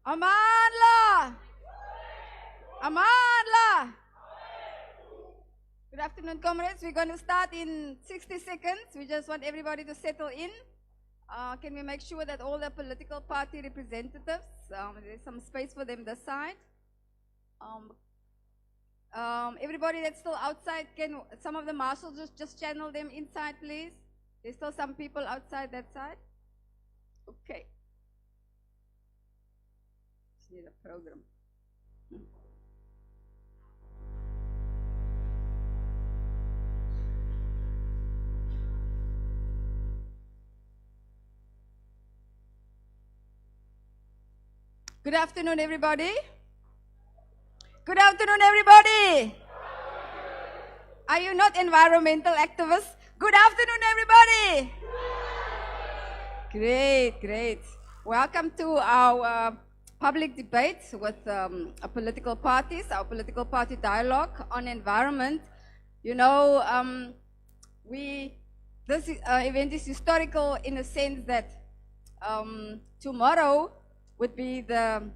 Amanla! Amanla! Good afternoon, comrades. We're going to start in 60 seconds. We just want everybody to settle in. Can we make sure that all the political party representatives, there's some space for them this side. Everybody that's still outside, can some of the marshals just channel them inside, please? There's still some people outside that side. Okay. Just need a program. Good afternoon, everybody. Good afternoon, everybody. Are you not environmental activists? Good afternoon, everybody. Great, great. Welcome to our public debate with our political parties, our political party dialogue on environment. You know, this event is historical in a sense that tomorrow would be the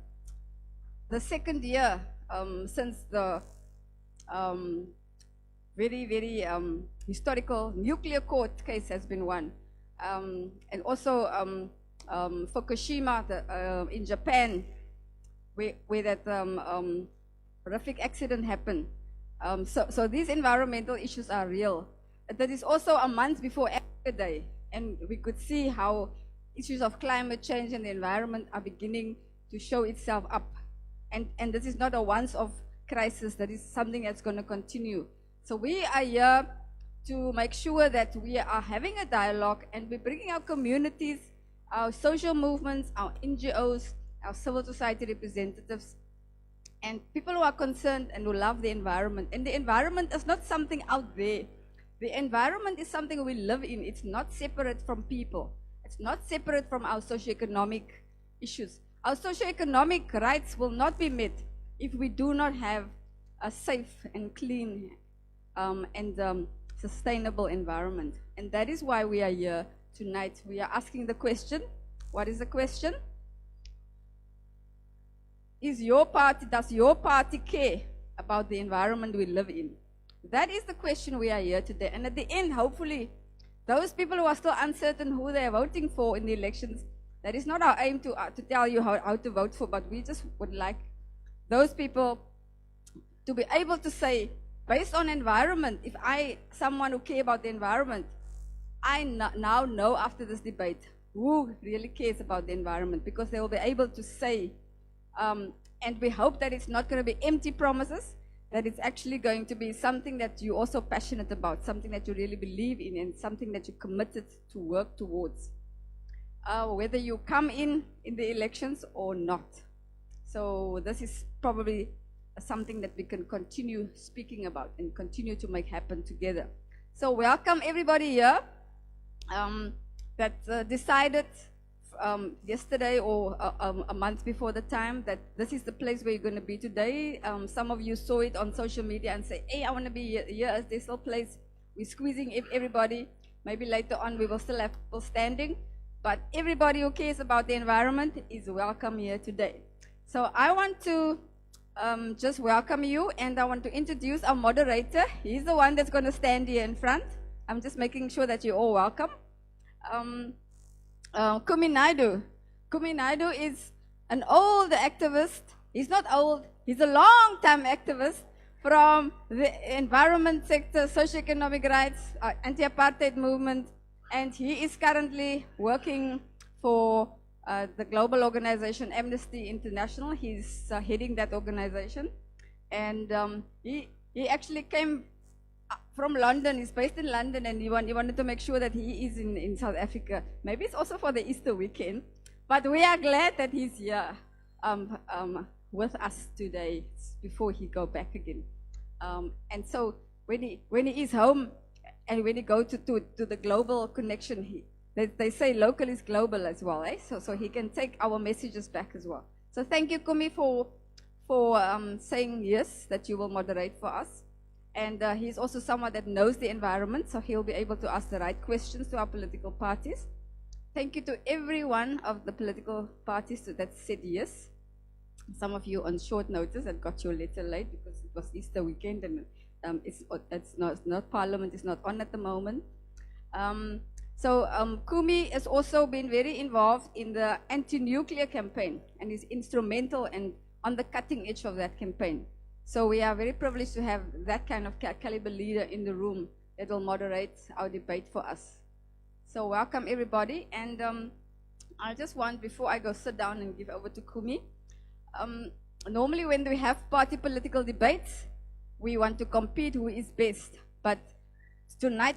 second year since the very historical nuclear court case has been won. And also Fukushima in Japan, where that horrific accident happened. So these environmental issues are real. That is also a month before Africa Day, and we could see how issues of climate change and the environment are beginning to show itself up. And this is not a once-off crisis, that is something that's going to continue. So we are here to make sure that we are having a dialogue and we're bringing our communities, our social movements, our NGOs, our civil society representatives, and people who are concerned and who love the environment. And the environment is not something out there. The environment is something we live in. It's not separate from people. It's not separate from our socioeconomic issues. Our socioeconomic rights will not be met if we do not have a safe and clean and sustainable environment. And that is why we are here tonight. We are asking the question. What is the question? Does your party care about the environment we live in? That is the question we are here today. And at the end, hopefully, those people who are still uncertain who they are voting for in the elections, that is not our aim to tell you how to vote for, but we just would like those people to be able to say, based on environment, if someone who cares about the environment, I now know after this debate who really cares about the environment, because they will be able to say, and we hope that it's not going to be empty promises, that it's actually going to be something that you're also passionate about, something that you really believe in, and something that you're committed to work towards, whether you come in the elections or not. So this is probably something that we can continue speaking about and continue to make happen together. So welcome everybody here that decided yesterday or a month before the time that this is the place where you're going to be today. Some of you saw it on social media and say, hey, I want to be here as this whole place. We're squeezing everybody. Maybe later on we will still have people standing, but everybody who cares about the environment is welcome here today. So I want to just welcome you, and I want to introduce our moderator. He's the one that's going to stand here in front. I'm just making sure that you're all welcome. Kumi Naidu. Kumi Naidu is an old activist. He's not old, he's a long-time activist from the environment sector, socioeconomic rights, anti-apartheid movement, and he is currently working for the global organization Amnesty International. He's heading that organization, and he actually came from London. He's based in London, and he wanted to make sure that he is in South Africa. Maybe it's also for the Easter weekend, but we are glad that he's here with us today before he go back again. And so when he is home and when he go to the global connection, they say local is global as well, eh? So he can take our messages back as well. So thank you, Kumi, for saying yes, that you will moderate for us. And he's also someone that knows the environment, so he'll be able to ask the right questions to our political parties. Thank you to every one of the political parties that said yes. some of you on short notice and got your letter late because it was Easter weekend and it's not Parliament is not on at the moment. Kumi has also been very involved in the anti-nuclear campaign and is instrumental and on the cutting edge of that campaign. So we are very privileged to have that kind of caliber leader in the room that will moderate our debate for us. So welcome everybody, and I just want, before I go sit down and give over to Kumi, normally when we have party political debates, we want to compete who is best, but tonight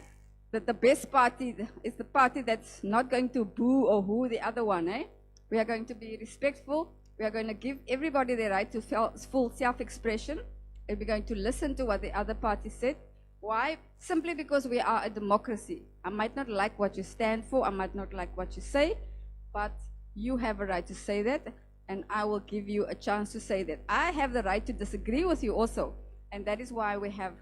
the best party is the party that's not going to boo or who the other one. We are going to be respectful. We are going to give everybody the right to full self-expression, and we're going to listen to what the other party said. Why? Simply because we are a democracy. I might not like what you stand for, I might not like what you say, but you have a right to say that, and I will give you a chance to say that. I have the right to disagree with you also, and that is why we have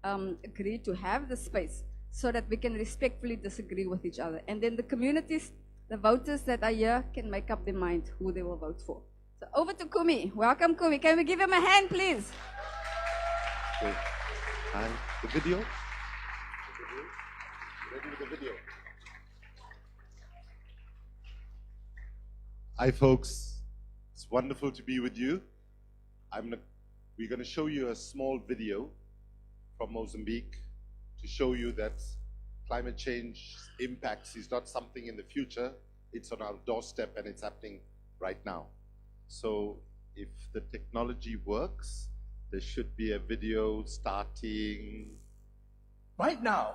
agreed to have the space, so that we can respectfully disagree with each other. And then the communities, the voters that are here, can make up their mind who they will vote for. So over to Kumi. Welcome, Kumi. Can we give him a hand, please? Okay. And the video? Ready with the video? Hi, folks. It's wonderful to be with you. We're going to show you a small video from Mozambique to show you that climate change impacts is not something in the future, it's on our doorstep and it's happening right now. So if the technology works, there should be a video starting. Right now,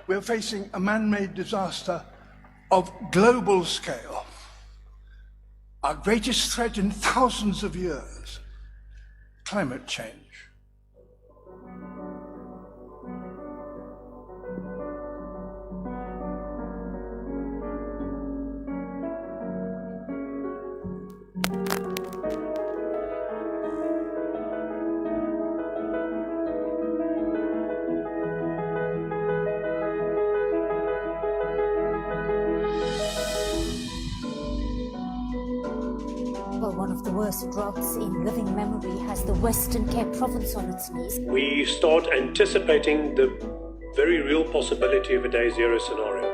we're facing a man-made disaster of global scale. Our greatest threat in thousands of years, climate change. One of the worst droughts in living memory has the Western Cape province on its knees. We start anticipating the very real possibility of a day zero scenario.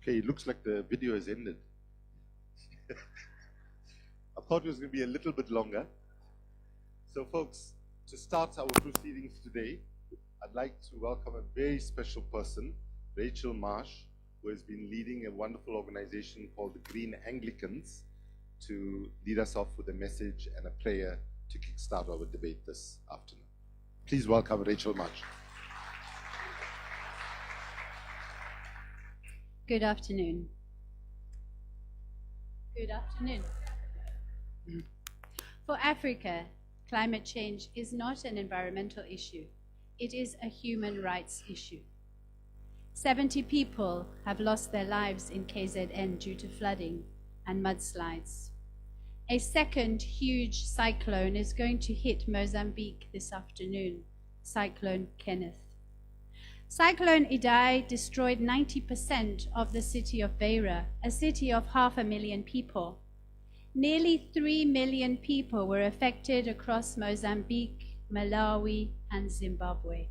Okay, it looks like the video has ended. I thought it was going to be a little bit longer. So folks, to start our proceedings today, I'd like to welcome a very special person, Rachel Marsh, who has been leading a wonderful organization called the Green Anglicans, to lead us off with a message and a prayer to kickstart our debate this afternoon. Please welcome Rachel Marsh. Good afternoon. Good afternoon. For Africa, climate change is not an environmental issue. It is a human rights issue. 70 people have lost their lives in KZN due to flooding and mudslides. A second huge cyclone is going to hit Mozambique this afternoon, Cyclone Kenneth. Cyclone Idai destroyed 90% of the city of Beira, a city of 500,000 people. Nearly 3 million people were affected across Mozambique, Malawi, and Zimbabwe.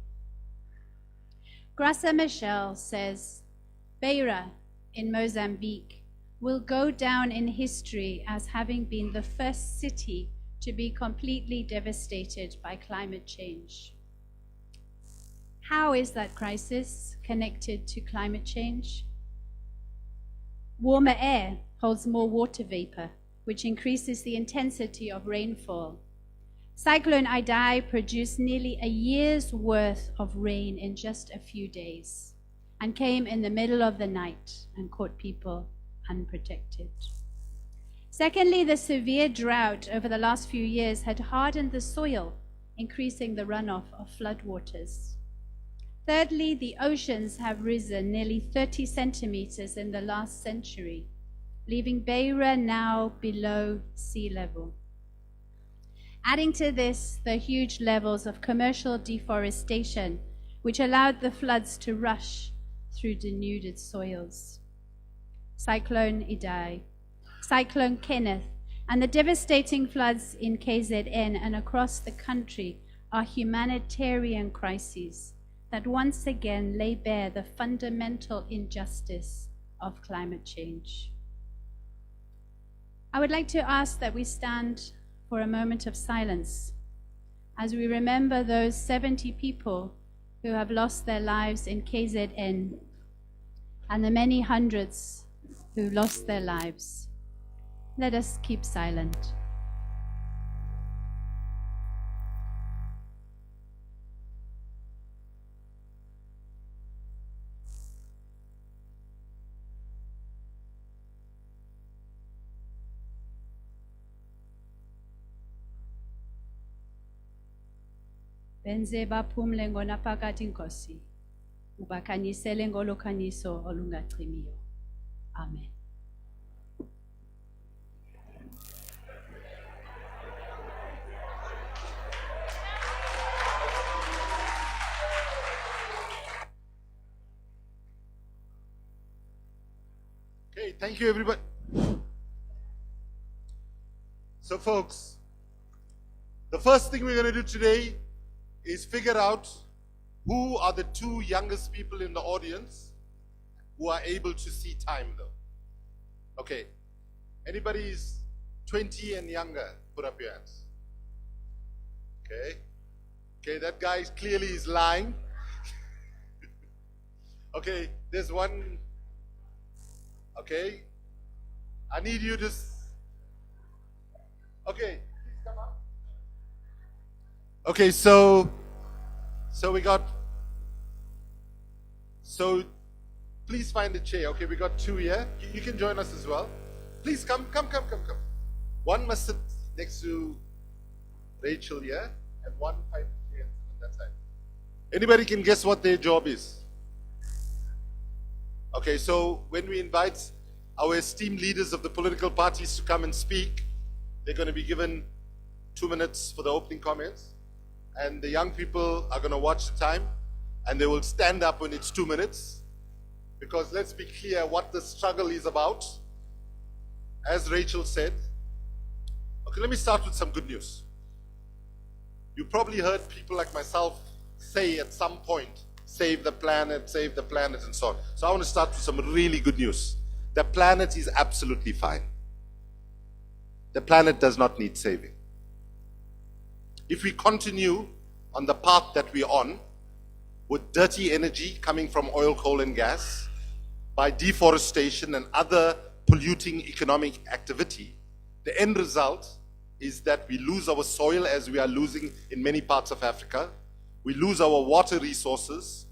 Graça Machel says, Beira in Mozambique will go down in history as having been the first city to be completely devastated by climate change. How is that crisis connected to climate change? Warmer air holds more water vapor, which increases the intensity of rainfall. Cyclone Idai produced nearly a year's worth of rain in just a few days. and came in the middle of the night and caught people unprotected. Secondly, the severe drought over the last few years had hardened the soil, increasing the runoff of floodwaters. Thirdly, the oceans have risen nearly 30 centimeters in the last century, leaving Beira now below sea level. Adding to this, the huge levels of commercial deforestation, which allowed the floods to rush through denuded soils. Cyclone Idai, Cyclone Kenneth, and the devastating floods in KZN and across the country are humanitarian crises that once again lay bare the fundamental injustice of climate change. I would like to ask that we stand for a moment of silence as we remember those 70 people who have lost their lives in KZN and the many hundreds who lost their lives. Let us keep silent. Benze baphumle ngonaphakade inkosi, ubakhanyisele ngolokhanyisa olungacimiyo. Amen. Okay, thank you everybody. So folks, the first thing we're going to do today is figure out who are the two youngest people in the audience who are able to see time though. Okay, anybody is 20 and younger, put up your hands. Okay, that guy clearly is lying. Okay, there's one. Okay, I need you to. Okay, please come up. Okay, so we got. So please find a chair. Okay, we got two here. You can join us as well. Please come. One must sit next to Rachel here, and one find a chair on that side. Anybody can guess what their job is? Okay, so when we invite our esteemed leaders of the political parties to come and speak, they're going to be given 2 minutes for the opening comments. And the young people are going to watch the time, and they will stand up when it's 2 minutes. Because let's be clear what the struggle is about. As Rachel said, okay, let me start with some good news. You probably heard people like myself say at some point, save the planet, and so on. So I want to start with some really good news. The planet is absolutely fine. The planet does not need saving. If we continue on the path that we're on, with dirty energy coming from oil, coal, and gas, by deforestation and other polluting economic activity, the end result is that we lose our soil, as we are losing in many parts of Africa. We lose our water resources,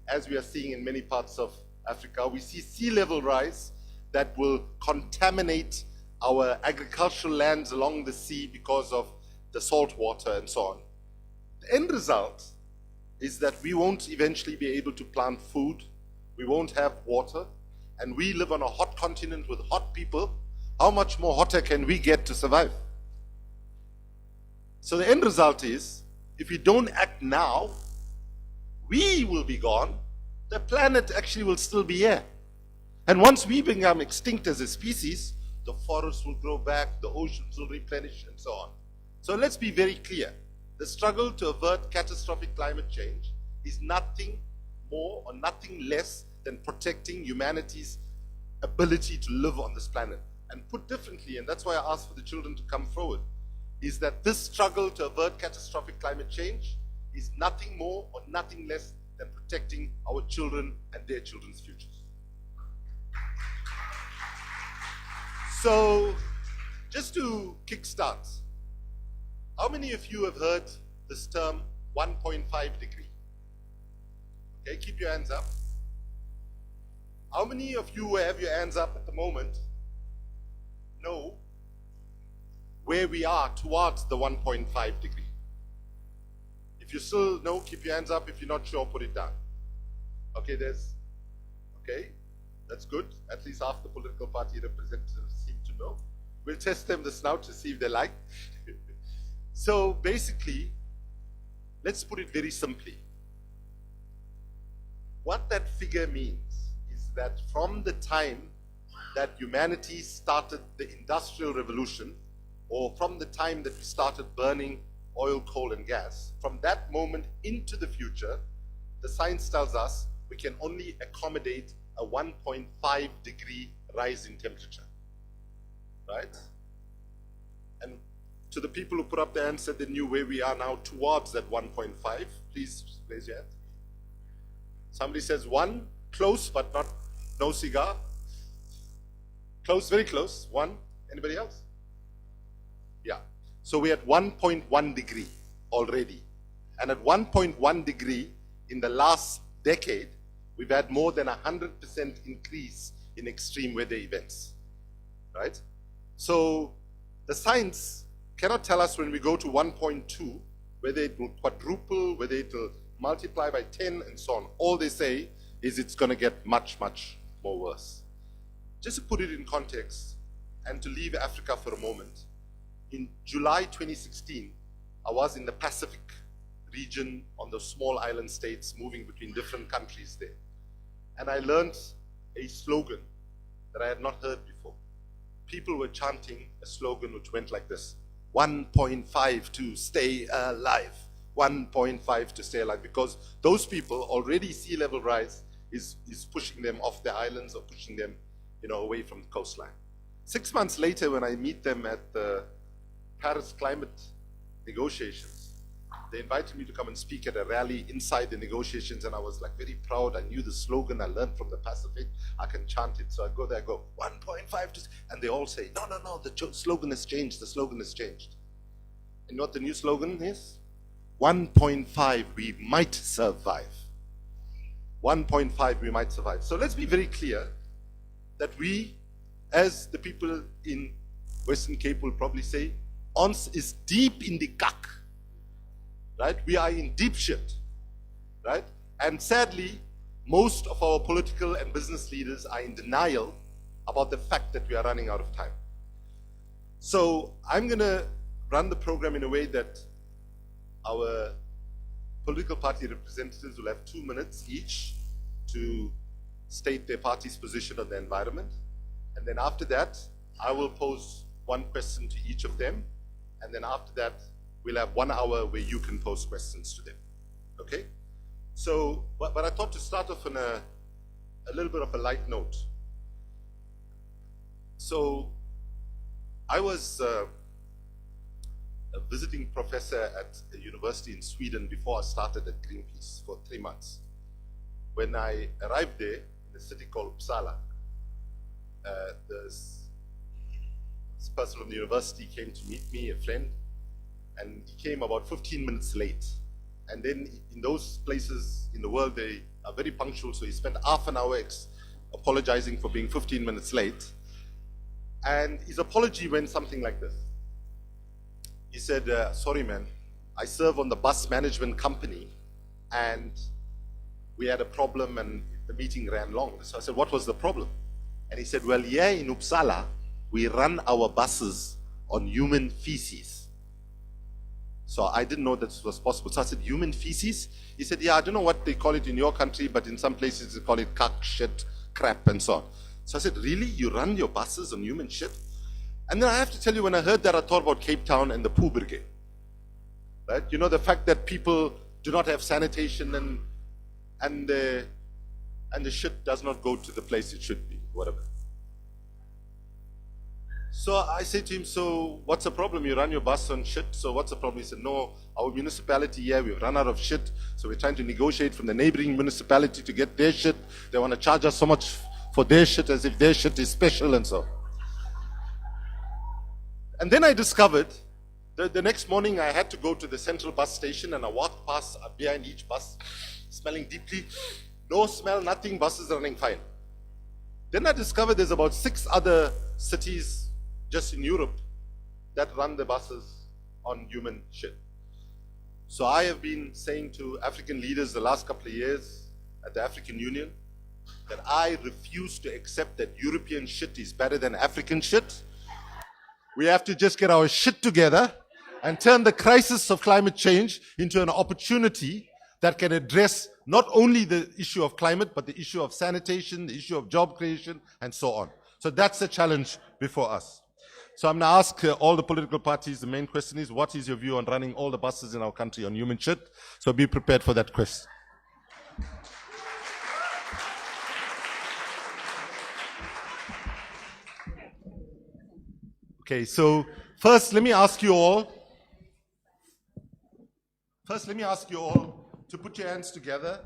as we are seeing in many parts of Africa. We see sea level rise that will contaminate our agricultural lands along the sea because of the salt water and so on. The end result is that we won't eventually be able to plant food, we won't have water, and we live on a hot continent with hot people. How much more hotter can we get to survive? So the end result is, if we don't act now, we will be gone. The planet actually will still be here. And once we become extinct as a species, the forests will grow back, the oceans will replenish, and so on. So let's be very clear. The struggle to avert catastrophic climate change is nothing more or nothing less than protecting humanity's ability to live on this planet. And put differently, and that's why I asked for the children to come forward, is that this struggle to avert catastrophic climate change is nothing more or nothing less than protecting our children and their children's futures. So, just to kickstart, how many of you have heard this term 1.5 degree? Okay, keep your hands up. How many of you who have your hands up at the moment know where we are towards the 1.5 degree? If you still know, keep your hands up. If you're not sure, put it down. Okay, okay, that's good. At least half the political party representatives seem to know. We'll test them this now to see if they like. So basically, let's put it very simply. What that figure means is that from the time that humanity started the Industrial Revolution, or from the time that we started burning oil, coal, and gas, from that moment into the future, the science tells us we can only accommodate a 1.5 degree rise in temperature, right? And to the people who put up their hands said they knew where we are now towards that 1.5, please raise your hand. Somebody says 1, close but not, no cigar. Close, very close, 1. Anybody else? Yeah. So we're at 1.1 degree already. And at 1.1 degree in the last decade, we've had more than 100% increase in extreme weather events, right? So the science cannot tell us when we go to 1.2 whether it will quadruple, whether it will multiply by 10 and so on. All they say is it's going to get much, much more worse. Just to put it in context and to leave Africa for a moment, in July 2016, I was in the Pacific region on the small island states moving between different countries there. And I learned a slogan that I had not heard before. People were chanting a slogan which went like this: 1.5 to stay alive. 1.5 to stay alive. Because those people, already sea level rise is pushing them off their islands or pushing them, away from the coastline. 6 months later, when I meet them at the Paris climate negotiations, they invited me to come and speak at a rally inside the negotiations, and I was like very proud. I knew the slogan I learned from the Pacific. I can chant it. So I go there, I go 1.5 to, and they all say, no, the slogan has changed. The slogan has changed. And you know what the new slogan is? 1.5, we might survive. 1.5, we might survive. So let's be very clear that we, as the people in Western Cape will probably say, ons is deep in the kak. Right? We are in deep shit. Right? And sadly, most of our political and business leaders are in denial about the fact that we are running out of time. So I'm going to run the program in a way that our political party representatives will have 2 minutes each to state their party's position on the environment. And then after that, I will pose one question to each of them. And then after that, we'll have 1 hour where you can pose questions to them. Okay? So, but I thought to start off on a little bit of a light note. So, I was a visiting professor at a university in Sweden before I started at Greenpeace for 3 months. When I arrived there, in a city called Uppsala, this person from the university came to meet me, a friend, and he came about 15 minutes late. And then in those places in the world, they are very punctual, so he spent half an hour apologizing for being 15 minutes late. And his apology went something like this. He said, sorry man, I serve on the bus management company, and we had a problem and the meeting ran long. So I said, what was the problem? And he said, well, here in Uppsala, we run our buses on human feces. So I didn't know that this was possible. So I said, human feces? He said, yeah, I don't know what they call it in your country, but in some places they call it cuck, shit, crap, and so on. So I said, really? You run your buses on human shit? And then I have to tell you, when I heard that, I thought about Cape Town and the poo brigade. Right? You know, the fact that people do not have sanitation and the shit does not go to the place it should be, whatever. So I said to him, so what's the problem? You run your bus on shit, so what's the problem? He said, no, our municipality here, we've run out of shit, so we're trying to negotiate from the neighboring municipality to get their shit. They want to charge us so much for their shit as if their shit is special and so. And then I discovered the next morning I had to go to the central bus station, and I walked past behind each bus, smelling deeply. No smell, nothing, bus is running fine. Then I discovered there's about 6 other cities just in Europe that run the buses on human shit. So I have been saying to African leaders the last couple of years at the African Union that I refuse to accept that European shit is better than African shit. We have to just get our shit together and turn the crisis of climate change into an opportunity that can address not only the issue of climate, but the issue of sanitation, the issue of job creation, and so on. So that's the challenge before us. So I'm going to ask all the political parties, the main question is, what is your view on running all the buses in our country on human shit? So be prepared for that question. Okay, so first let me ask you all to put your hands together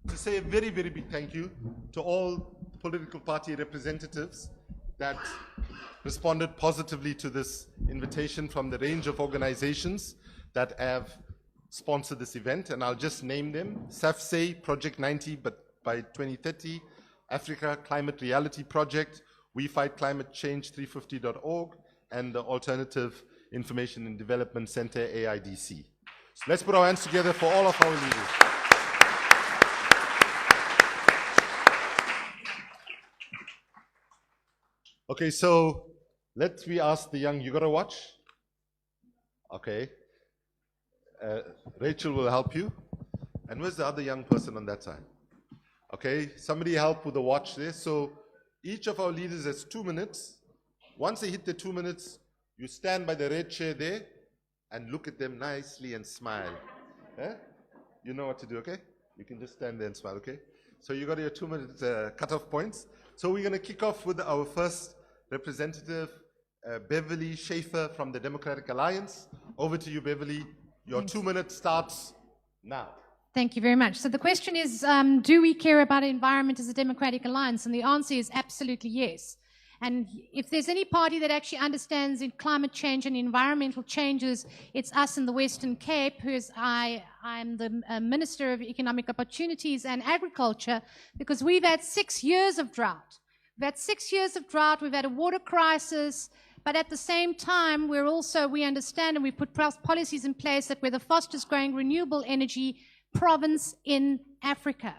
to say a very, very big thank you to all political party representatives that responded positively to this invitation from the range of organizations that have sponsored this event, and I'll just name them: SAFCEI, Project 90 but by 2030, Africa Climate Reality Project, We Fight Climate Change 350.org, and the Alternative Information and Development Center, AIDC. So let's put our hands together for all of our leaders. Okay, so let me ask the young, you got a watch? Okay. Rachel will help you. And where's the other young person on that side? Okay, somebody help with the watch there. So each of our leaders has 2 minutes. Once they hit the 2 minutes, you stand by the red chair there and look at them nicely and smile. You know what to do, okay? You can just stand there and smile, okay? So you got your 2 minutes cutoff points. So we're going to kick off with our first representative, Beverly Schaefer from the Democratic Alliance. Over to you, Beverly. Your 2 minutes starts now. Thank you very much. So the question is, do we care about the environment as a Democratic Alliance? And the answer is absolutely yes. And if there's any party that actually understands in climate change and environmental changes, it's us in the Western Cape, I'm the Minister of Economic Opportunities and Agriculture, because we've had 6 years of drought. We've had 6 years of drought, we've had a water crisis, but at the same time, we understand and we've put policies in place that we're the fastest growing renewable energy province in Africa.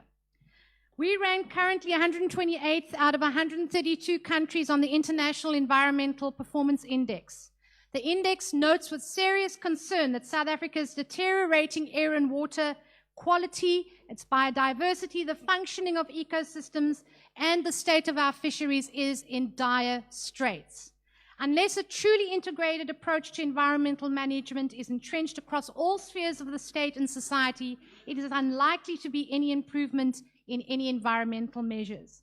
We rank currently 128th out of 132 countries on the International Environmental Performance Index. The index notes with serious concern that South Africa's deteriorating air and water quality, its biodiversity, the functioning of ecosystems, and the state of our fisheries is in dire straits. Unless a truly integrated approach to environmental management is entrenched across all spheres of the state and society, it is unlikely to be any improvement in any environmental measures.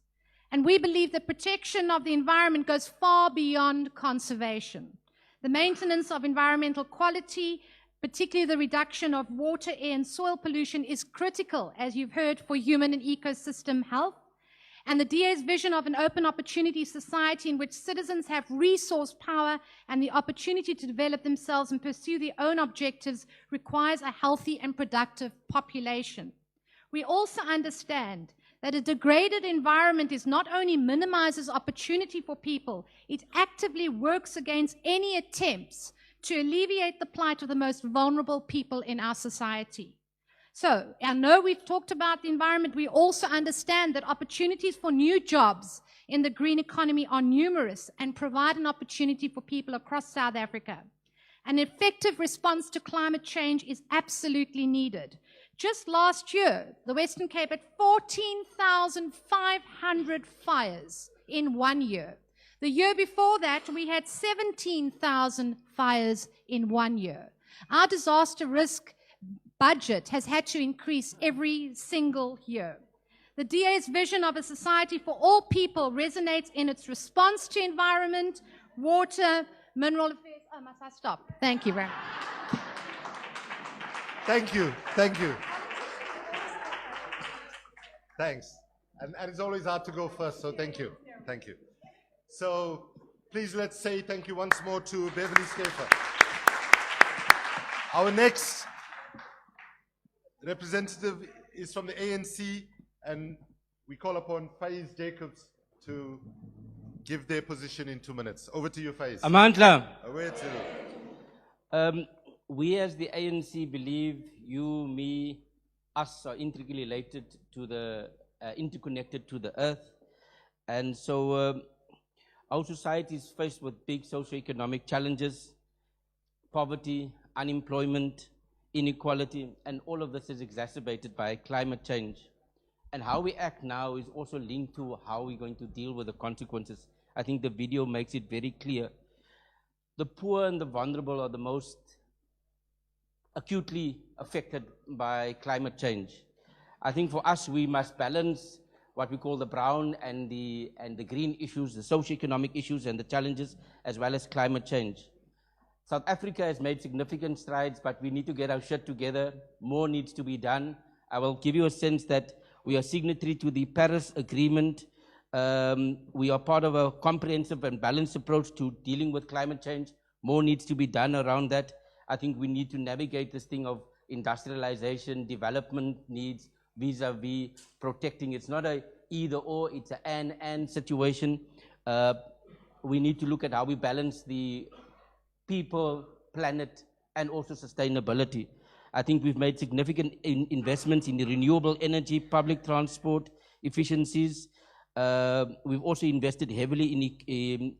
And we believe that protection of the environment goes far beyond conservation. The maintenance of environmental quality, particularly the reduction of water, air, and soil pollution, is critical, as you've heard, for human and ecosystem health. And the DA's vision of an open opportunity society in which citizens have resource power and the opportunity to develop themselves and pursue their own objectives requires a healthy and productive population. We also understand that a degraded environment is not only minimizes opportunity for people, it actively works against any attempts to alleviate the plight of the most vulnerable people in our society. So, I know we've talked about the environment. We also understand that opportunities for new jobs in the green economy are numerous and provide an opportunity for people across South Africa. An effective response to climate change is absolutely needed. Just last year, the Western Cape had 14,500 fires in 1 year. The year before that, we had 17,000 fires in 1 year. Our disaster risk budget has had to increase every single year. The DA's vision of a society for all people resonates in its response to environment, water, mineral affairs. Oh, must I stop? Thank you very much. Thank you. Thank you. Thanks. And it's always hard to go first, so thank you. Thank you. So please let's say thank you once more to Beverly Schaefer. Our next representative is from the ANC, and we call upon Faiz Jacobs to give their position in 2 minutes. Over to you, Faiz. Amandla, Over to we as the ANC believe you, me, us are intricately related to the, interconnected to the earth. And so our society is faced with big socioeconomic challenges, poverty, unemployment, inequality, and all of this is exacerbated by climate change. And how we act now is also linked to how we're going to deal with the consequences. I think the video makes it very clear. The poor and the vulnerable are the most acutely affected by climate change. I think for us, we must balance what we call the brown and the green issues, the socioeconomic issues and the challenges, as well as climate change. South Africa has made significant strides, but we need to get our shit together. More needs to be done. I will give you a sense that we are signatory to the Paris Agreement. We are part of a comprehensive and balanced approach to dealing with climate change. More needs to be done around that. I think we need to navigate this thing of industrialization, development needs, vis-a-vis protecting. It's not a either or, it's an and situation. We need to look at how we balance the people, planet, and also sustainability. I think we've made significant investments in the renewable energy, public transport, efficiencies. We've also invested heavily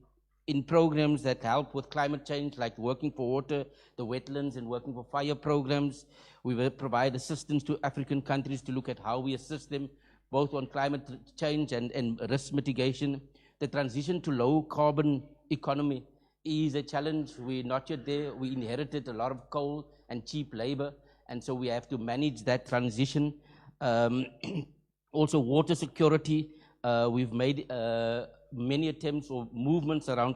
in programs that help with climate change, like Working for Water, the wetlands, and Working for Fire programs. We will provide assistance to African countries to look at how we assist them, both on climate change and risk mitigation. The transition to low carbon economy is a challenge. We're not yet there. We inherited a lot of coal and cheap labor, and so we have to manage that transition. Also water security. We've made many attempts or movements around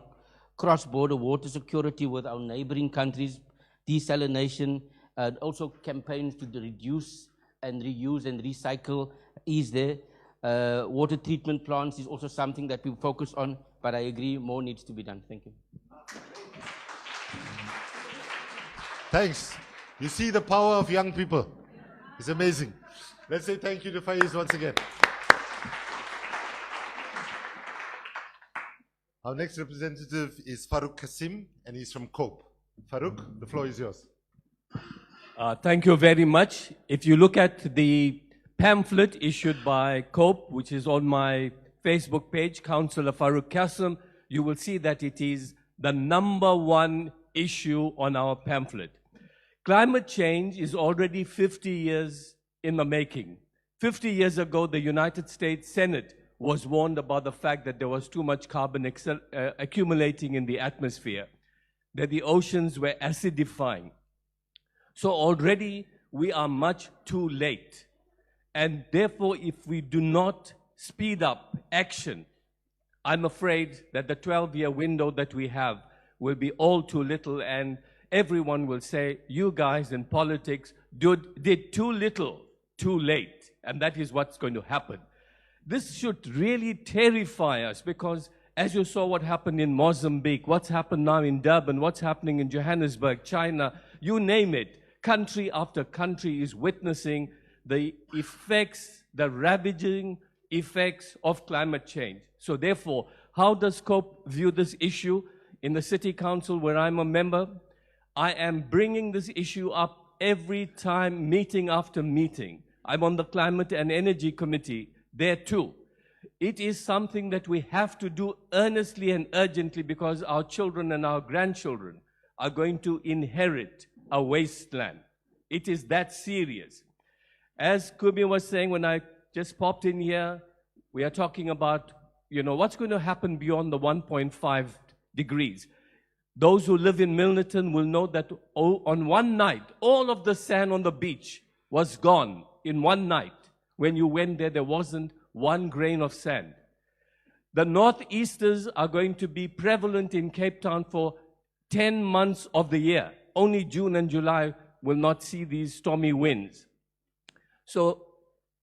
cross-border water security with our neighboring countries, desalination, also campaigns to reduce and reuse and recycle is there. Water treatment plants is also something that we focus on, but I agree more needs to be done. Thank you. Thanks. You see the power of young people. It's amazing. Let's say thank you to Faiz once again. Our next representative is Farouk Kasim, and he's from COPE. Farouk, the floor is yours. Thank you very much. If you look at the pamphlet issued by COPE, which is on my Facebook page, Councillor Farouk Kasim, you will see that it is the #1 issue on our pamphlet. Climate change is already 50 years in the making. 50 years ago, the United States Senate was warned about the fact that there was too much carbon accumulating in the atmosphere, that the oceans were acidifying. So already we are much too late. And therefore, if we do not speed up action, I'm afraid that the 12-year window that we have will be all too little, and everyone will say, you guys in politics did too little, too late. And that is what's going to happen. This should really terrify us, because as you saw what happened in Mozambique, what's happened now in Durban, what's happening in Johannesburg, China, you name it, country after country is witnessing the effects, the ravaging effects of climate change. So therefore, how does COPE view this issue? In the City Council, where I'm a member, I am bringing this issue up every time, meeting after meeting. I'm on the Climate and Energy Committee there too. It is something that we have to do earnestly and urgently, because our children and our grandchildren are going to inherit a wasteland. It is that serious. As Kumi was saying when I just popped in here, we are talking about, what's going to happen beyond the 1.5 degrees. Those who live in Milnerton will know that on one night, all of the sand on the beach was gone in one night. When you went there, there wasn't one grain of sand. The northeasters are going to be prevalent in Cape Town for 10 months of the year. Only June and July will not see these stormy winds. So,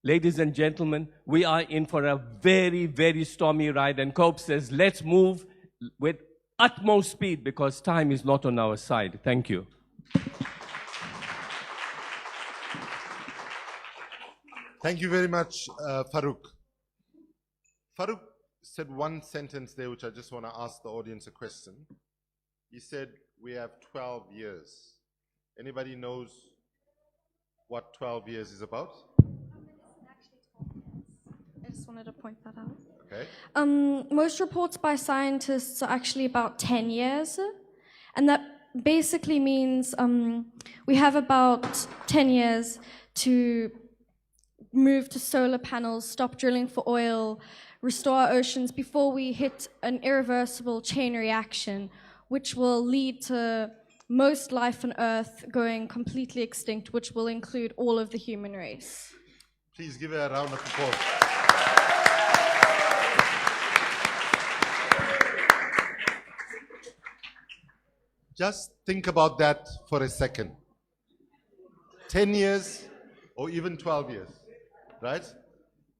ladies and gentlemen, we are in for a very, very stormy ride, and COPE says, let's move with utmost speed, because time is not on our side. Thank you. Thank you very much, Farouk. Farouk said one sentence there which I just want to ask the audience a question. He said, we have 12 years. Anybody knows what 12 years is about? I just wanted to point that out. Okay. Most reports by scientists are actually about 10 years. And that basically means we have about 10 years to move to solar panels, stop drilling for oil, restore our oceans before we hit an irreversible chain reaction, which will lead to most life on Earth going completely extinct, which will include all of the human race. Please give her a round of applause. Just think about that for a second. 10 years or even 12 years, right?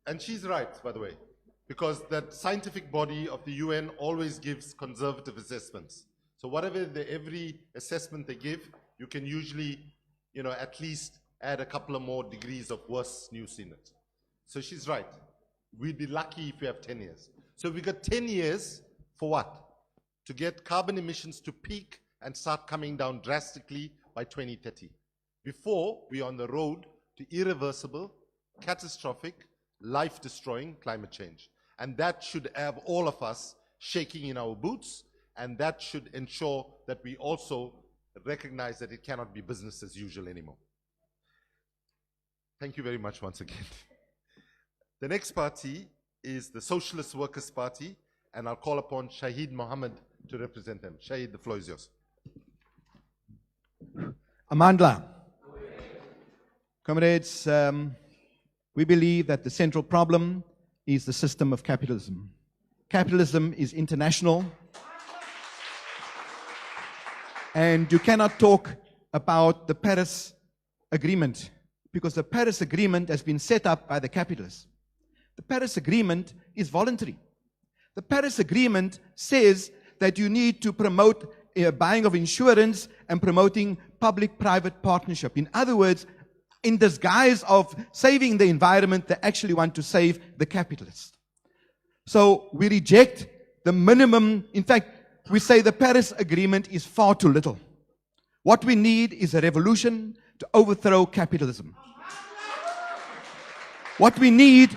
And she's right, by the way, because that scientific body of the UN always gives conservative assessments. So whatever every assessment they give, you can usually, at least add a couple of more degrees of worse news in it. So she's right. We'd be lucky if we have 10 years. So we got 10 years for what? To get carbon emissions to peak and start coming down drastically by 2030. Before we're on the road to irreversible, catastrophic, life-destroying climate change. And that should have all of us shaking in our boots, and that should ensure that we also recognize that it cannot be business as usual anymore. Thank you very much once again. The next party is the Socialist Workers' Party, and I'll call upon Shahid Mohammed to represent them. Shahid, the floor is yours. Amandla. Comrades, we believe that the central problem is the system of capitalism. Capitalism is international, and you cannot talk about the Paris Agreement because the Paris Agreement has been set up by the capitalists. The Paris Agreement is voluntary. The Paris Agreement says that you need to promote buying of insurance and promoting public-private partnership. In other words, in disguise of saving the environment, they actually want to save the capitalists. So we reject the minimum. In fact, we say the Paris Agreement is far too little. What we need is a revolution to overthrow capitalism. What we need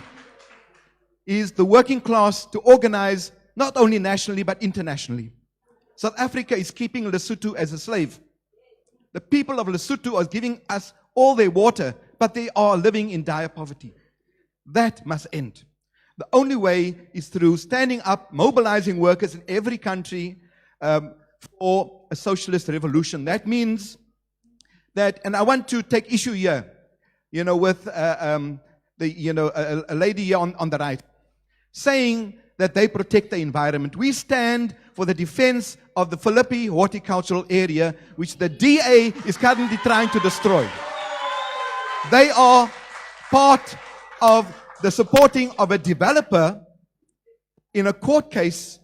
is the working class to organize not only nationally but internationally. South Africa is keeping Lesotho as a slave. The people of Lesotho are giving us all their water, but they are living in dire poverty. That must end. The only way is through standing up, mobilizing workers in every country for a socialist revolution. That means that, and I want to take issue here, with a lady here on the right, saying that they protect the environment. We stand for the defense of the Philippi horticultural area, which the DA is currently trying to destroy. They are part of the supporting of a developer in a court case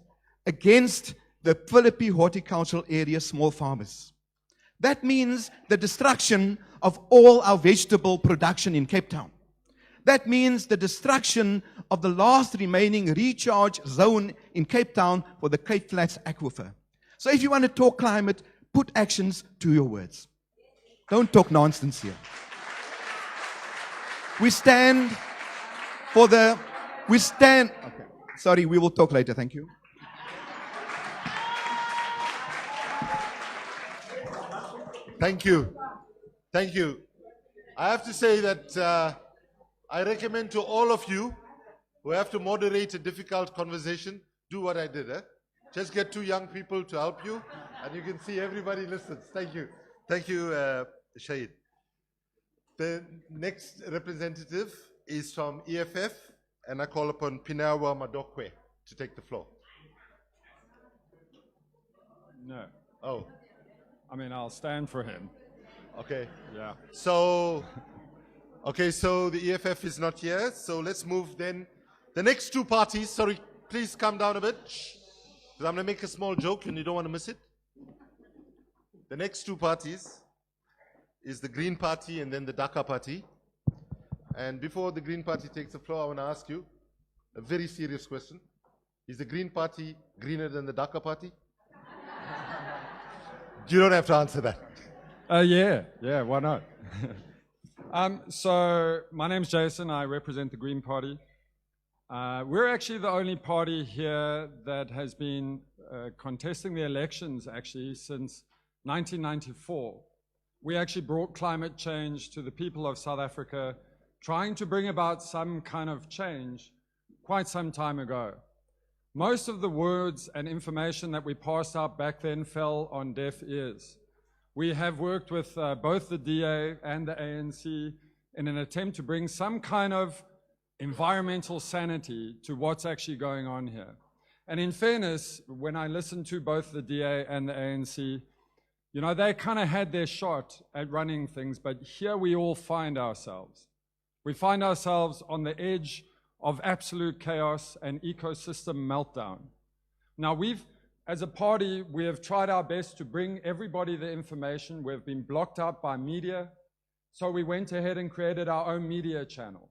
against the Philippi horticultural area small farmers. That means the destruction of all our vegetable production in Cape Town. That means the destruction of the last remaining recharge zone in Cape Town for the Cape Flats aquifer. So if you want to talk climate, put actions to your words. Don't talk nonsense here. We stand for the, okay, sorry, we will talk later, thank you. Thank you. Thank you. I have to say that I recommend to all of you who have to moderate a difficult conversation, do what I did. Just get two young people to help you, and you can see everybody listens. Thank you. Thank you, Shahid. The next representative is from EFF, and I call upon Pinawa Madokwe to take the floor. No. Oh. I mean, I'll stand for him. Okay. Yeah. So, okay, so the EFF is not here, so let's move then. The next two parties, sorry, please calm down a bit, because I'm going to make a small joke and you don't want to miss it. The next two parties is the Green Party and then the Dagga Party. And before the Green Party takes the floor, I want to ask you a very serious question. Is the Green Party greener than the Dagga Party? You don't have to answer that. Yeah, why not? So my name's Jason. I represent the Green Party. We're actually the only party here that has been contesting the elections actually since 1994. We actually brought climate change to the people of South Africa, trying to bring about some kind of change quite some time ago. Most of the words and information that we passed out back then fell on deaf ears. We have worked with both the DA and the ANC in an attempt to bring some kind of environmental sanity to what's actually going on here. And in fairness, when I listened to both the DA and the ANC, you know, they kind of had their shot at running things, but here we all find ourselves. We find ourselves on the edge of absolute chaos and ecosystem meltdown. Now as a party, we have tried our best to bring everybody the information. We've been blocked out by media, so we went ahead and created our own media channel.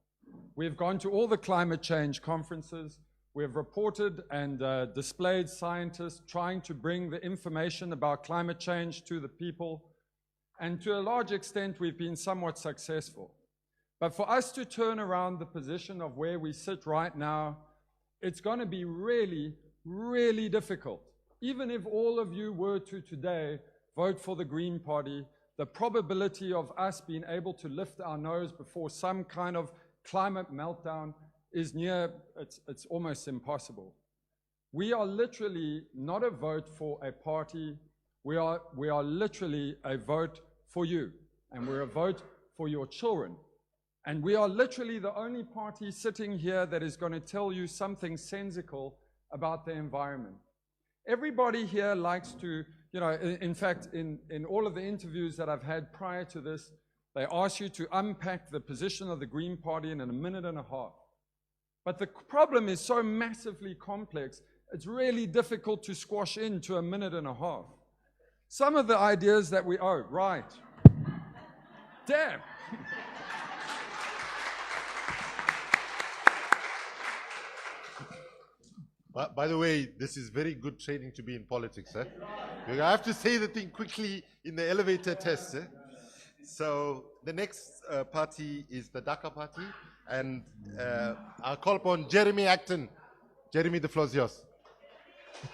We've gone to all the climate change conferences. We've reported and displayed scientists trying to bring the information about climate change to the people. And to a large extent, we've been somewhat successful. But for us to turn around the position of where we sit right now, it's going to be really, really difficult. Even if all of you were to today vote for the Green Party, the probability of us being able to lift our nose before some kind of climate meltdown is it's almost impossible. We are literally not a vote for a party, we are literally a vote for you, and we're a vote for your children. And we are literally the only party sitting here that is going to tell you something sensical about the environment. Everybody here likes to, you know, in fact, in all of the interviews that I've had prior to this, they ask you to unpack the position of the Green Party in a minute and a half. But the problem is so massively complex, it's really difficult to squash into a minute and a half. Some of the ideas that right. Damn. By the way, this is very good training to be in politics. Eh? I have to say the thing quickly in the elevator test. Eh? So the next party is the Dagga Party, and I'll call upon Jeremy Acton. Jeremy, the floor is yours.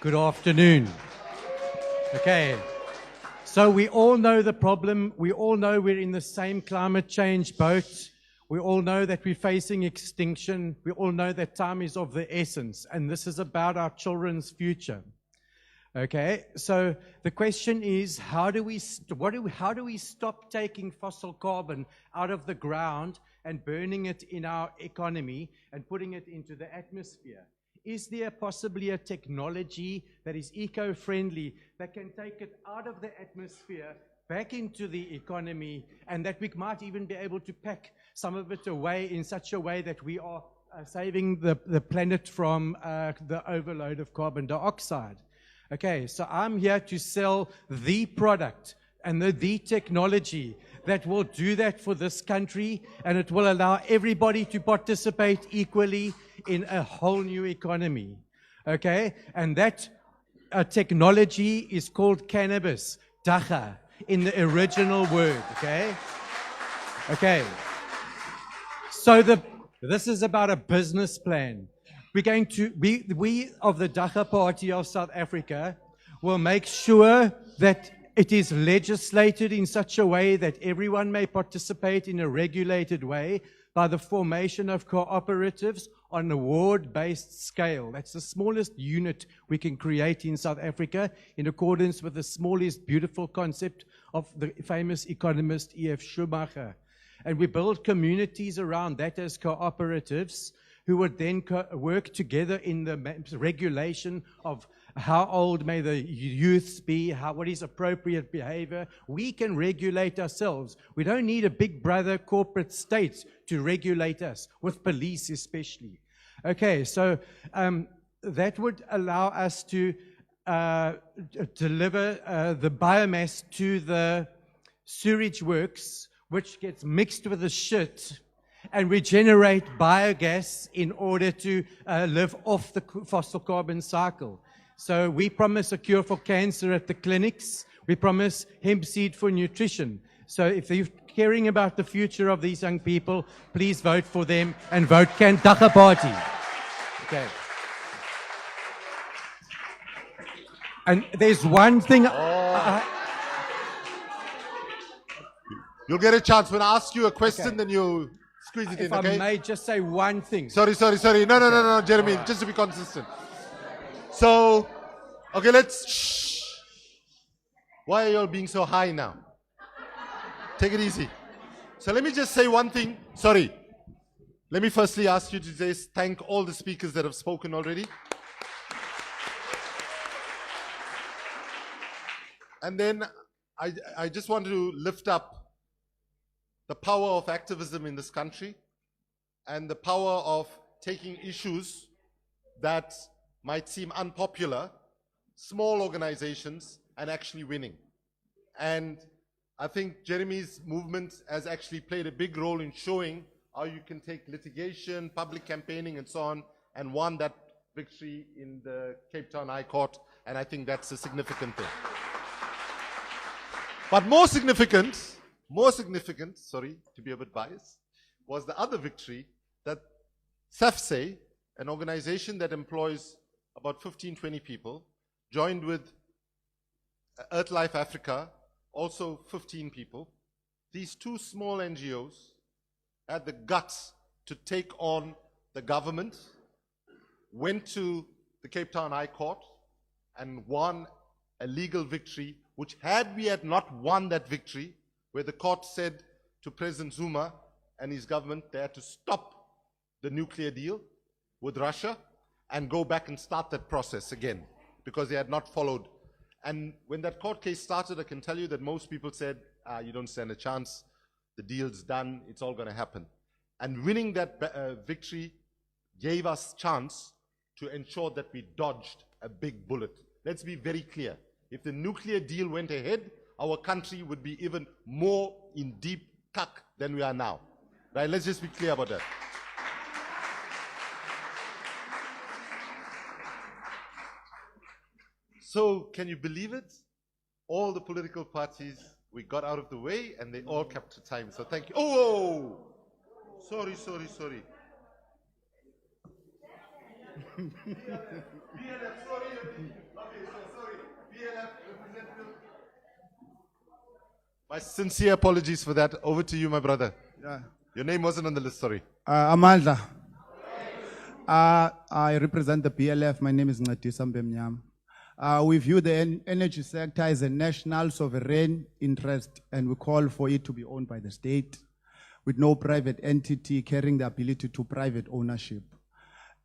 Good afternoon. Okay, so we all know the problem. We all know we're in the same climate change boat. We all know that we're facing extinction. We all know that time is of the essence, and this is about our children's future. Okay, so the question is, how do we stop taking fossil carbon out of the ground and burning it in our economy and putting it into the atmosphere? Is there possibly a technology that is eco-friendly that can take it out of the atmosphere back into the economy, and that we might even be able to pack some of it away in such a way that we are saving the planet from the overload of carbon dioxide? Okay, so I'm here to sell the product and the technology that will do that for this country, and it will allow everybody to participate equally in a whole new economy. Okay, and that technology is called cannabis, Dagga, in the original word. Okay, okay. So this is about a business plan. We're going to, we of the Dagga Party of South Africa will make sure that it is legislated in such a way that everyone may participate in a regulated way by the formation of cooperatives on a ward-based scale. That's the smallest unit we can create in South Africa, in accordance with the smallest beautiful concept of the famous economist E.F. Schumacher. And we build communities around that as cooperatives, who would then work together in the regulation of how old may the youths be, what is appropriate behavior. We can regulate ourselves. We don't need a big brother corporate state to regulate us, with police especially. Okay, so that would allow us to deliver the biomass to the sewage works, which gets mixed with the shit, and we generate biogas in order to live off the fossil carbon cycle. So we promise a cure for cancer at the clinics. We promise hemp seed for nutrition. So if you're caring about the future of these young people, please vote for them and vote Dagga Party. Okay. And there's one thing. You'll get a chance. When I ask you a question, then you squeeze it in, okay? If I may just say one thing. Sorry. No, Jeremy, just to be consistent. So, okay, shh. Why are you all being so high now? Take it easy. So let me just say one thing. Sorry. Let me firstly ask you to just thank all the speakers that have spoken already. And then I just want to lift up the power of activism in this country and the power of taking issues that might seem unpopular, small organizations, and actually winning. And I think Jeremy's movement has actually played a big role in showing how you can take litigation, public campaigning, and so on, and won that victory in the Cape Town High Court, and I think that's a significant thing. But more significant, sorry to be a bit biased, was the other victory that SAFCEI, an organization that employs about 15, 20 people, joined with EarthLife Africa, also 15 people. These two small NGOs had the guts to take on the government, went to the Cape Town High Court and won a legal victory, which had we had not won that victory, where the court said to President Zuma and his government they had to stop the nuclear deal with Russia and go back and start that process again because they had not followed. And when that court case started, I can tell you that most people said, you don't stand a chance, the deal's done, it's all going to happen. And winning that victory gave us chance to ensure that we dodged a big bullet. Let's be very clear. If the nuclear deal went ahead, our country would be even more in deep cuck than we are now. Right? Let's just be clear about that. So, can you believe it? All the political parties, we got out of the way and they all kept to time. So thank you. Oh! Sorry. My sincere apologies for that. Over to you, my brother. Yeah. Your name wasn't on the list, sorry. Amandla. I represent the PLF. My name is Ngadisa Mbemnyam. We view the energy sector as a national sovereign interest, and we call for it to be owned by the state, with no private entity carrying the ability to private ownership.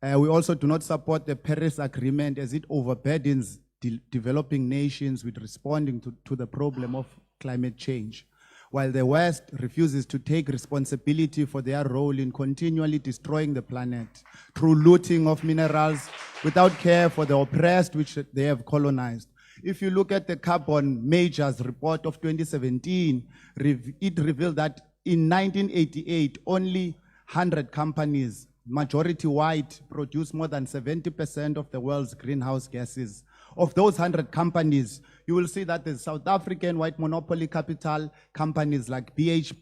We also do not support the Paris Agreement as it overburdens developing nations with responding to the problem of climate change, while the West refuses to take responsibility for their role in continually destroying the planet through looting of minerals without care for the oppressed which they have colonized. If you look at the Carbon Majors report of 2017, it revealed that in 1988, only 100 companies, majority white, produce more than 70% of the world's greenhouse gases. Of those 100 companies, you will see that the South African white monopoly capital companies like BHP,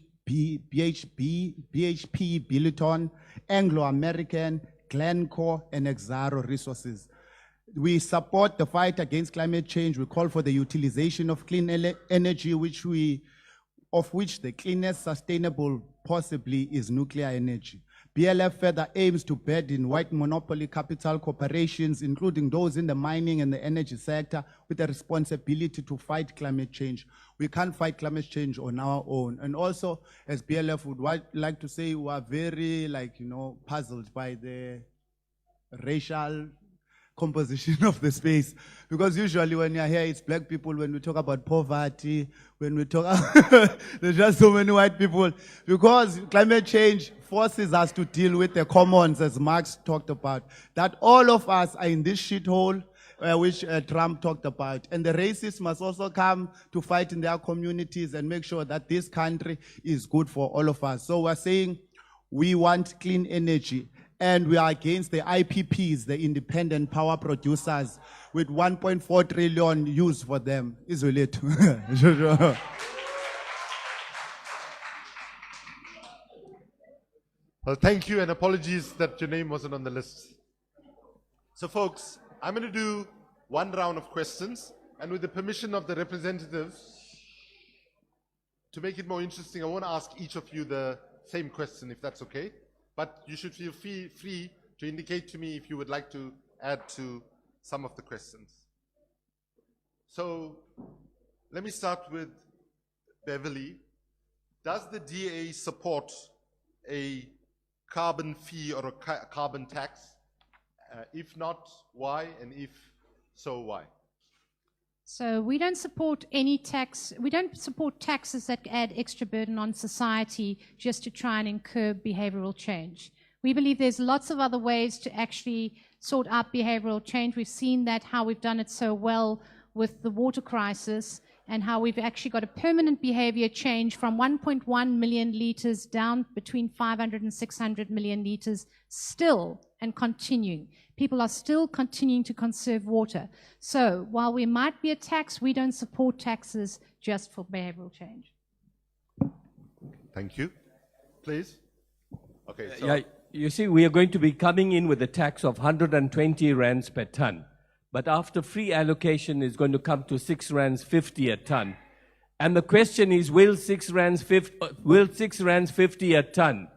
Billiton, Anglo-American, Glencore, and Exxaro Resources. We support the fight against climate change. We call for the utilization of clean energy, of which the cleanest sustainable possibly is nuclear energy. BLF further aims to burden white monopoly capital corporations, including those in the mining and the energy sector, with the responsibility to fight climate change. We can't fight climate change on our own. And also, as BLF would like to say, we are very, puzzled by the racial composition of the space, because usually when you're here it's black people. When we talk about poverty, when we talk there's just so many white people, because climate change forces us to deal with the commons, as Marx talked about, that all of us are in this shithole which Trump talked about, and the racists must also come to fight in their communities and make sure that this country is good for all of us. So we're saying We want clean energy. And we are against the IPPs, the independent power producers, with 1.4 trillion used for them. Is it? Well, thank you, and apologies that your name wasn't on the list. So, folks, I'm going to do one round of questions, and with the permission of the representatives, to make it more interesting, I want to ask each of you the same question, if that's okay. But you should feel free to indicate to me if you would like to add to some of the questions. So, let me start with Beverly. Does the DA support a carbon fee or a carbon tax? If not, why? And if so, why? So we don't support any tax. We don't support taxes that add extra burden on society just to try and incur behavioral change. We believe there's lots of other ways to actually sort out behavioral change. We've seen that, how we've done it so well with the water crisis, and how we've actually got a permanent behavior change from 1.1 million litres down between 500 and 600 million litres still and continuing. People are still continuing to conserve water. So while we might be a tax, we don't support taxes just for behavioral change. Thank you. Please. Okay. So Yeah, you see, we are going to be coming in with a tax of 120 rands per ton. But after free allocation is going to come to 6 rands 50 a ton. And the question is, will 6 rands 50 a ton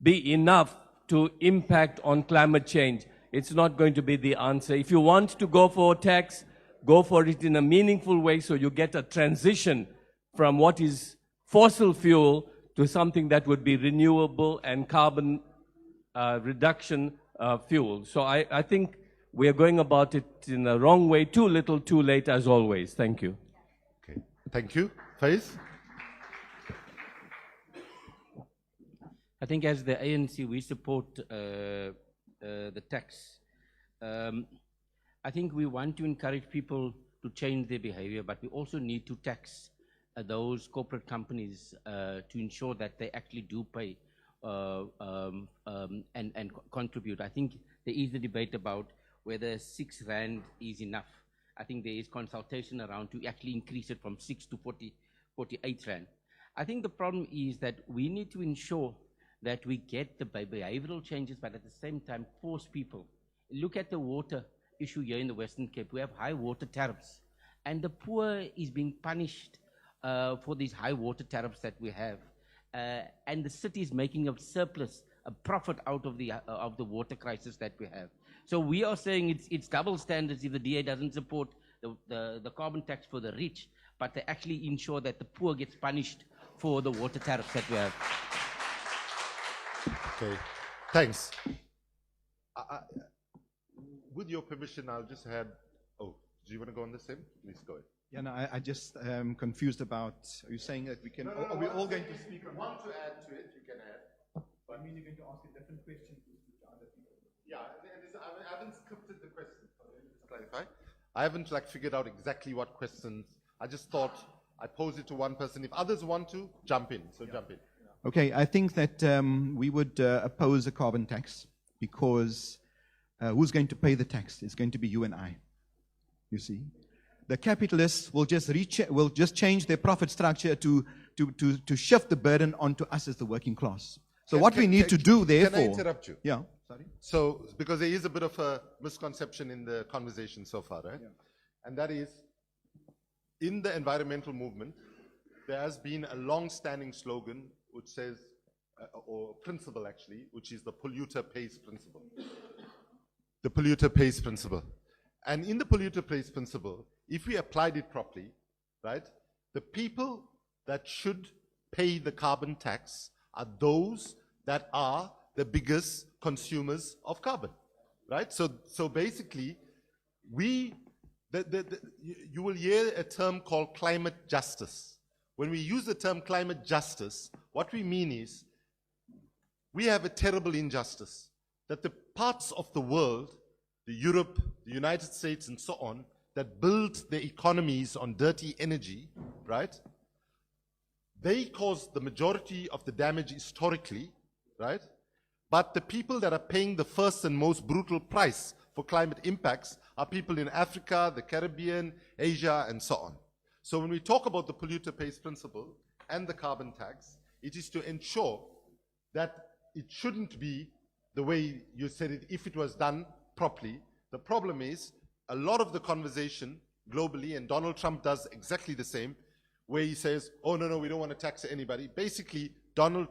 be enough to impact on climate change? It's not going to be the answer. If you want to go for a tax, go for it in a meaningful way so you get a transition from what is fossil fuel to something that would be renewable and carbon reduction fuel. So I think we are going about it in the wrong way, too little, too late, as always. Thank you. Okay. Thank you. Faiz? I think as the ANC, we support the tax. I think we want to encourage people to change their behavior, but we also need to tax those corporate companies to ensure that they actually do pay and contribute. I think there is a debate about whether 6 rand is enough. I think there is consultation around to actually increase it from 6 to 48 rand. I think the problem is that we need to ensure that we get the behavioral changes, but at the same time force people. Look at the water issue here in the Western Cape. We have high water tariffs, and the poor is being punished for these high water tariffs that we have. And the city is making a surplus, a profit out of the water crisis that we have. So we are saying it's double standards if the DA doesn't support the carbon tax for the rich, but they actually ensure that the poor gets punished for the water tariffs that we have. Okay, thanks. With your permission, I'll just add, oh, do you want to go on the same? Please go ahead. Yeah, no, I just am confused about, are you saying that we can, are we all going to speak? If you want to add to it, you can add. But I mean, you're going to ask a different question to other people. Yeah, I haven't scripted the questions. Let me just clarify. I haven't figured out exactly what questions. I just thought I pose it to one person. If others want to, jump in. So jump in. Okay, I think that we would oppose a carbon tax because who's going to pay the tax? It's going to be you and I. You see, the capitalists will just change their profit structure to shift the burden onto us as the working class. So what we need to do, therefore... Can I interrupt you? Yeah, sorry. So, because there is a bit of a misconception in the conversation so far, right? Yeah. And that is, in the environmental movement, there has been a long-standing slogan which says, or principle actually, which is the polluter pays principle. The polluter pays principle. And in the polluter pays principle, if we applied it properly, right, the people that should pay the carbon tax are those that are the biggest consumers of carbon, right? So basically, you will hear a term called climate justice. When we use the term climate justice, what we mean is we have a terrible injustice that the parts of the world, the Europe, the United States, and so on, that build their economies on dirty energy, right? They cause the majority of the damage historically, right? But the people that are paying the first and most brutal price for climate impacts are people in Africa, the Caribbean, Asia, and so on. So when we talk about the polluter pays principle and the carbon tax, it is to ensure that it shouldn't be the way you said it if it was done properly. The problem is a lot of the conversation globally, and Donald Trump does exactly the same, where he says, oh, no, we don't want to tax anybody. Basically, Donald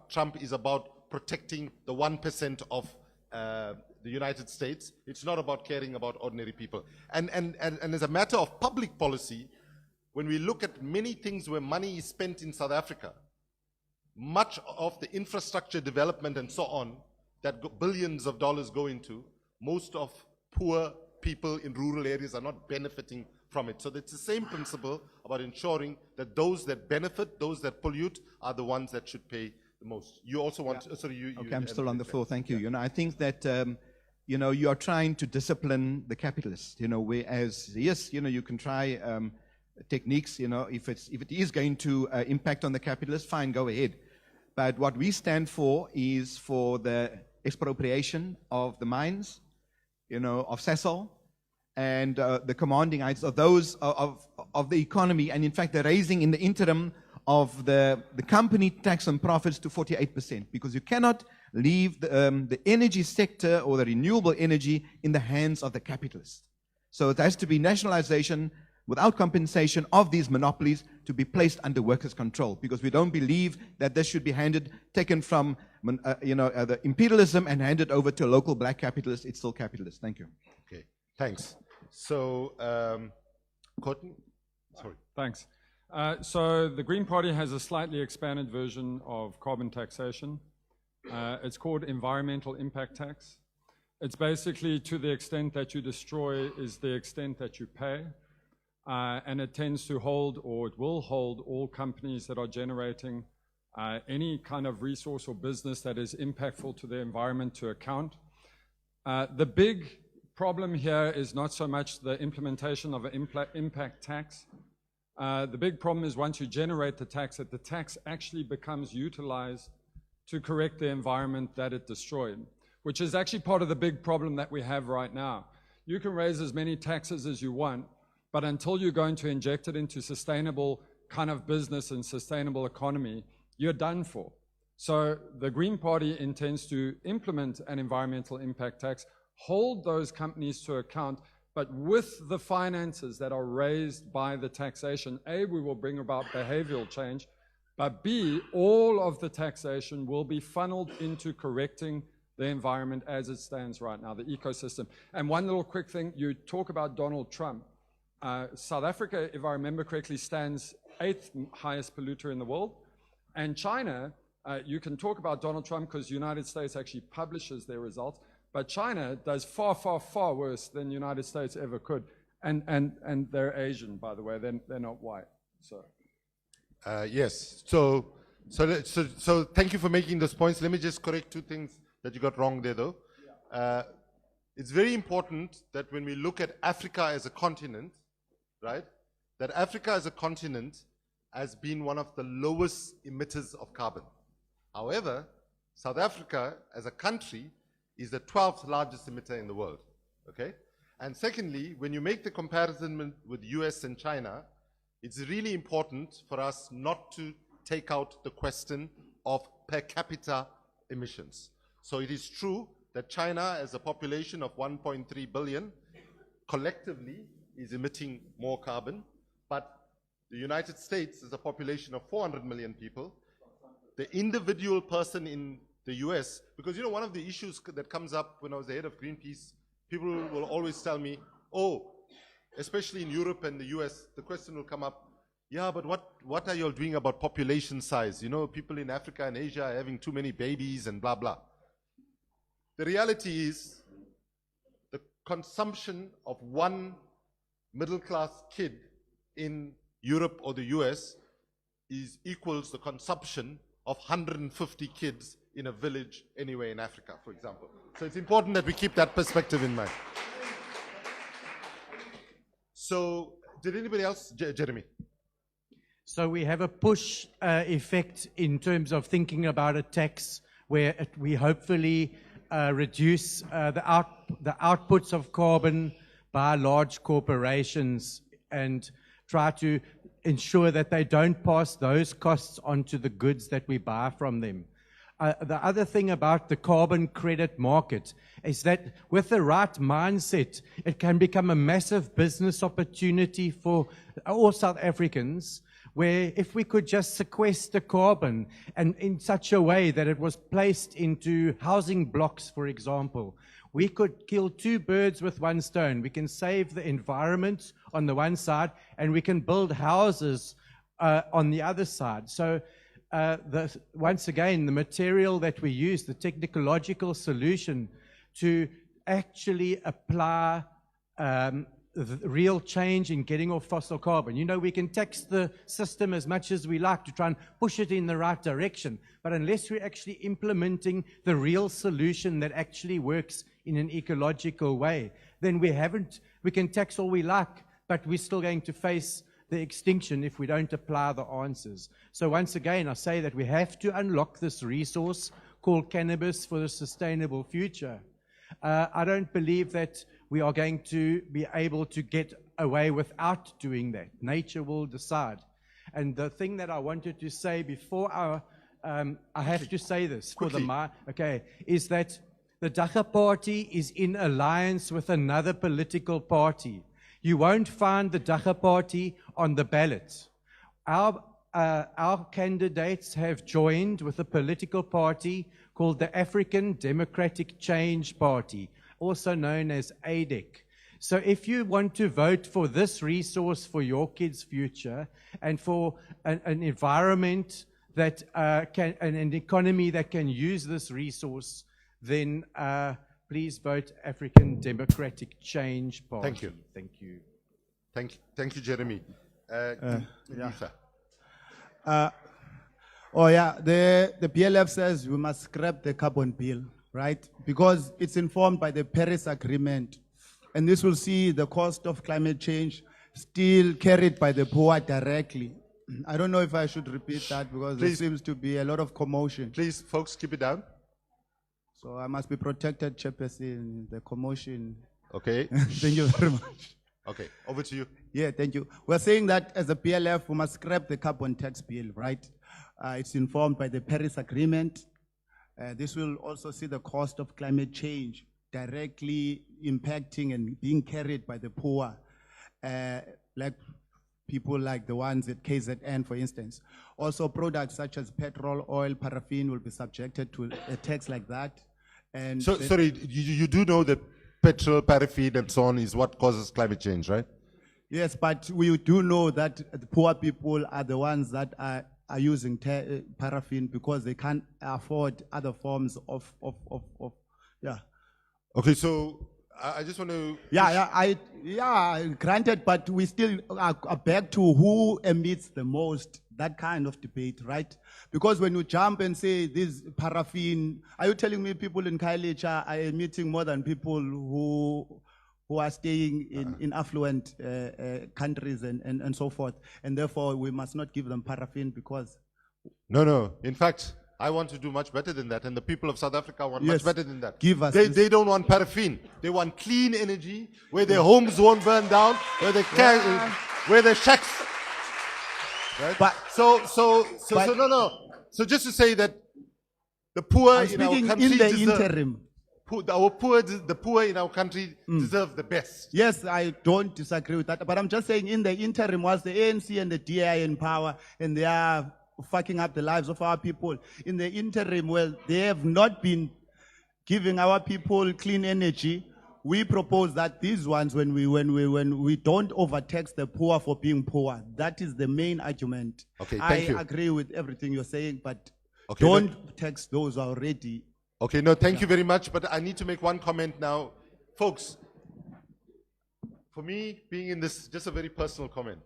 Trump is about protecting the 1% of the United States. It's not about caring about ordinary people. And as a matter of public policy, when we look at many things where money is spent in South Africa, much of the infrastructure development and so on, that billions of dollars go into, most of poor people in rural areas are not benefiting from it. So it's the same principle about ensuring that those that benefit, those that pollute, are the ones that should pay the most. You also want, sorry, Okay, I'm still on the floor, thank you. You know, I think that, you know, you are trying to discipline the capitalist, you know, whereas, yes, you know, you can try techniques, you know, if it is going to impact on the capitalist, fine, go ahead. But what we stand for is for the expropriation of the mines, you know, of Sasol, and the commanding heights of those of the economy, and in fact the raising in the interim of the company tax on profits to 48%, because you cannot leave the energy sector or the renewable energy in the hands of the capitalists. So it has to be nationalization without compensation of these monopolies to be placed under workers' control, because we don't believe that this should be taken from you know, the imperialism and handed over to a local black capitalist. It's still capitalist. Thank you. Okay, thanks. So, Courtney? Sorry. Thanks. So the Green Party has a slightly expanded version of carbon taxation. It's called environmental impact tax. It's basically to the extent that you destroy is the extent that you pay. And it tends to hold, or it will hold, all companies that are generating any kind of resource or business that is impactful to the environment to account. The big problem here is not so much the implementation of an impact tax. The big problem is once you generate the tax, that the tax actually becomes utilized to correct the environment that it destroyed, which is actually part of the big problem that we have right now. You can raise as many taxes as you want, but until you're going to inject it into sustainable kind of business and sustainable economy, you're done for. So the Green Party intends to implement an environmental impact tax, hold those companies to account, but with the finances that are raised by the taxation, A, we will bring about behavioral change, but B, all of the taxation will be funneled into correcting the environment as it stands right now, the ecosystem. And one little quick thing, you talk about Donald Trump. South Africa, if I remember correctly, stands 8th highest polluter in the world. And China, you can talk about Donald Trump because the United States actually publishes their results, but China does far, far, far worse than the United States ever could. And they're Asian, by the way, they're not white. So. Yes, so thank you for making those points. Let me just correct two things that you got wrong there, though. Yeah. It's very important that when we look at Africa as a continent, right, that Africa as a continent has been one of the lowest emitters of carbon. However, South Africa as a country is the 12th largest emitter in the world, okay? And secondly, when you make the comparison with US and China, it's really important for us not to take out the question of per capita emissions. So it is true that China, as a population of 1.3 billion, collectively is emitting more carbon, but the United States is a population of 400 million people. The individual person in the US, because you know one of the issues that comes up when I was the head of Greenpeace, people will always tell me, oh, especially in Europe and the US, the question will come up, yeah, but what are you all doing about population size? You know, people in Africa and Asia are having too many babies and blah, blah. The reality is the consumption of one middle-class kid in Europe or the US equals the consumption of 150 kids in a village anywhere in Africa, for example. So it's important that we keep that perspective in mind. So, did anybody else? Jeremy? So we have a push effect in terms of thinking about a tax where we hopefully reduce the outputs of carbon by large corporations and try to ensure that they don't pass those costs on to the goods that we buy from them. The other thing about the carbon credit market is that with the right mindset, it can become a massive business opportunity for all South Africans, where if we could just sequester carbon and in such a way that it was placed into housing blocks, for example, we could kill two birds with one stone. We can save the environment on the one side, and we can build houses on the other side. So once again, the material that we use, the technological solution to actually apply the real change in getting off fossil carbon. You know, we can tax the system as much as we like to try and push it in the right direction, but unless we're actually implementing the real solution that actually works in an ecological way, then we can tax all we like, but we're still going to face the extinction if we don't apply the answers. So once again, I say that we have to unlock this resource called cannabis for a sustainable future. I don't believe that we are going to be able to get away without doing that. Nature will decide. And the thing that I wanted to say before I have to say this for is that the Dagga Party is in alliance with another political party. You won't find the Dagga Party on the ballot. Our candidates have joined with a political party called the African Democratic Change Party, also known as ADEC. So if you want to vote for this resource for your kids' future and for an environment that an economy that can use this resource, then please vote African Democratic Change Party. Thank you. Thank you. Thank you, Jeremy. Lisa. The PLF says we must scrap the carbon bill, right? Because it's informed by the Paris Agreement. And this will see the cost of climate change still carried by the poor directly. I don't know if I should repeat that because there seems to be a lot of commotion. Please, folks, keep it down. So I must be protected, Chairperson, the commotion. Okay. Thank you very much. Okay, over to you. Yeah, thank you. We're saying that as a PLF, we must scrap the carbon tax bill, right? It's informed by the Paris Agreement. This will also see the cost of climate change directly impacting and being carried by the poor, like people like the ones at KZN, for instance. Also, products such as petrol, oil, paraffin will be subjected to a tax like that. And so, sorry, you do know that petrol, paraffin, and so on is what causes climate change, right? Yes, but we do know that the poor people are the ones that are using paraffin because they can't afford other forms of. Okay, so I just want to. Granted, but we still are back to who emits the most. That kind of debate, right? Because when you jump and say this paraffin, are you telling me people in Kailicha are emitting more than people who are staying in affluent countries and so forth, and therefore we must not give them paraffin because... No. In fact, I want to do much better than that, and the people of South Africa want much better than that. Give us they don't want paraffin. They want clean energy, where their homes won't burn down, where their shacks... Right? But, so just to say that the poor in our country the poor in our country deserve the best. Yes, I don't disagree with that, but I'm just saying in the interim, whilst the ANC and the DI in power and they are fucking up the lives of our people, in the interim, well, they have not been giving our people clean energy. We propose that these ones, when we don't overtax the poor for being poor, that is the main argument. Okay, thank you. I agree with everything you're saying, but don't tax those who are already. Okay, no, thank you very much, but I need to make one comment now. Folks, for me, being in this, just a very personal comment.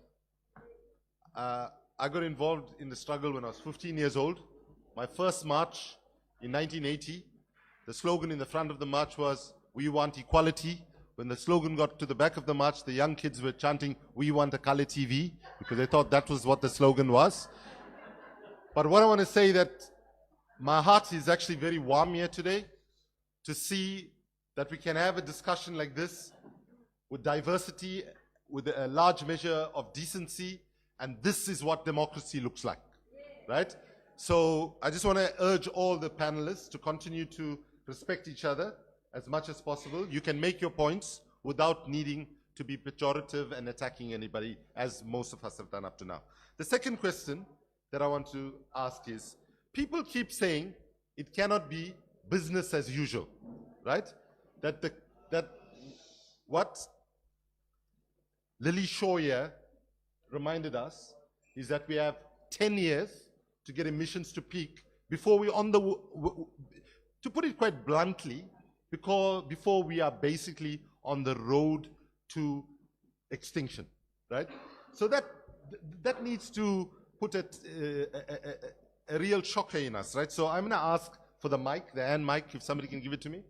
I got involved in the struggle when I was 15 years old. My first march in 1980, the slogan in the front of the march was, "We want equality." When the slogan got to the back of the march, the young kids were chanting, "We want a color TV," because they thought that was what the slogan was. But what I want to say that My heart is actually very warm here today to see that we can have a discussion like this with diversity, with a large measure of decency, and this is what democracy looks like, right? So I just want to urge all the panelists to continue to respect each other as much as possible. You can make your points without needing to be pejorative and attacking anybody, as most of us have done up to now. The second question that I want to ask is, people keep saying it cannot be business as usual, right? That what Lily Shaw here reminded us is that we have 10 years to get emissions to peak before we're on the, to put it quite bluntly, before we are basically on the road to extinction, right? So that needs to put a real shocker in us, right? So I'm going to ask for the mic, the hand mic, if somebody can give it to me.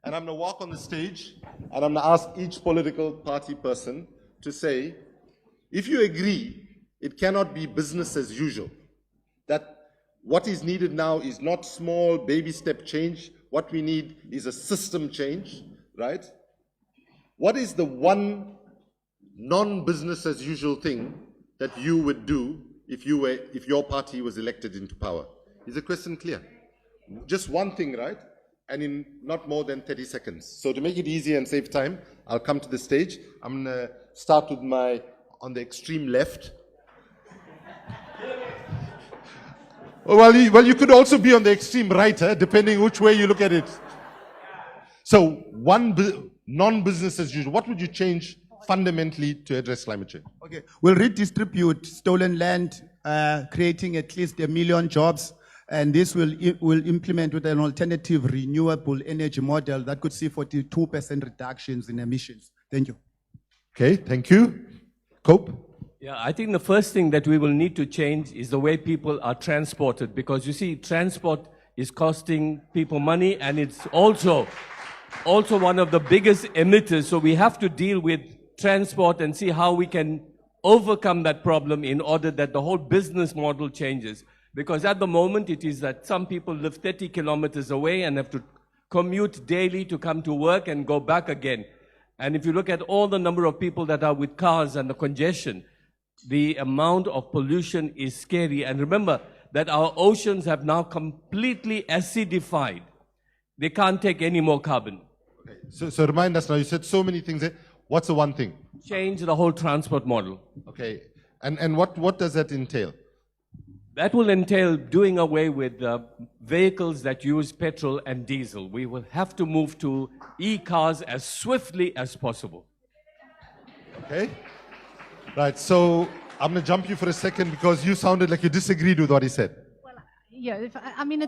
And I'm going to walk on the stage, and I'm going to ask each political party person to say, if you agree it cannot be business as usual, that what is needed now is not small baby step change, what we need is a system change, right? What is the one non-business as usual thing that you would do if your party was elected into power? Is the question clear? Just one thing, right? And in not more than 30 seconds. So to make it easy and save time, I'll come to the stage. I'm going to start with on the extreme left. Well, you could also be on the extreme right, depending which way you look at it. So one non-business as usual, what would you change fundamentally to address climate change? Okay, we'll redistribute stolen land, creating at least 1 million jobs. And this will implement with an alternative renewable energy model that could see 42% reductions in emissions. Thank you. Okay, thank you. Cope? Yeah, I think the first thing that we will need to change is the way people are transported, because you see, transport is costing people money, and it's also one of the biggest emitters. So we have to deal with transport and see how we can overcome that problem in order that the whole business model changes. Because at the moment, it is that some people live 30 kilometers away and have to commute daily to come to work and go back again. And if you look at all the number of people that are with cars and the congestion, the amount of pollution is scary. And remember that our oceans have now completely acidified. They can't take any more carbon. Okay. So remind us now, you said so many things there. What's the one thing? Change the whole transport model. Okay. And what does that entail? That will entail doing away with vehicles that use petrol and diesel. We will have to move to e-cars as swiftly as possible. Okay. Right, so I'm going to jump you for a second because you sounded like you disagreed with what he said. Yeah, I mean,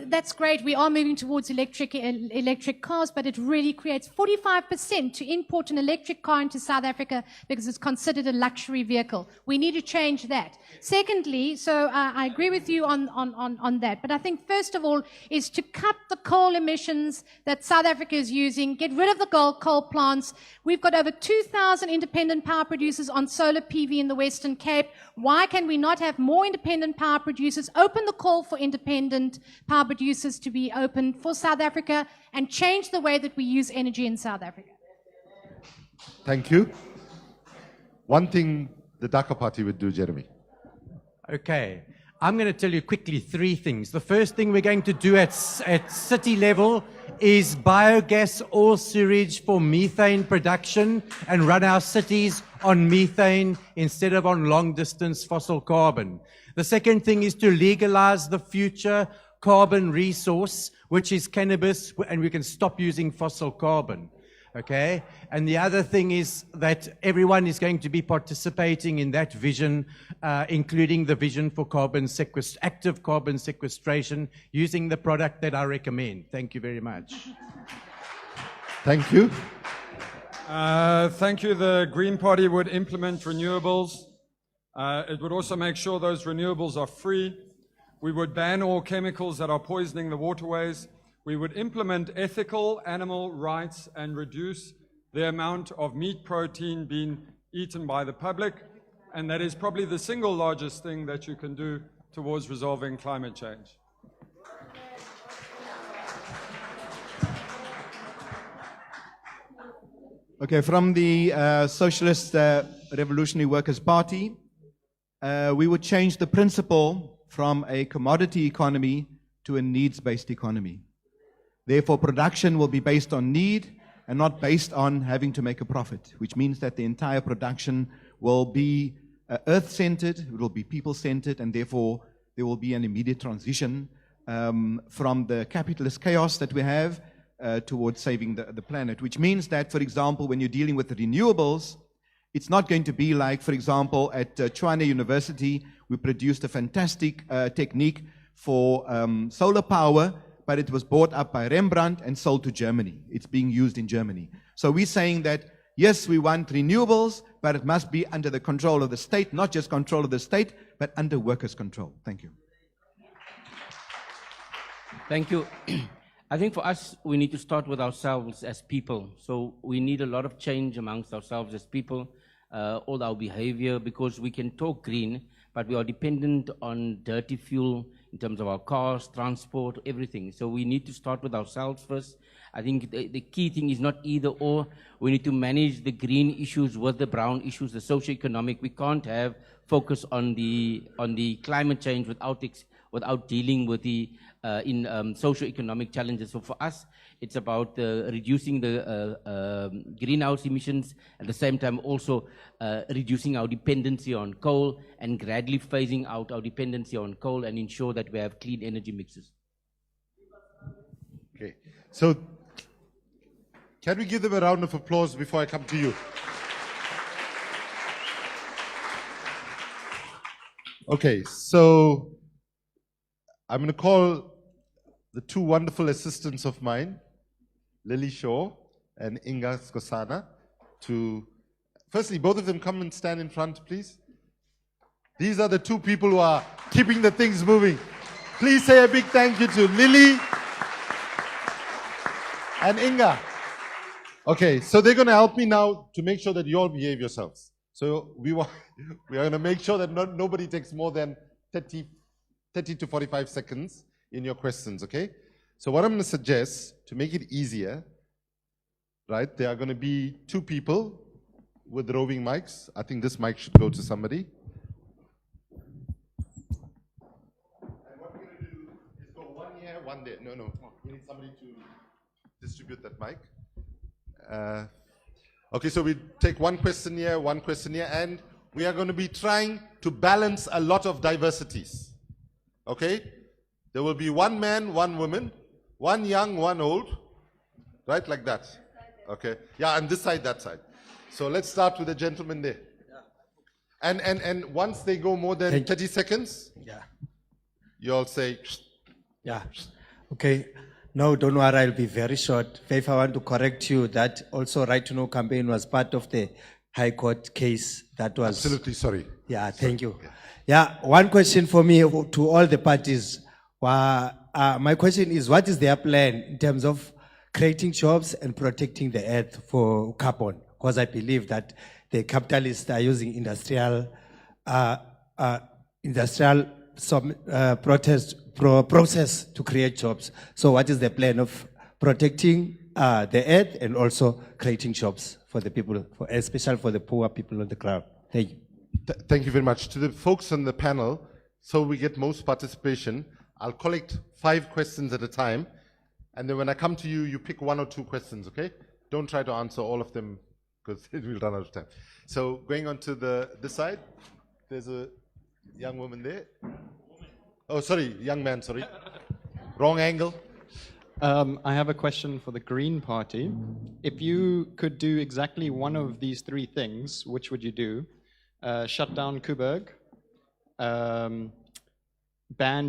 that's great. We are moving towards electric cars, but it really creates 45% to import an electric car into South Africa because it's considered a luxury vehicle. We need to change that. Secondly, so I agree with you on that, but I think first of all is to cut the coal emissions that South Africa is using, get rid of the coal plants. We've got over 2,000 independent power producers on solar PV in the Western Cape. Why can we not have more independent power producers? Open the call for independent power producers to be open for South Africa and change the way that we use energy in South Africa. Thank you. One thing the Dagga Party would do, Jeremy. Okay. I'm going to tell you quickly 3 things. The first thing we're going to do at city level is biogas oil sewage for methane production and run our cities on methane instead of on long-distance fossil carbon. The second thing is to legalize the future carbon resource, which is cannabis, and we can stop using fossil carbon. Okay? And the other thing is that everyone is going to be participating in that vision, including the vision for active carbon sequestration, using the product that I recommend. Thank you very much. Thank you. Thank you. The Green Party would implement renewables. It would also make sure those renewables are free. We would ban all chemicals that are poisoning the waterways. We would implement ethical animal rights and reduce the amount of meat protein being eaten by the public. And that is probably the single largest thing that you can do towards resolving climate change. Okay, from the Socialist Revolutionary Workers' Party, we would change the principle from a commodity economy to a needs-based economy. Therefore, production will be based on need and not based on having to make a profit, which means that the entire production will be earth-centered, it will be people-centered, and therefore there will be an immediate transition from the capitalist chaos that we have towards saving the planet, which means that, for example, when you're dealing with the renewables, it's not going to be like, for example, at Tshwane University, we produced a fantastic technique for solar power, but it was bought up by Rembrandt and sold to Germany. It's being used in Germany. So we're saying that, yes, we want renewables, but it must be under the control of the state, not just control of the state, but under workers' control. Thank you. Thank you. I think for us, we need to start with ourselves as people. So we need a lot of change amongst ourselves as people, all our behavior, because we can talk green, but we are dependent on dirty fuel in terms of our cars, transport, everything. So we need to start with ourselves first. I think the key thing is not either or. We need to manage the green issues with the brown issues, the socio-economic. We can't have focus on the climate change without dealing with the socio-economic challenges. So for us, it's about reducing the greenhouse emissions, at the same time also reducing our dependency on coal and gradually phasing out our dependency on coal and ensure that we have clean energy mixes. Okay, so can we give them a round of applause before I come to you? Okay, so I'm going to call the two wonderful assistants of mine, Lily Shaw and Inga Skosana, to, firstly, both of them come and stand in front, please. These are the two people who are keeping the things moving. Please say a big thank you to Lily and Inga. Okay, so they're going to help me now to make sure that you all behave yourselves. So we are going to make sure that nobody takes more than 30 to 45 seconds in your questions, okay? So what I'm going to suggest, to make it easier, right, there are going to be two people with roving mics. I think this mic should go to somebody. And what we're going to do is go one here, one there. No, we need somebody to distribute that mic. Okay, so we take one question here, and we are going to be trying to balance a lot of diversities. Okay? There will be one man, one woman, one young, one old, right, like that. Okay, yeah, and this side, that side. So let's start with the gentleman there. And once they go more than 30 seconds, you all say, yeah, okay. No, don't worry, I'll be very short. Faith, I want to correct you that also Right to Know campaign was part of the High Court case that was... Absolutely, sorry. Yeah, thank you. Yeah, one question for me to all the parties. My question is, what is their plan in terms of creating jobs and protecting the earth for carbon? Because I believe that the capitalists are using industrial process to create jobs. So what is the plan of protecting the earth and also creating jobs for the people, especially for the poor people on the ground? Thank you. Thank you very much. To the folks on the panel, so we get most participation, I'll collect 5 questions at a time, and then when I come to you, you pick 1 or 2 questions, okay? Don't try to answer all of them, because it will run out of time. So going on to this side, there's a young woman there. Oh, sorry, young man, sorry. Wrong angle. I have a question for the Green Party. If you could do exactly one of these 3 things, which would you do? Shut down Kuberg, ban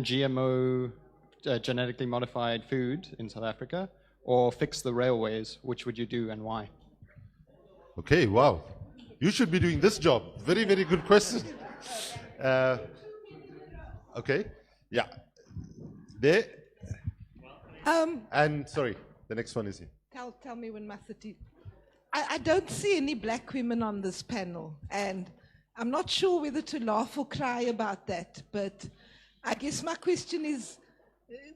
GMO genetically modified food in South Africa, or fix the railways, which would you do and why? Okay, wow. You should be doing this job. Very, very good question. Okay, yeah. There. And sorry, the next one is here. Tell me when Masati. I don't see any black women on this panel, and I'm not sure whether to laugh or cry about that, but I guess my question is,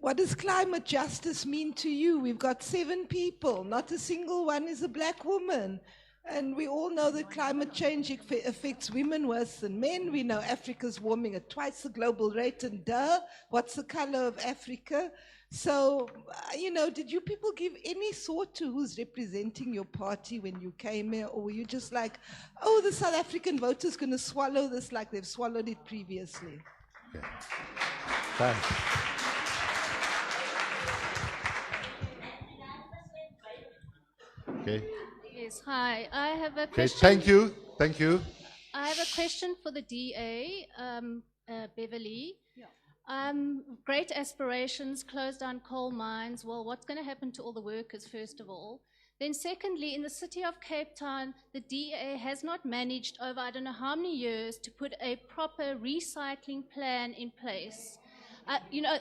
what does climate justice mean to you? We've got 7 people, not a single one is a black woman. And we all know that climate change affects women worse than men. We know Africa's warming at twice the global rate, and what's the color of Africa? So, did you people give any thought to who's representing your party when you came here? Or were you just like, oh, the South African voter's going to swallow this like they've swallowed it previously? Okay. Thanks. Okay. Yes, hi. I have a Okay, question. thank you. Thank you. I have a question for the DA, Beverly. Great aspirations, close down coal mines. Well, what's going to happen to all the workers, first of all? Then secondly, in the city of Cape Town, the DA has not managed over I don't know how many years to put a proper recycling plan in place. A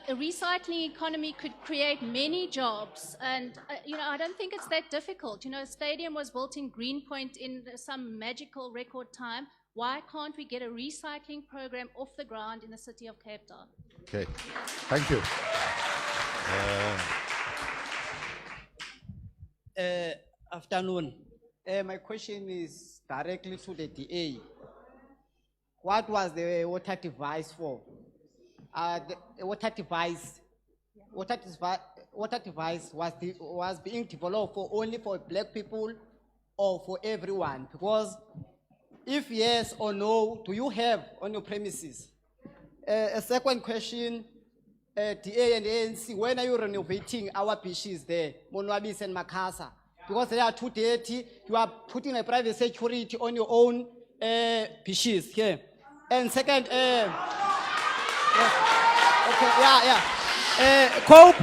recycling economy could create many jobs, and I don't think it's that difficult. A stadium was built in Greenpoint in some magical record time. Why can't we get a recycling program off the ground in the city of Cape Town? Okay, thank you. Afternoon. My question is directly to the DA. What was the water device for? The water device was being developed only for black people or for everyone? Because if yes or no, do you have on your premises? A second question, DA and ANC, when are you renovating our beaches there, Monwabis and Makasa? Because they are too dirty, you are putting a private security on your own beaches here. And second, Cope,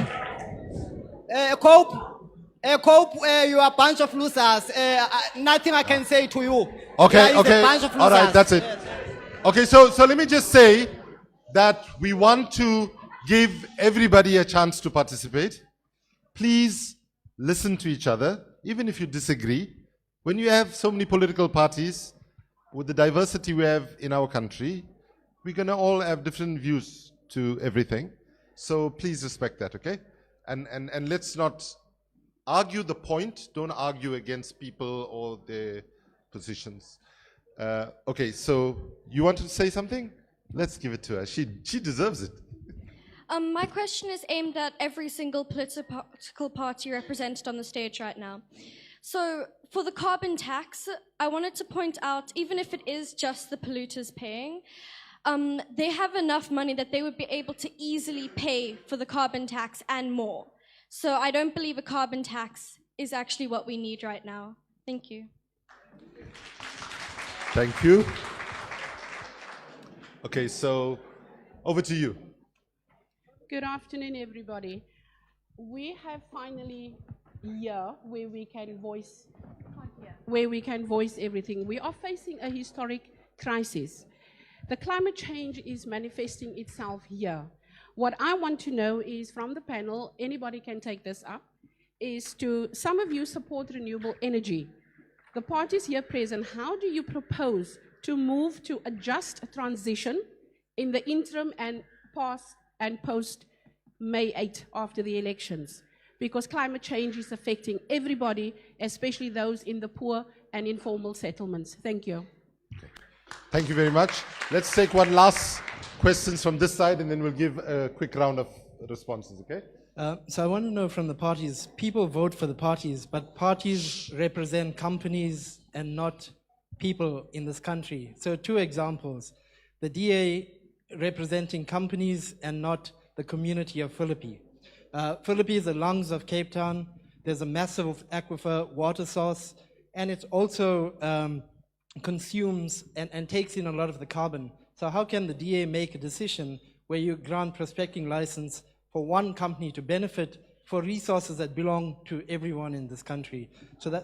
you are a bunch of losers. Nothing I can say to you. Okay, You are okay. a bunch of All right, losers. that's it. Okay, so let me just say that we want to give everybody a chance to participate. Please listen to each other, even if you disagree. When you have so many political parties, with the diversity we have in our country, we're going to all have different views to everything. So please respect that, okay? And let's not argue the point. Don't argue against people or their positions. Okay, so you want to say something? Let's give it to her. She deserves it. My question is aimed at every single political party represented on the stage right now. So for the carbon tax, I wanted to point out, even if it is just the polluters paying, they have enough money that they would be able to easily pay for the carbon tax and more. So I don't believe a carbon tax is actually what we need right now. Thank you. Thank you. Okay, so over to you. Good afternoon, everybody. We have finally here where we can voice everything. We are facing a historic crisis. The climate change is manifesting itself here. What I want to know is from the panel, anybody can take this up, is to some of you support renewable energy. The parties here present, how do you propose to move to a just transition in the interim and past and post May 8 after the elections? Because climate change is affecting everybody, especially those in the poor and informal settlements. Thank you. Okay. Thank you very much. Let's take one last question from this side and then we'll give a quick round of responses, okay? So I want to know from the parties, people vote for the parties, but parties represent companies and not people in this country. So 2 examples, the DA representing companies and not the community of Philippi. Philippi is the lungs of Cape Town. There's a massive aquifer water source, and it also consumes and takes in a lot of the carbon. So how can the DA make a decision where you grant prospecting license for one company to benefit for resources that belong to everyone in this country? So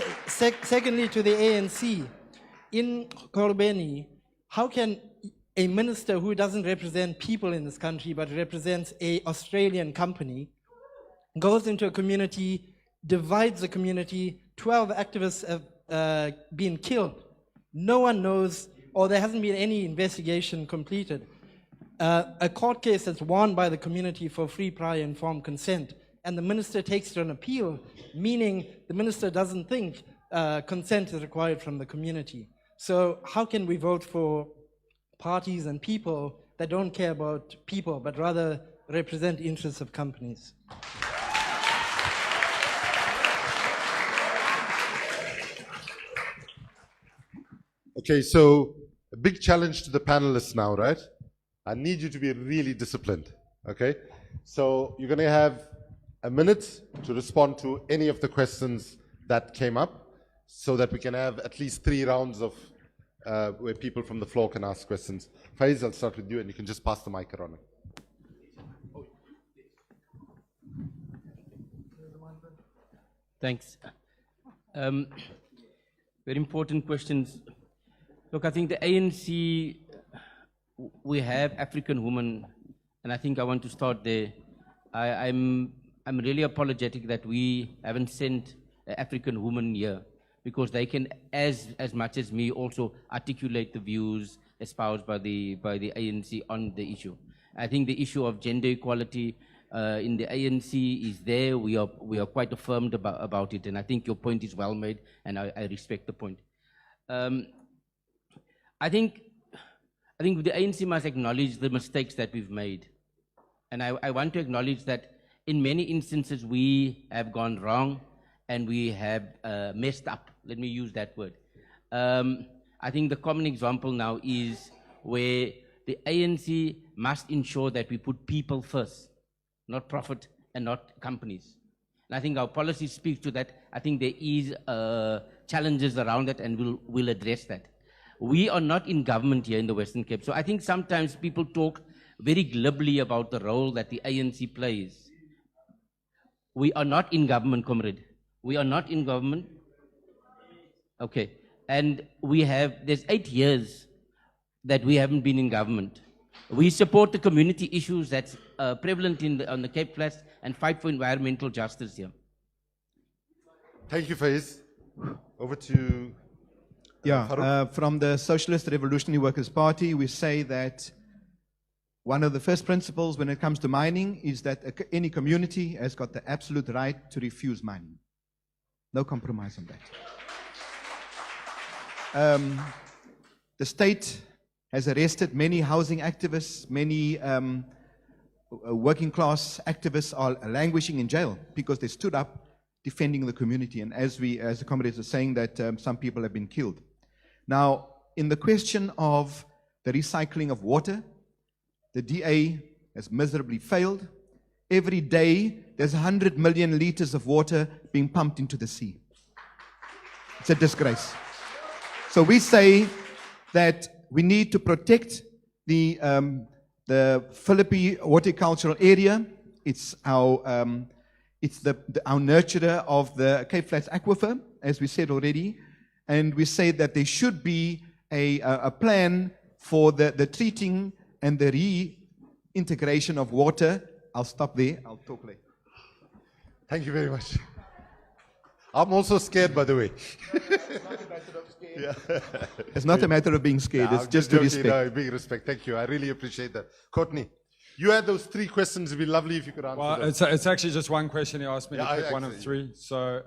secondly, to the ANC, in Korobeni, how can a minister who doesn't represent people in this country but represents an Australian company goes into a community, divides the community, 12 activists have been killed. No one knows, or there hasn't been any investigation completed. A court case that's won by the community for free, prior, informed consent, and the minister takes it on appeal, meaning the minister doesn't think consent is required from the community. So how can we vote for parties and people that don't care about people, but rather represent interests of companies? Okay, so a big challenge to the panelists now, right? I need you to be really disciplined, okay? So you're going to have a minute to respond to any of the questions that came up so that we can have at least 3 rounds of where people from the floor can ask questions. Faiz, I'll start with you and you can just pass the mic around. Thanks. Very important questions. Look, I think the ANC, we have African women, and I think I want to start there. I'm really apologetic that we haven't sent an African woman here, because they can, as much as me, also articulate the views espoused by the ANC on the issue. I think the issue of gender equality in the ANC is there. We are quite affirmed about it, and I think your point is well made, and I respect the point. I think the ANC must acknowledge the mistakes that we've made, and I want to acknowledge that in many instances we have gone wrong and we have messed up. Let me use that word. I think the common example now is where the ANC must ensure that we put people first, not profit and not companies. And I think our policy speaks to that. I think there is challenges around that, and we'll address that. We are not in government here in the Western Cape, so I think sometimes people talk very glibly about the role that the ANC plays. We are not in government, comrade. We are not in government. Okay, and there's 8 years that we haven't been in government. We support the community issues that's prevalent on the Cape Flats and fight for environmental justice here. Thank you, Faiz. Over to from the Socialist Revolutionary Workers' Party, we say that one of the first principles when it comes to mining is that any community has got the absolute right to refuse mining. No compromise on that. The state has arrested many housing activists, many working class activists are languishing in jail because they stood up defending the community. And as the comrades are saying, that some people have been killed. Now, in the question of the recycling of water, the DA has miserably failed. Every day, there's 100 million liters of water being pumped into the sea. It's a disgrace. So we say that we need to protect the Philippi horticultural area. It's our nurturer of the Cape Flats aquifer, as we said already. And we say that there should be a plan for the treating and the reintegration of water. I'll stop there. I'll talk later. Thank you very much. I'm also scared, by the way. It's not a matter of being scared. It's just to respect. No, big respect. Thank you. I really appreciate that. Courtney, you had those 3 questions. It'd be lovely if you could answer them. It's actually just one question. He asked me to pick one of 3. So,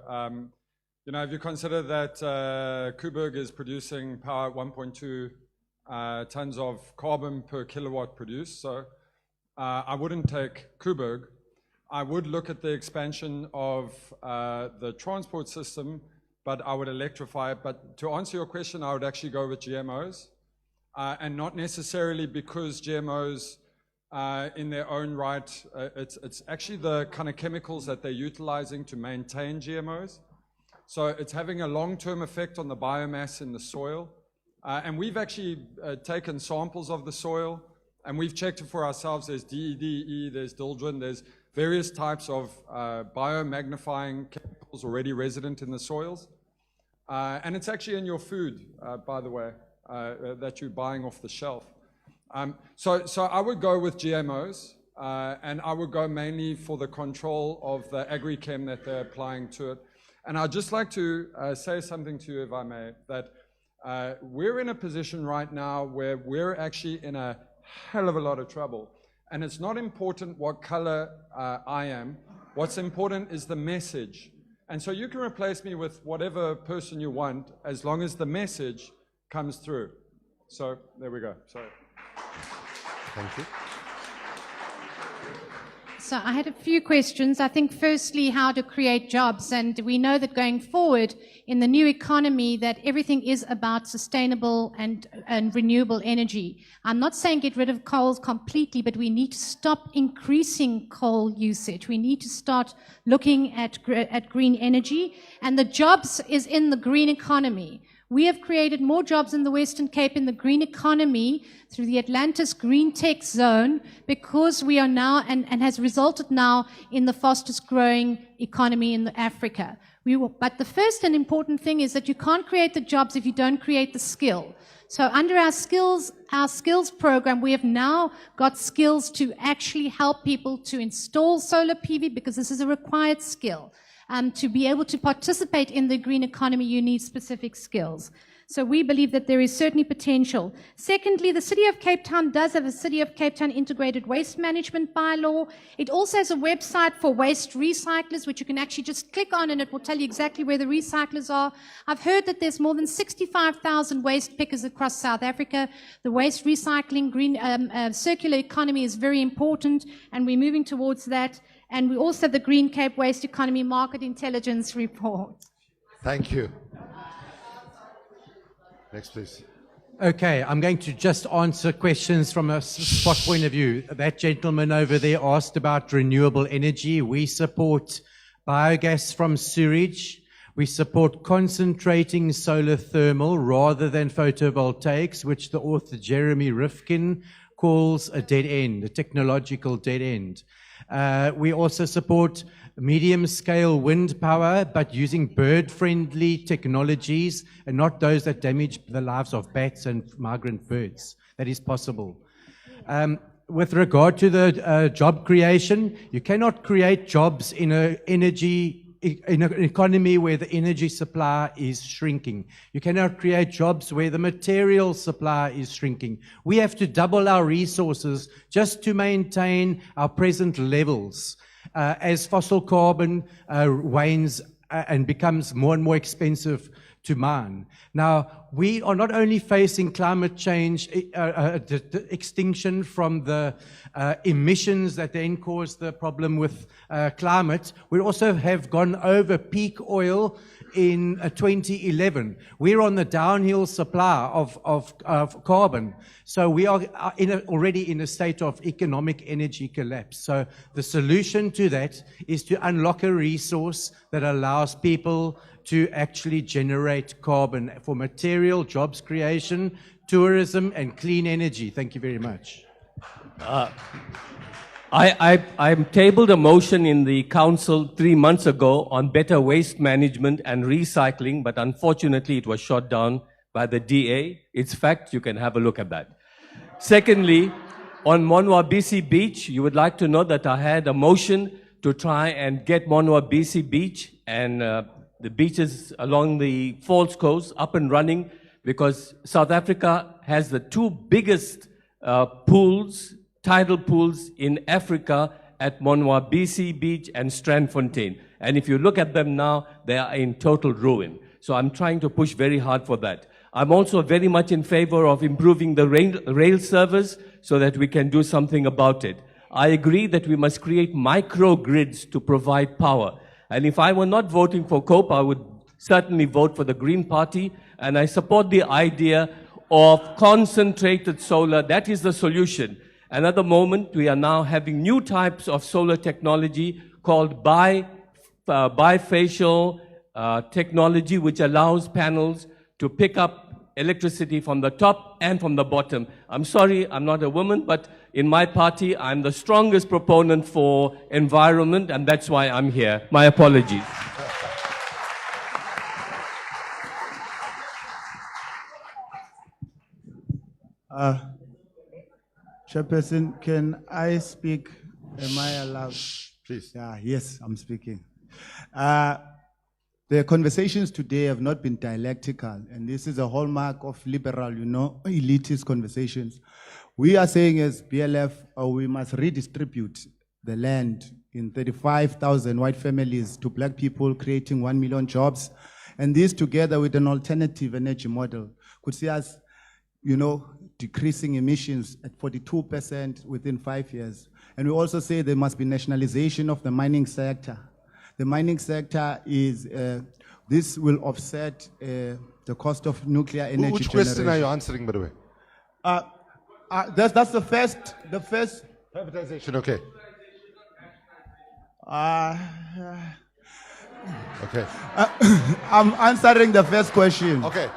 if you consider that Coburg is producing power at 1.2 tons of carbon per kilowatt produced, so I wouldn't take Coburg. I would look at the expansion of the transport system, but I would electrify it. But to answer your question, I would actually go with GMOs, and not necessarily because GMOs in their own right, it's actually the kind of chemicals that they're utilizing to maintain GMOs. So it's having a long-term effect on the biomass in the soil. And we've actually taken samples of the soil, and we've checked it for ourselves. There's DED, E, there's dildrin, there's various types of biomagnifying chemicals already resident in the soils. And it's actually in your food, by the way, that you're buying off the shelf. So I would go with GMOs, and I would go mainly for the control of the agri-chem that they're applying to it. And I'd just like to say something to you, if I may, that we're in a position right now where we're actually in a hell of a lot of trouble. And it's not important what color I am. What's important is the message. And so you can replace me with whatever person you want as long as the message comes through. So there we go. Sorry. Thank you. So I had a few questions. I think firstly, how to create jobs. And we know that going forward in the new economy that everything is about sustainable and renewable energy. I'm not saying get rid of coal completely, but we need to stop increasing coal usage. We need to start looking at green energy. And the jobs is in the green economy. We have created more jobs in the Western Cape in the green economy through the Atlantis Green Tech Zone because we are now, and has resulted now in the fastest growing economy in Africa. But the first and important thing is that you can't create the jobs if you don't create the skill. So under our skills program, we have now got skills to actually help people to install solar PV because this is a required skill. To be able to participate in the green economy, you need specific skills. So we believe that there is certainly potential. Secondly, the City of Cape Town does have a City of Cape Town integrated waste management bylaw. It also has a website for waste recyclers, which you can actually just click on and it will tell you exactly where the recyclers are. I've heard that there's more than 65,000 waste pickers across South Africa. The waste recycling, green, circular economy is very important, and we're moving towards that. And we also have the Green Cape Waste Economy Market Intelligence Report. Thank you. Next, please. Okay, I'm going to just answer questions from a spot point of view. That gentleman over there asked about renewable energy. We support biogas from sewage. We support concentrating solar thermal rather than photovoltaics, which the author Jeremy Rifkin calls a dead end, a technological dead end. We also support medium-scale wind power, but using bird-friendly technologies and not those that damage the lives of bats and migrant birds. That is possible. With regard to the job creation, you cannot create jobs in an economy where the energy supply is shrinking. You cannot create jobs where the material supply is shrinking. We have to double our resources just to maintain our present levels as fossil carbon wanes and becomes more and more expensive to mine. Now, we are not only facing climate change, extinction from the emissions that then cause the problem with climate, we also have gone over peak oil in 2011. We're on the downhill supply of carbon. So we are already in a state of economic energy collapse. So the solution to that is to unlock a resource that allows people to actually generate carbon for material, jobs creation, tourism, and clean energy. Thank you very much. I tabled a motion in the council 3 months ago on better waste management and recycling, but unfortunately it was shot down by the DA. It's fact, you can have a look at that. Secondly, on Monwa BC Beach, you would like to know that I had a motion to try and get Monwa BC Beach and the beaches along the Falls Coast up and running because South Africa has the two biggest pools, tidal pools in Africa at Monwa BC Beach and Strandfontein. And if you look at them now, they are in total ruin. So I'm trying to push very hard for that. I'm also very much in favor of improving the rail service so that we can do something about it. I agree that we must create microgrids to provide power. And if I were not voting for COPE, I would certainly vote for the Green Party. And I support the idea of concentrated solar. That is the solution. And at the moment, we are now having new types of solar technology called bifacial technology, which allows panels to pick up electricity from the top and from the bottom. I'm sorry, I'm not a woman, but in my party, I'm the strongest proponent for environment, and that's why I'm here. My apologies. Chairperson, can I speak? Am I allowed? Please. Yeah, yes, I'm speaking. The conversations today have not been dialectical, and this is a hallmark of liberal, elitist conversations. We are saying as BLF, we must redistribute the land in 35,000 white families to black people, creating 1 million jobs. And this together with an alternative energy model could see us, decreasing emissions at 42% within 5 years. And we also say there must be nationalization of the mining sector. The mining sector is, this will offset the cost of nuclear energy Which generation. question are you answering, by the way? That's the first. Privatization, okay. Okay. I'm answering the first question. Okay.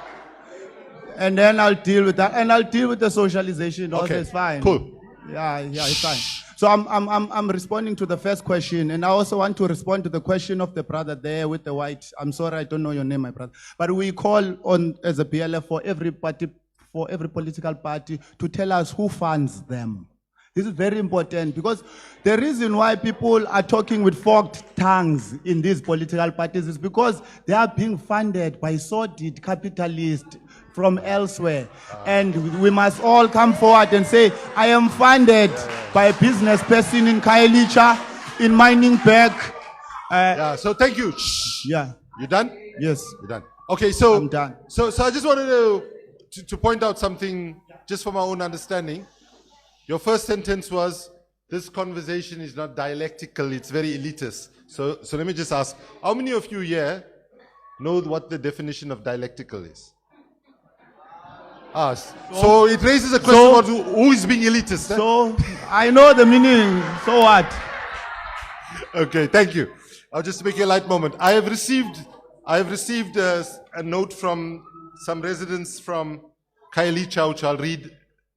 And then I'll deal with that. And I'll deal with the socialization also. Okay, It's fine. cool. Yeah, it's fine. So I'm responding to the first question, and I also want to respond to the question of the brother there with the white. I'm sorry, I don't know your name, my brother. But we call on, as a PLF, for every party, for every political party, to tell us who funds them. This is very important, because the reason why people are talking with forked tongues in these political parties is because they are being funded by sordid capitalists from elsewhere. And we must all come forward and say, I am funded by a business person in Khayelitsha, in Mining Berg. So thank you. Yeah. You done? Yes. You're done. Okay, so I'm done. So I just wanted to point out something, just for my own understanding. Your first sentence was, this conversation is not dialectical, it's very elitist. So let me just ask, how many of you here know what the definition of dialectical is? So it raises a question about who is being elitist. So I know the meaning, so what? Okay, thank you. I'll just make a light moment. I have received a note from some residents from Khayelitsha, which I'll read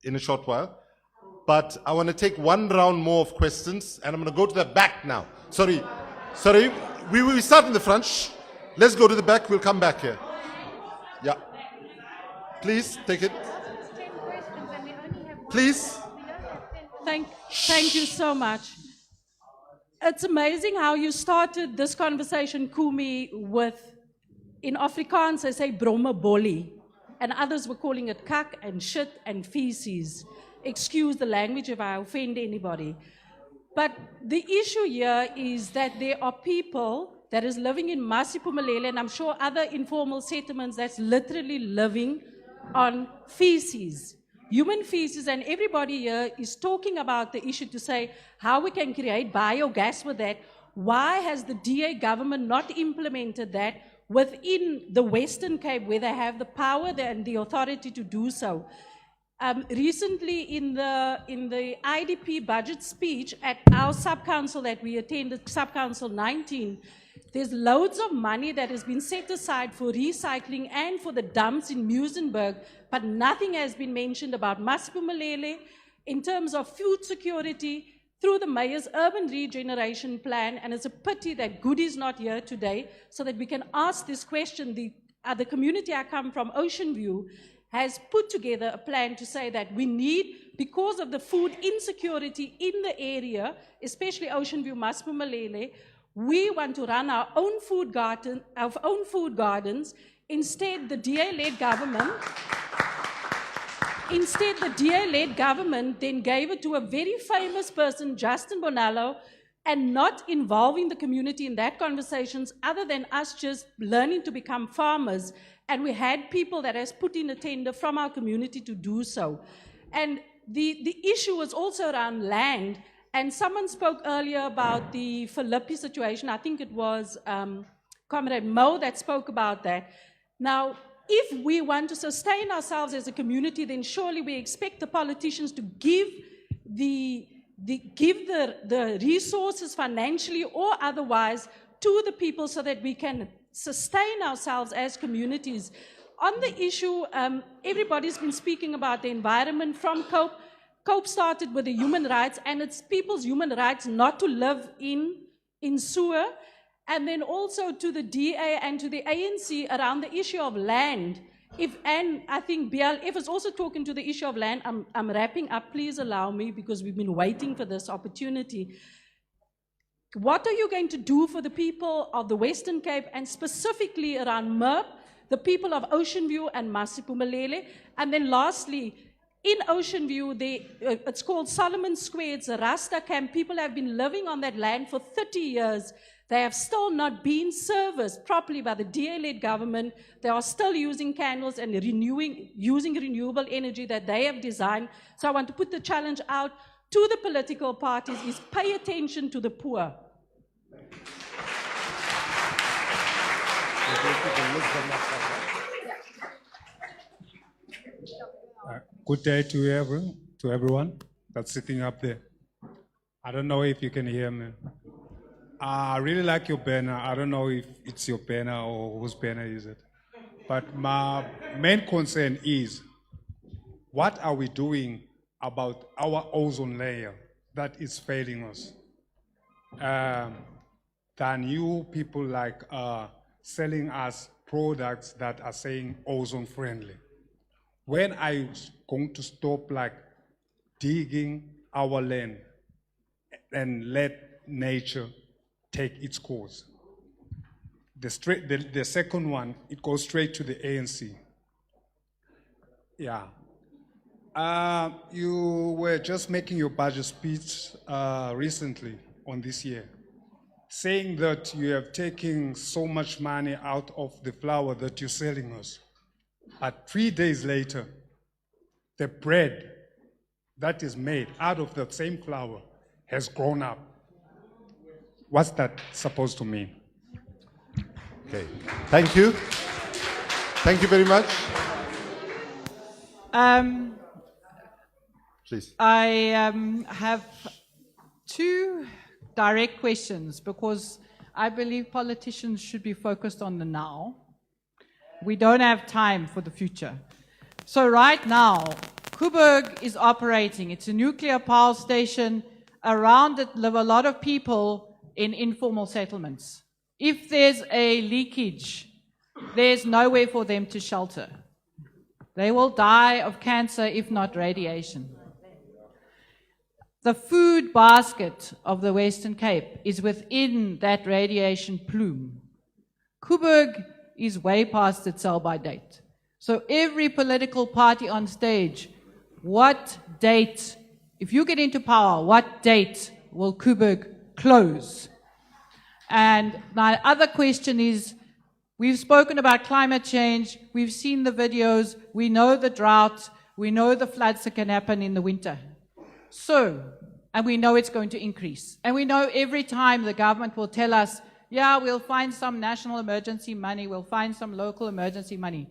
in a short while. But I want to take one round more of questions, and I'm going to go to the back now. Sorry. We start in the front. Shh. Let's go to the back. We'll come back here. Yeah. Please, take it. Please. Thank you so much. It's amazing how you started this conversation, Kumi, with, in Afrikaans, they say bromme bolly, and others were calling it kak and shit and feces. Excuse the language if I offend anybody. But the issue here is that there are people that is living in Masipumalele, and I'm sure other informal settlements that's literally living on feces, human feces, and everybody here is talking about the issue to say how we can create biogas with that. Why has the DA government not implemented that within the Western Cape, where they have the power and the authority to do so? Recently, in the IDP budget speech at our sub-council that we attended, sub-council 19, there's loads of money that has been set aside for recycling and for the dumps in Muizenberg, but nothing has been mentioned about Masipumalele in terms of food security through the mayor's urban regeneration plan. And it's a pity that Good is not here today so that we can ask this question. The community I come from, Ocean View, has put together a plan to say that we need, because of the food insecurity in the area, especially Ocean View, Masipumalele, we want to run our own food gardens. Instead, the DA-led government then gave it to a very famous person, Justin Bonallo, and not involving the community in that conversations, other than us just learning to become farmers. And we had people that has put in a tender from our community to do so. And the issue was also around land. And someone spoke earlier about the Philippi situation. I think it was Comrade Mo that spoke about that. Now, if we want to sustain ourselves as a community, then surely we expect the politicians to give the resources financially or otherwise to the people so that we can sustain ourselves as communities. On the issue, everybody's been speaking about the environment from Cope. Cope started with the human rights, and it's people's human rights not to live in sewer, and then also to the DA and to the ANC around the issue of land. And I think BLF is also talking to the issue of land. I'm wrapping up, please allow me, because we've been waiting for this opportunity. What are you going to do for the people of the Western Cape, and specifically around MERP, the people of Ocean View and Masipumalele? And then lastly, In Ocean View, it's called Solomon Square. It's a Rasta camp. People have been living on that land for 30 years. They have still not been serviced properly by the DA-led government. They are still using candles and using renewable energy that they have designed. So I want to put the challenge out to the political parties is pay attention to the poor. Good day to everyone that's sitting up there. I don't know if you can hear me. I really like your banner. I don't know if it's your banner or whose banner is it. But my main concern is, what are we doing about our ozone layer that is failing us? Than you people like selling us products that are saying ozone friendly. When are you going to stop like digging our land and let nature take its course? The second one, it goes straight to the ANC. Yeah. You were just making your budget speech recently on this year, saying that you have taken so much money out of the flour that you're selling us. But 3 days later, the bread that is made out of the same flour has grown up. What's that supposed to mean? Okay, thank you. Thank you very much. Please. I have two direct questions because I believe politicians should be focused on the now. We don't have time for the future. So right now, Koeberg is operating. It's a nuclear power station. Around it live a lot of people in informal settlements. If there's a leakage, there's nowhere for them to shelter. They will die of cancer, if not radiation. The food basket of the Western Cape is within that radiation plume. Koeberg is way past its sell-by date. So every political party on stage, what date, if you get into power, what date will Koeberg close? And my other question is, we've spoken about climate change, we've seen the videos, we know the drought, we know the floods that can happen in the winter. So, and we know it's going to increase. And we know every time the government will tell us, yeah, we'll find some national emergency money, we'll find some local emergency money.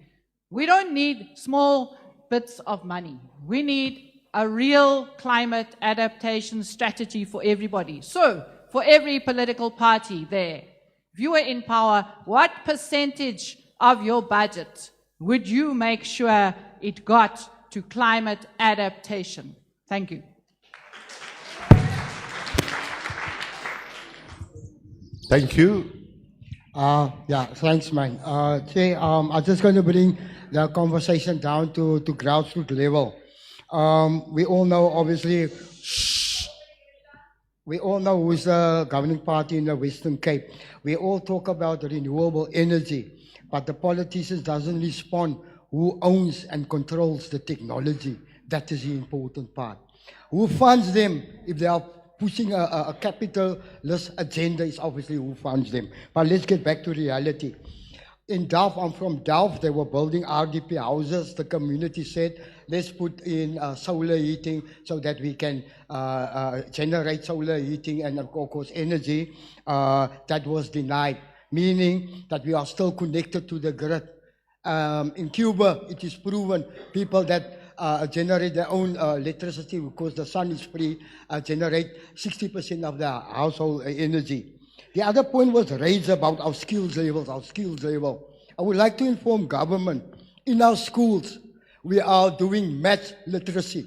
We don't need small bits of money. We need a real climate adaptation strategy for everybody. So, for every political party there, if you were in power, what percentage of your budget would you make sure it got to climate adaptation? Thank you. Thank you. Yeah, thanks, man. I'm just going to bring the conversation down to grassroots level. We all know, obviously, we all know who's the governing party in the Western Cape. We all talk about renewable energy, but the politicians doesn't respond who owns and controls the technology. That is the important part. Who funds them if they are pushing a capitalist agenda is obviously who funds them. But let's get back to reality. In Delft, I'm from Delft, they were building RDP houses. The community said, let's put in solar heating so that we can generate solar heating and of course energy. That was denied, meaning that we are still connected to the grid. In Cuba, it is proven people that generate their own electricity because the sun is free, generate 60% of their household energy. The other point was raised about our skills levels, I would like to inform government, in our schools, we are doing maths literacy,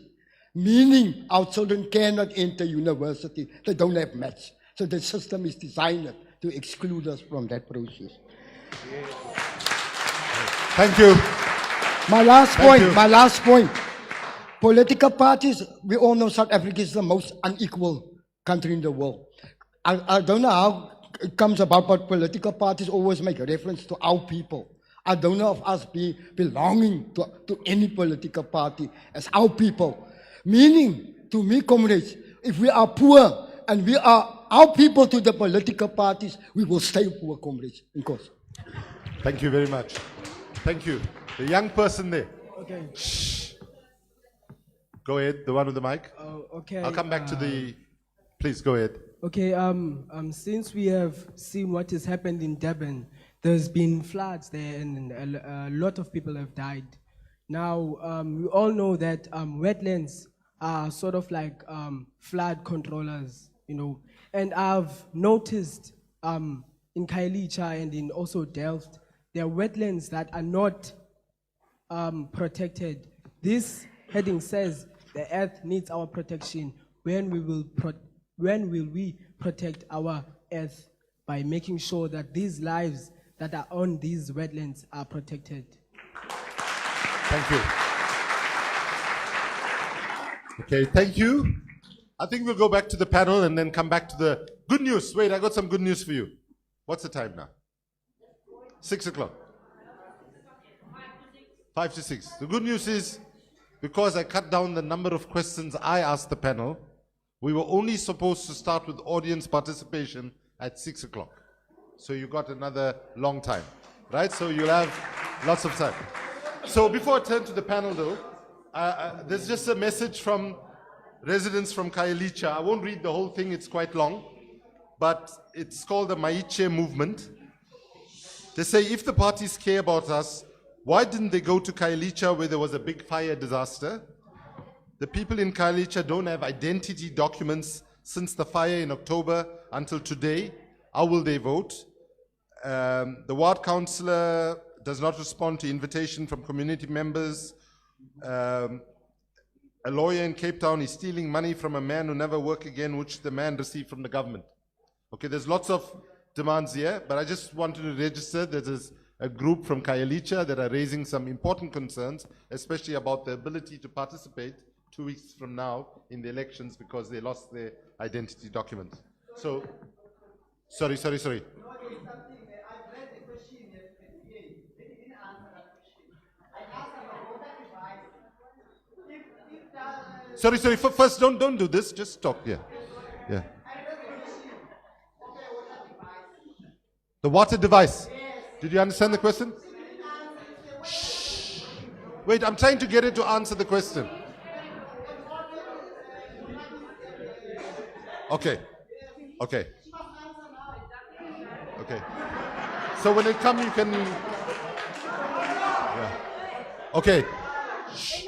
meaning our children cannot enter university, they don't have maths. So the system is designed to exclude us from that process. Thank you. My last point. Political parties, we all know South Africa is the most unequal country in the world. I don't know how it comes about, but political parties always make a reference to our people. I don't know of us belonging to any political party as our people. Meaning, to me, comrades, if we are poor and we are our people to the political parties, we will stay poor, comrades. In course. Thank you very much. Thank you. The young person there. Okay. Shh. Go ahead, the one with the mic. Okay. I'll come back to the... Please, go ahead. Okay, since we have seen what has happened in Durban, there's been floods there and a lot of people have died. Now, we all know that wetlands are sort of like flood controllers, you know. And I've noticed in Khayelitsha and in also Delft, there are wetlands that are not protected. This heading says the earth needs our protection. When will we protect our earth? By making sure that these lives that are on these wetlands are protected. Thank you. Okay, thank you. I think we'll go back to the panel and then come back to the good news. Wait, I got some good news for you. What's the time now? 6 o'clock. 5 to 6. The good news is, because I cut down the number of questions I asked the panel, we were only supposed to start with audience participation at 6 o'clock. So you got another long time, right? So you'll have lots of time. So before I turn to the panel though, there's just a message from residents from Khayelitsha. I won't read the whole thing, it's quite long, but it's called the Maiche movement. They say, if the parties care about us, why didn't they go to Khayelitsha where there was a big fire disaster? The people in Khayelitsha don't have identity documents since the fire in October until today. How will they vote? The ward councillor does not respond to invitation from community members. A lawyer in Cape Town is stealing money from a man who never work again, which the man received from the government. Okay, there's lots of demands here, but I just wanted to register that there's a group from Khayelitsha that are raising some important concerns, especially about the ability to participate 2 weeks from now in the elections because they lost their identity documents. So, sorry. Sorry, first don't do this, just talk, yeah. The water device. Did you understand the question? Shh. Wait, I'm trying to get it to answer the question. Okay. So when it comes, you can... Yeah. Okay. Shh.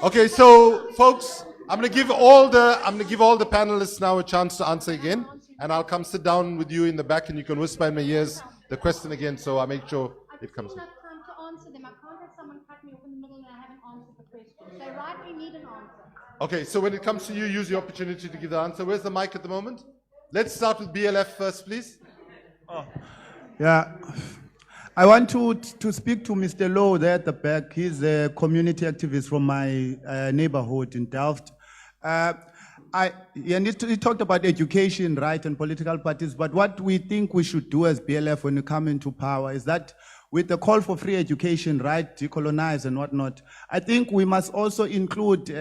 Okay, so folks, I'm going to give all the panelists now a chance to answer again, and I'll come sit down with you in the back, and you can whisper in my ears the question again, so I'll make sure it comes in. I don't have time to answer them. I can't have someone cut me off in the middle and I haven't answered the question. They rightly need an answer. Okay, so when it comes to you, use the opportunity to give the answer. Where's the mic at the moment? Let's start with BLF first, please. Yeah. I want to speak to Mr. Lowe there at the back. He's a community activist from my neighborhood in Delft. He talked about education, right, and political parties, but what we think we should do as BLF when we come into power is that with the call for free education, right, decolonize and whatnot, I think we must also include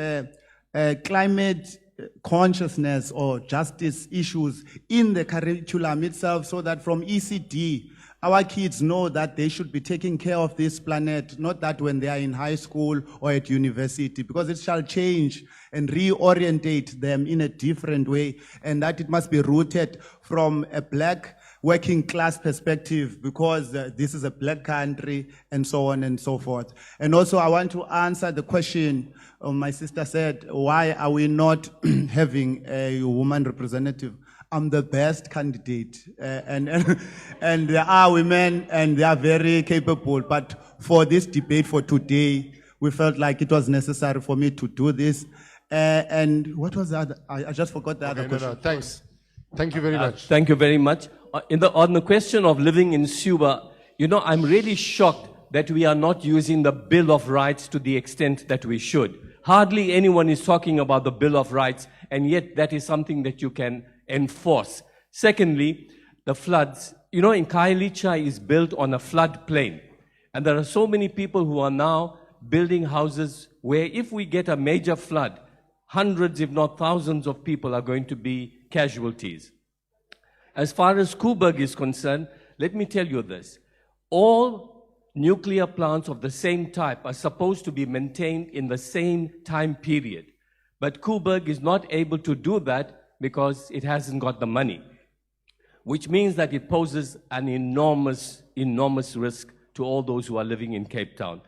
climate consciousness or justice issues in the curriculum itself so that from ECD, our kids know that they should be taking care of this planet, not that when they are in high school or at university, because it shall change and reorientate them in a different way, and that it must be rooted from a black working class perspective, because this is a black country, and so on and so forth. And also I want to answer the question my sister said, why are we not having a woman representative? I'm the best candidate, and there are women and they are very capable, but for this debate for today, we felt like it was necessary for me to do this. And what was the other? I just forgot the other question. No, thanks. Thank you very much. Thank you very much. On the question of living in Suba, you know, I'm really shocked that we are not using the Bill of Rights to the extent that we should. Hardly anyone is talking about the Bill of Rights, and yet that is something that you can enforce. Secondly, the floods. You know, in Khayelitsha is built on a flood plain. And there are so many people who are now building houses where if we get a major flood, hundreds, if not thousands of people are going to be casualties. As far as Koeberg is concerned, let me tell you this. All nuclear plants of the same type are supposed to be maintained in the same time period. But Koeberg is not able to do that because it hasn't got the money, which means that it poses an enormous, enormous risk to all those who are living in Cape Town.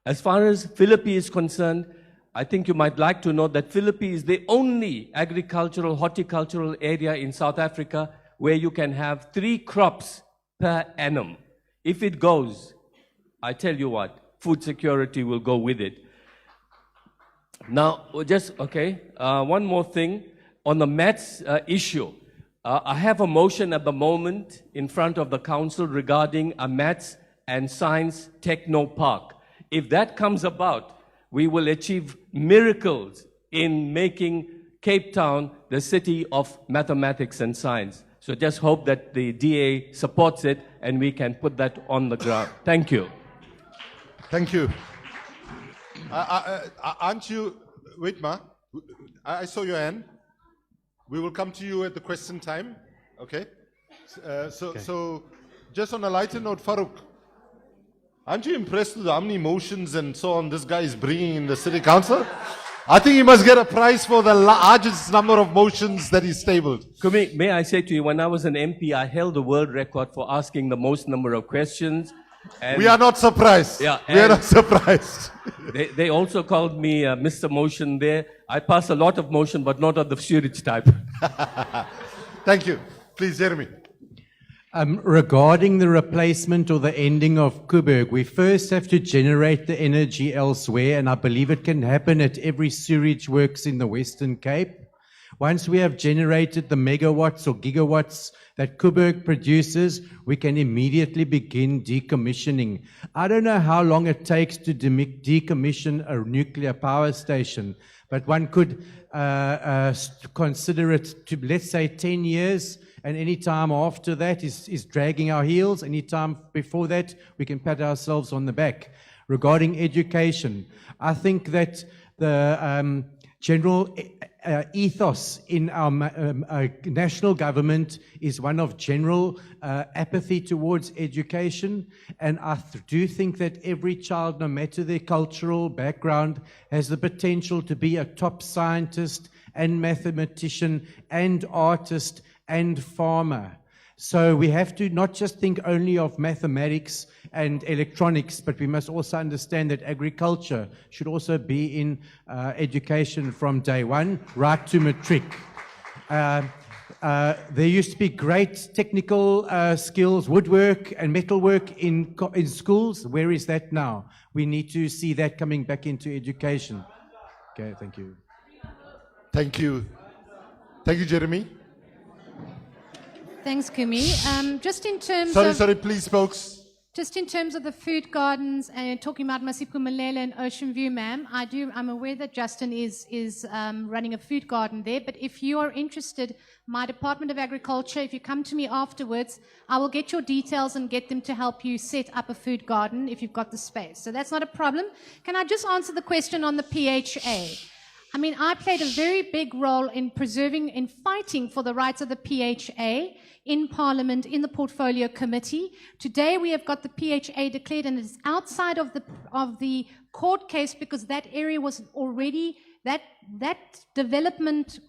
As far as Philippi is concerned, I think you might like to know that Philippi is the only agricultural, horticultural area in South Africa where you can have 3 crops per annum. If it goes, I tell you what, food security will go with it. Now, one more thing on the maths issue. I have a motion at the moment in front of the council regarding a maths and science techno park. If that comes about, we will achieve miracles in making Cape Town the city of mathematics and science. So just hope that the DA supports it and we can put that on the ground. Thank you. Thank you. Aren't you, wait Ma, I saw your hand. We will come to you at the question time, okay? So just on a lighter note, Farouk, aren't you impressed with how many motions and so on this guy is bringing in the city council? I think he must get a prize for the largest number of motions that he's tabled. Kumi, may I say to you, when I was an MP, I held the world record for asking the most number of questions. And we are not surprised. Yeah, we are not surprised. They also called me Mr. Motion there. I pass a lot of motion, but not of the sewage type. Thank you. Please, Jeremy. Regarding the replacement or the ending of Koeberg, we first have to generate the energy elsewhere, and I believe it can happen at every sewage works in the Western Cape. Once we have generated the megawatts or gigawatts that Koeberg produces, we can immediately begin decommissioning. I don't know how long it takes to decommission a nuclear power station, but one could consider it to, let's say, 10 years, and any time after that is dragging our heels. Any time before that, we can pat ourselves on the back. Regarding education, I think that the general ethos in our national government is one of general apathy towards education, and I do think that every child, no matter their cultural background, has the potential to be a top scientist and mathematician and artist and farmer. So we have to not just think only of mathematics and electronics, but we must also understand that agriculture should also be in education from day one, right to matric. There used to be great technical skills, woodwork and metalwork in schools. Where is that now? We need to see that coming back into education. Okay, thank you. Thank you. Thank you, Jeremy. Thanks, Kumi. Just in terms Sorry, please, folks. Just in terms of the food gardens and talking about Masipumalele and Ocean View, ma'am, I'm aware that Justin is running a food garden there, but if you are interested, my Department of Agriculture, if you come to me afterwards, I will get your details and get them to help you set up a food garden if you've got the space. So that's not a problem. Can I just answer the question on the PHA? I mean, I played a very big role in preserving, in fighting for the rights of the PHA in Parliament, in the Portfolio Committee. Today we have got the PHA declared, and it's outside of the court case because that area was already, that development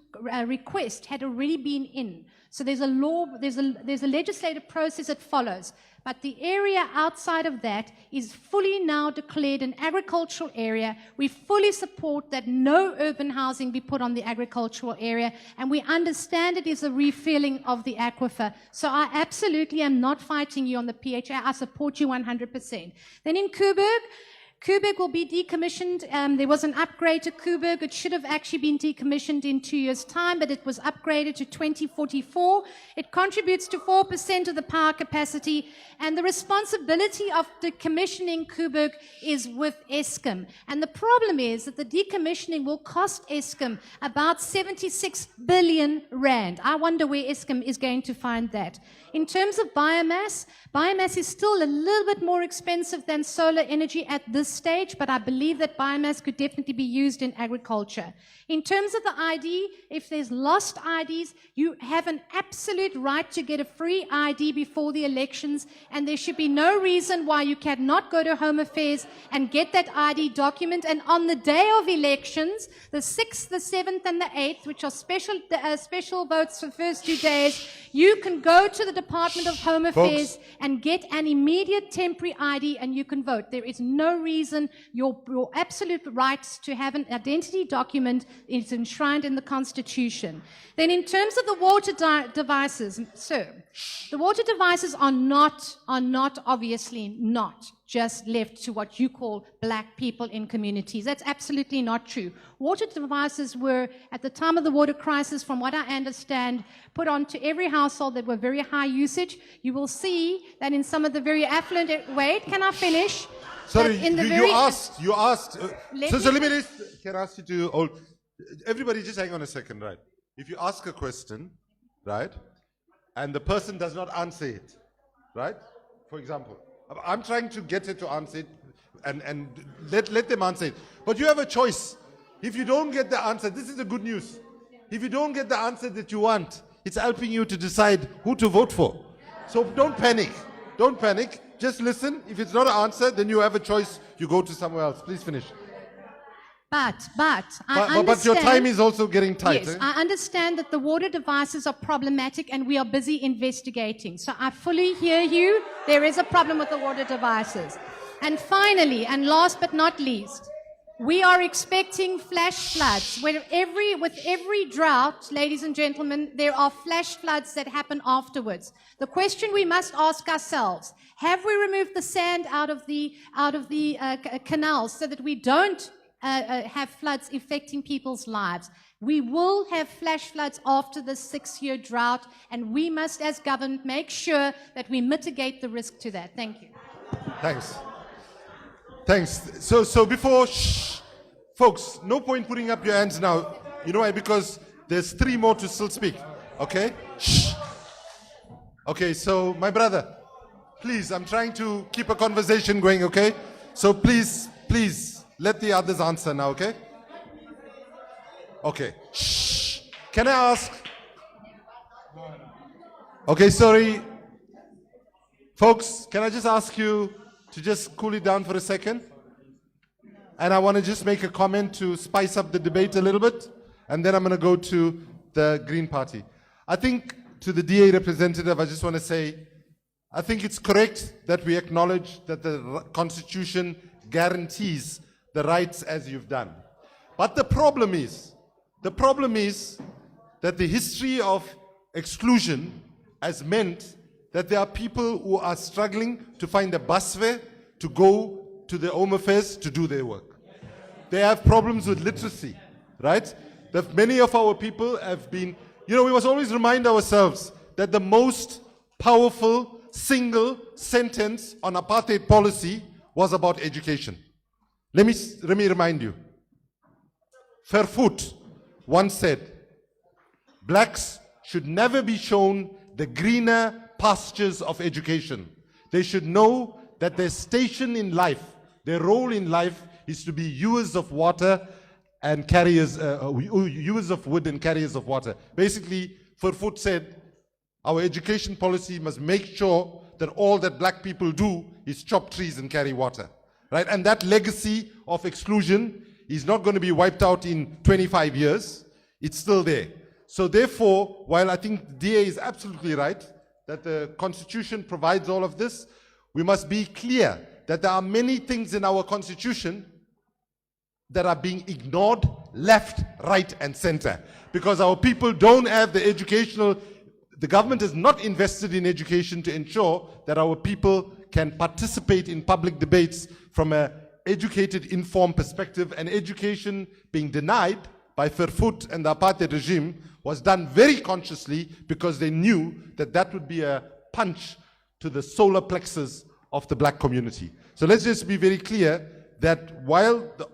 request had already been in. So there's a law, there's a legislative process that follows. But the area outside of that is fully now declared an agricultural area. We fully support that no urban housing be put on the agricultural area, and we understand it is a refilling of the aquifer. So I absolutely am not fighting you on the PHA. I support you 100%. Then in Koeberg, Koeberg will be decommissioned. There was an upgrade to Koeberg. It should have actually been decommissioned in 2 years' time, but it was upgraded to 2044. It contributes to 4% of the power capacity, and the responsibility of decommissioning Koeberg is with Eskom. And the problem is that the decommissioning will cost Eskom about 76 billion rand. I wonder where Eskom is going to find that. In terms of biomass, biomass is still a little bit more expensive than solar energy at this stage, but I believe that biomass could definitely be used in agriculture. In terms of the ID, if there's lost IDs, you have an absolute right to get a free ID before the elections, and there should be no reason why you cannot go to Home Affairs and get that ID document. And on the day of elections, the 6th, the 7th, and the 8th, which are special votes for the first 2 days, you can go to the Department of Home Affairs and get an immediate temporary ID, and you can vote. There is no reason. Your absolute right to have an identity document is enshrined in the Constitution. Then in terms of the water devices, sir, the water devices are not obviously not just left to what you call black people in communities. That's absolutely not true. Water devices were, at the time of the water crisis, from what I understand, put onto every household that were very high usage. You will see that in some of the very affluent, wait, can I finish? Sorry, you asked, so let me just, can I ask you to hold, everybody just hang on a second, right? If you ask a question, right, and the person does not answer it, right, for example, I'm trying to get her to answer it and let them answer it. But you have a choice. If you don't get the answer, this is the good news. If you don't get the answer that you want, it's helping you to decide who to vote for. So don't panic. Don't panic. Just listen. If it's not an answer, then you have a choice. You go to somewhere else. Please finish. But I understand. But your time is also getting tight. Yes, I understand that the water devices are problematic and we are busy investigating. So I fully hear you. There is a problem with the water devices. And finally, and last but not least, we are expecting flash floods. With every drought, ladies and gentlemen, there are flash floods that happen afterwards. The question we must ask ourselves, have we removed the sand out of the canals so that we don't have floods affecting people's lives? We will have flash floods after the 6-year drought, and we must, as government, make sure that we mitigate the risk to that. Thank you. Thanks. Thanks. So before, folks, no point putting up your hands now. You know why? Because there's 3 more to still speak. Okay? Shh. Okay, so my brother, please, I'm trying to keep a conversation going, okay? So please, let the others answer now, okay? Okay. Shh. Can I ask? Okay, sorry. Folks, can I just ask you to just cool it down for a second? And I want to just make a comment to spice up the debate a little bit, and then I'm going to go to the Green Party. I think to the DA representative, I just want to say, I think it's correct that we acknowledge that the Constitution guarantees the rights as you've done. But the problem is that the history of exclusion has meant that there are people who are struggling to find a bus fare to go to the Home Affairs to do their work. They have problems with literacy, right? That many of our people have been, we must always remind ourselves that the most powerful single sentence on apartheid policy was about education. Let me remind you. Fairfoot once said, blacks should never be shown the greener pastures of education. They should know that their station in life, their role in life is to be users of water and carriers, users of wood and carriers of water. Basically, Fairfoot said, our education policy must make sure that all that black people do is chop trees and carry water. Right? And that legacy of exclusion is not going to be wiped out in 25 years. It's still there. So therefore, while I think the DA is absolutely right that the Constitution provides all of this, we must be clear that there are many things in our Constitution that are being ignored left, right, and center. Because our people don't have the government is not invested in education to ensure that our people can participate in public debates from an educated, informed perspective, and education being denied by Vervoet and the apartheid regime was done very consciously because they knew that that would be a punch to the solar plexus of the black community. So let's just be very clear that while the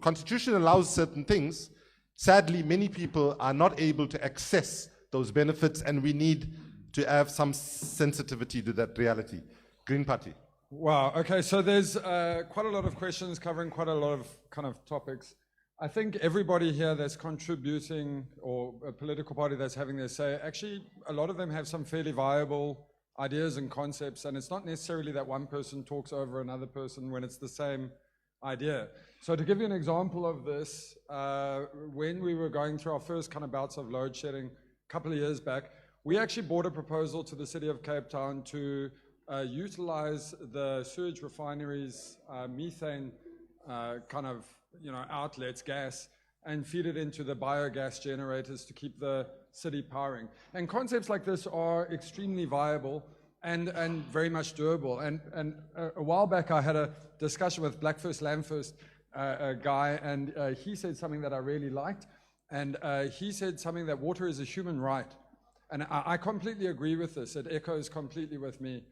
Constitution allows certain things, sadly many people are not able to access those benefits, and we need to have some sensitivity to that reality. Green Party. Wow, okay, so there's quite a lot of questions covering quite a lot of kind of topics. I think everybody here that's contributing, or a political party that's having their say, actually a lot of them have some fairly viable ideas and concepts, and it's not necessarily that one person talks over another person when it's the same idea. So to give you an example of this, when we were going through our first kind of bouts of load shedding a couple of years back, we actually brought a proposal to the city of Cape Town to utilize the sewage refineries' methane kind of outlets, gas, and feed it into the biogas generators to keep the city powering. And concepts like this are extremely viable and very much doable. And a while back I had a discussion with Black First Land First guy, and he said something that I really liked. And he said something that water is a human right. And I completely agree with this. It echoes completely with me.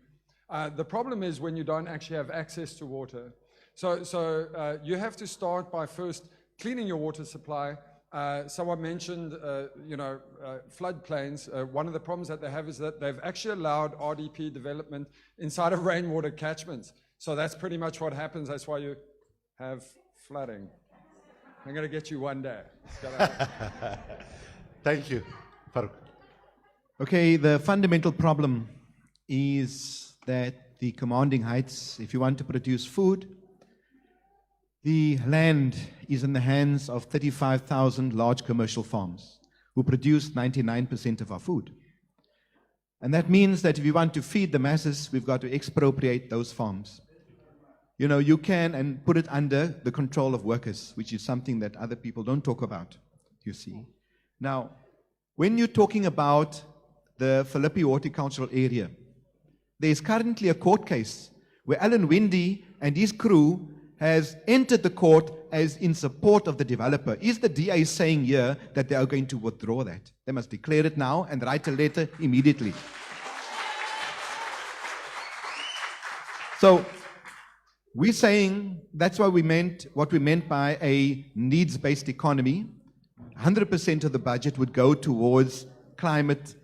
The problem is when you don't actually have access to water. So you have to start by first cleaning your water supply. Someone mentioned, floodplains. One of the problems that they have is that they've actually allowed RDP development inside of rainwater catchments. So that's pretty much what happens. That's why you have flooding. I'm going to get you one day. Thank you. Farouk. Okay, the fundamental problem is that the commanding heights, if you want to produce food, the land is in the hands of 35,000 large commercial farms who produce 99% of our food. And that means that if you want to feed the masses, we've got to expropriate those farms. You can and put it under the control of workers, which is something that other people don't talk about, you see. Now, when you're talking about the Philippi horticultural area, there is currently a court case where Alan Windy and his crew has entered the court as in support of the developer. Is the DA saying here that they are going to withdraw that? They must declare it now and write a letter immediately. So we're saying that's what we meant by a needs-based economy. 100% of the budget would go towards climate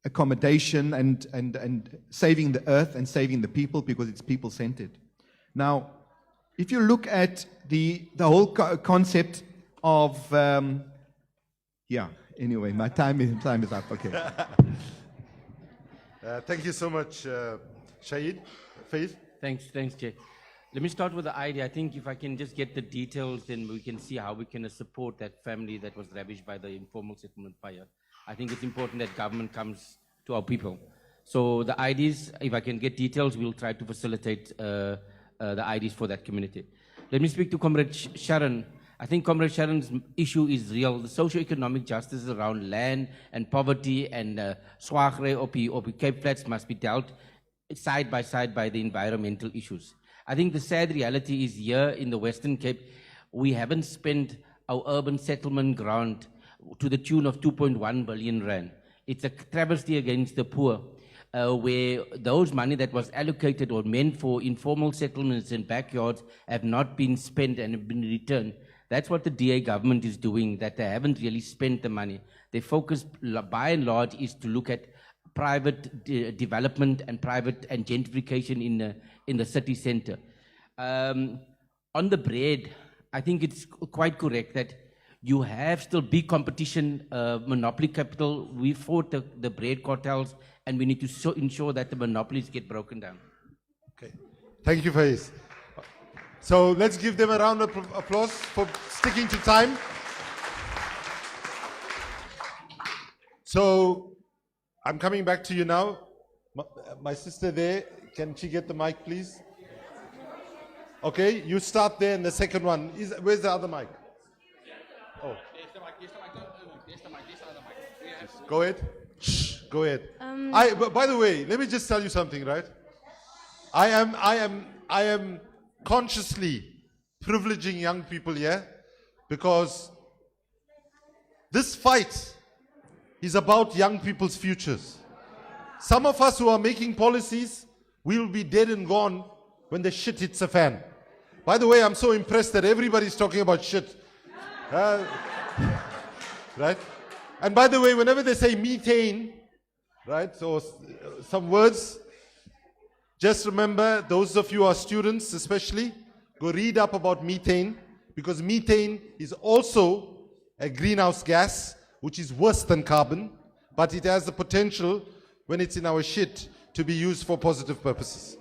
accommodation and saving the earth and saving the people, because it's people-centered. Now, if you look at the whole concept of, anyway, my time is up, okay. Thank you so much, Shahid. Faith? Thanks, Jay. Let me start with the idea. I think if I can just get the details, then we can see how we can support that family that was ravaged by the informal settlement fire. I think it's important that government comes to our people. So the IDs, if I can get details, we'll try to facilitate the IDs for that community. Let me speak to Comrade Sharon. I think Comrade Sharon's issue is real. The socio-economic justice around land and poverty and swagre or Cape Flats must be dealt side by side by the environmental issues. I think the sad reality is here in the Western Cape, we haven't spent our urban settlement ground to the tune of 2.1 billion rand. It's a travesty against the poor, where those money that was allocated or meant for informal settlements in backyards have not been spent and have been returned. That's what the DA government is doing, that they haven't really spent the money. Their focus, by and large, is to look at private development and private and gentrification in the city center. On the bread, I think it's quite correct that you have still big competition, monopoly capital. We fought the bread cartels, and we need to ensure that the monopolies get broken down. Okay. Thank you, Faiz. So let's give them a round of applause for sticking to time. So I'm coming back to you now. My sister there, can she get the mic, please? Okay, you start there, and the second one. Where's the other mic? Oh. Go ahead. Shh, go ahead. By the way, let me just tell you something, right? I am consciously privileging young people here, because this fight is about young people's futures. Some of us who are making policies, we will be dead and gone when the shit hits the fan. By the way, I'm so impressed that everybody's talking about shit. Right? And by the way, whenever they say methane, right, or some words, just remember, those of you who are students especially, go read up about methane, because methane is also a greenhouse gas, which is worse than carbon, but it has the potential, when it's in our shit, to be used for positive purposes.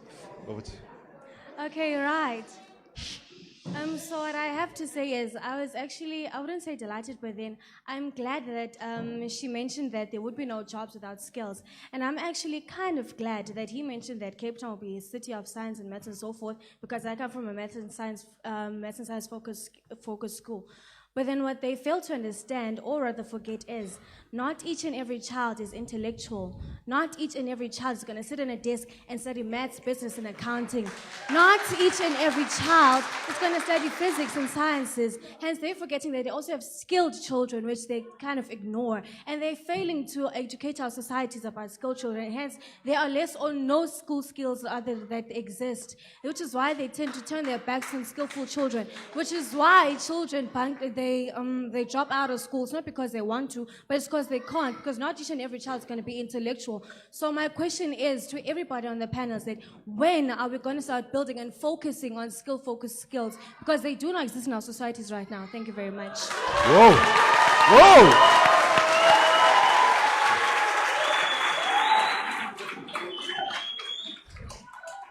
Over to you. Okay, right. So what I have to say is, I was actually, I wouldn't say delighted, but then I'm glad that she mentioned that there would be no jobs without skills. And I'm actually kind of glad that he mentioned that Cape Town will be a city of science and maths and so forth, because I come from a maths and science focused school. But then what they fail to understand, or rather forget, is not each and every child is intellectual. Not each and every child is going to sit in a desk and study maths, business, and accounting. Not each and every child is going to study physics and sciences. Hence, they're forgetting that they also have skilled children, which they kind of ignore. And they're failing to educate our societies about skilled children. Hence, there are less or no school skills other that exist, which is why they tend to turn their backs on skillful children, which is why children they drop out of school. It's not because they want to, but it's because they can't, because not each and every child is going to be intellectual. So my question is to everybody on the panels, that when are we going to start building and focusing on skill-focused skills? Because they do not exist in our societies right now. Thank you very much. Whoa!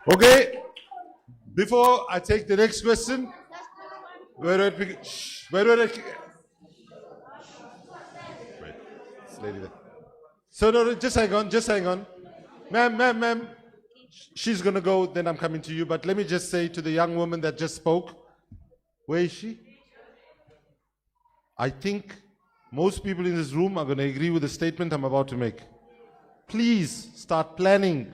Whoa! Okay, before I take the next question, where do I pick? Where do I? Wait, this lady there. So no, just hang on. Ma'am, she's gonna go, then I'm coming to you, but let me just say to the young woman that just spoke, where is she? I think most people in this room are gonna agree with the statement I'm about to make. Please start planning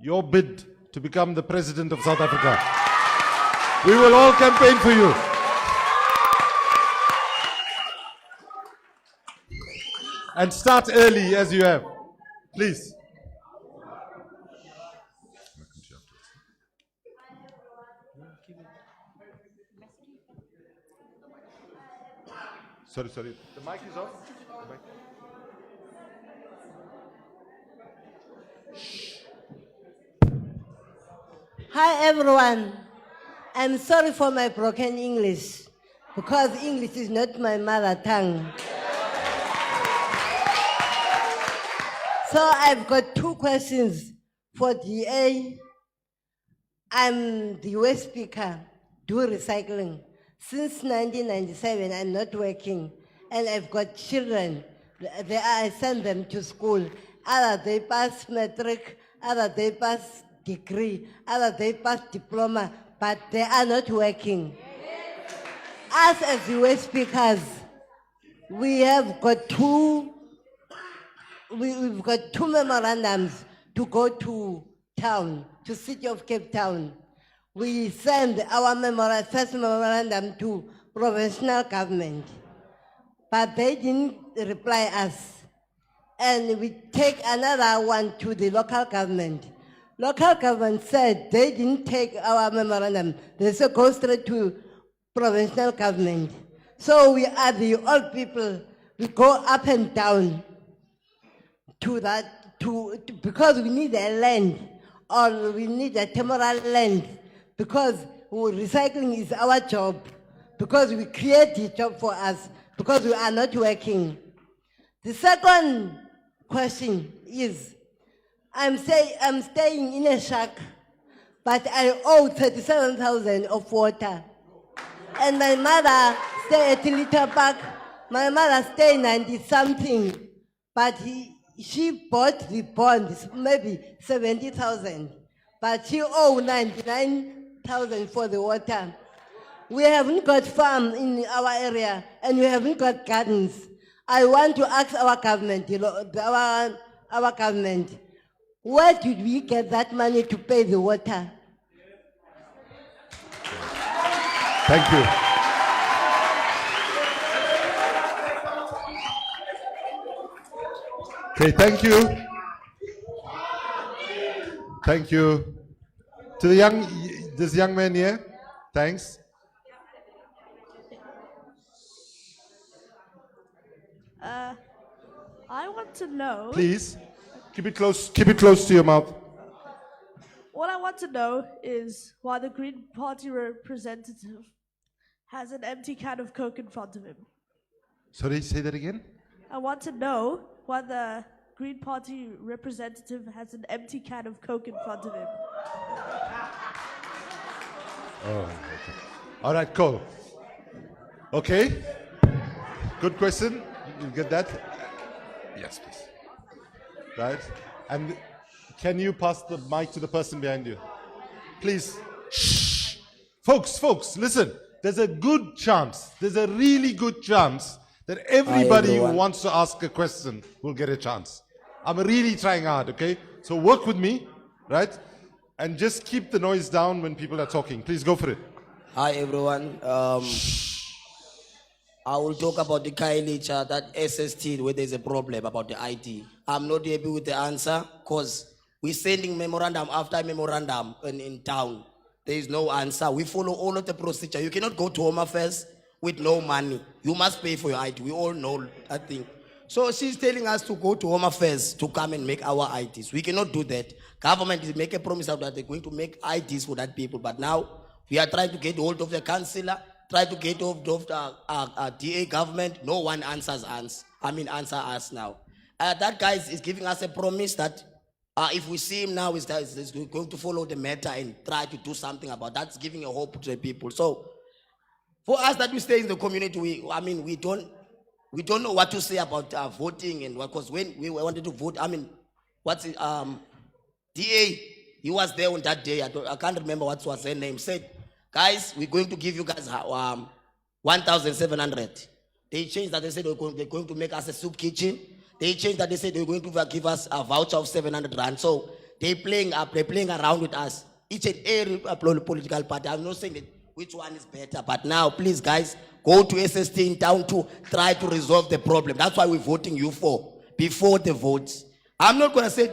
your bid to become the President of South Africa. We will all campaign for you. And start early as you have. Please. Sorry. The mic is off. The mic. Hi everyone. I'm sorry for my broken English, because English is not my mother tongue. So I've got two questions for DA. I'm the waste speaker, do recycling. Since 1997, I'm not working, and I've got children. I send them to school. Either they pass matric, either they pass degree, either they pass diploma, but they are not working. Us as the waste speakers, we have got we've got two memorandums to go to town, to City of Cape Town. We send our first memorandum to provincial government, but they didn't reply us. And we take another one to the local government. Local government said they didn't take our memorandum. They said go straight to provincial government. So we are the old people. We go up and down to that, because we need a land, or we need a temporal land, because recycling is our job, because we create the job for us, because we are not working. The second question is, I'm staying in a shack, but I owe 37,000 of water. And my mother stay at Little Park. My mother stay 90-something, but she bought the bonds, maybe 70,000, but she owe 99,000 for the water. We haven't got farm in our area, and we haven't got gardens. I want to ask our government, our government, where did we get that money to pay the water? Thank you. Okay, thank you. Thank you. To this young man here, thanks. I want to know. Please, keep it close to your mouth. What I want to know is why the Green Party representative has an empty can of Coke in front of him. Sorry, say that again? I want to know why the Green Party representative has an empty can of Coke in front of him. Oh, okay. All right, cool. Okay. Good question. You get that? Yes, please. Right. And can you pass the mic to the person behind you? Please. Shh. Folks, listen. There's a good chance, there's a really good chance that everybody who wants to ask a question will get a chance. I'm really trying hard, okay? So work with me, right? And just keep the noise down when people are talking. Please go for it. Hi everyone. I will talk about the Kylie chart, that SST, where there's a problem about the ID. I'm not happy with the answer because we're sending memorandum after memorandum in town. There is no answer. We follow all of the procedure. You cannot go to Home Affairs with no money. You must pay for your ID. We all know that thing. So she's telling us to go to Home Affairs to come and make our IDs. We cannot do that. Government is making a promise out that they're going to make IDs for that people. But now we are trying to get hold of the councillor, try to get hold of the DA government. No one answer us now. That guy is giving us a promise that if we see him now, he's going to follow the matter and try to do something about that. That's giving a hope to the people. So for us that we stay in the community, we don't know what to say about voting and what, because when we wanted to vote, DA, he was there on that day. I can't remember what was her name. Said, guys, we're going to give you guys 1,700. They changed that. They said they're going to make us a soup kitchen. They changed that. They said they're going to give us a voucher of 700 rand. So they're playing around with us. Each and every political party. I'm not saying that which one is better, but now, please, guys, go to SST in town to try to resolve the problem. That's why we're voting you for before the votes. I'm not going to say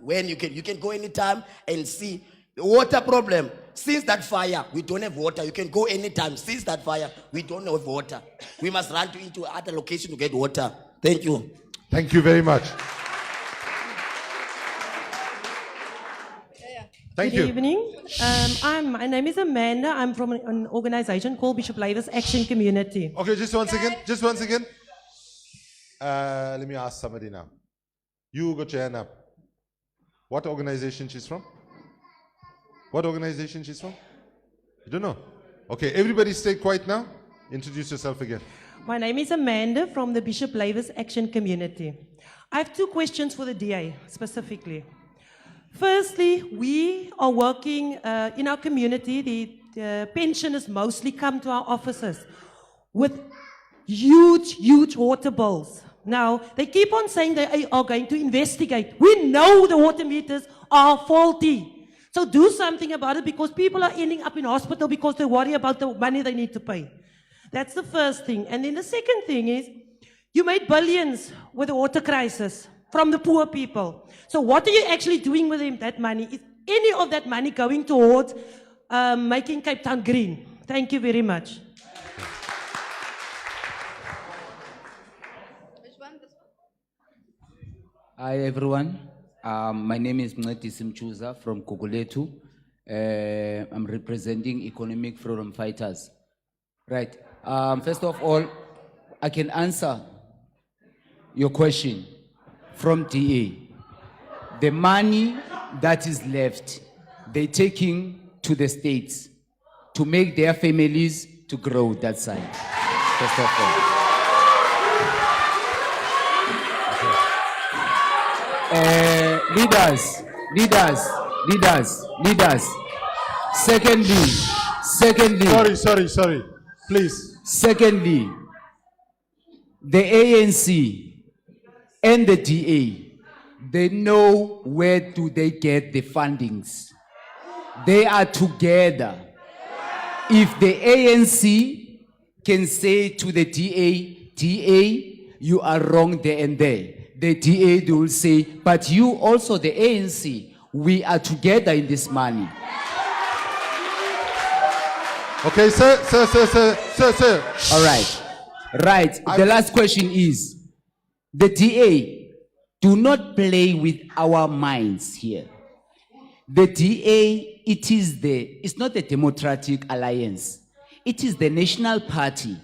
when you can go anytime and see the water problem. Since that fire, we don't have water. You can go anytime. Since that fire, we don't have water. We must run into other location to get water. Thank you. Thank you very much. Thank you. Good evening. My name is Amanda. I'm from an organization called Bishop Laver's Action Community. Okay, just one second. Let me ask somebody now. You got your hand up. What organization she's from? What organization she's from? You don't know? Okay, everybody stay quiet now. Introduce yourself again. My name is Amanda from the Bishop Laver's Action Community. I have two questions for the DA specifically. Firstly, we are working in our community. The pensioners mostly come to our offices with huge water bills. Now, they keep on saying they are going to investigate. We know the water meters are faulty. So do something about it, because people are ending up in hospital because they worry about the money they need to pay. That's the first thing. And then the second thing is, you made billions with the water crisis from the poor people. So what are you actually doing with that money? Is any of that money going towards making Cape Town green? Thank you very much. Hi everyone, my name is Mncedi Simchuza from Gugulethu. I'm representing Economic Freedom Fighters. Right, first of all, I can answer your question from DA. The money that is left, they're taking to the states to make their families to grow that side, first of all. Leaders. Secondly. Sorry. Please. Secondly, the ANC and the DA, they know where do they get the fundings. They are together. if the ANC can say to the DA, you are wrong there and there, the DA will say, but you also, the ANC, we are together in this money. Okay, sir. All right. Right. The last question is, the DA, do not play with our minds here. The DA, it's not the Democratic Alliance. It is the National Party.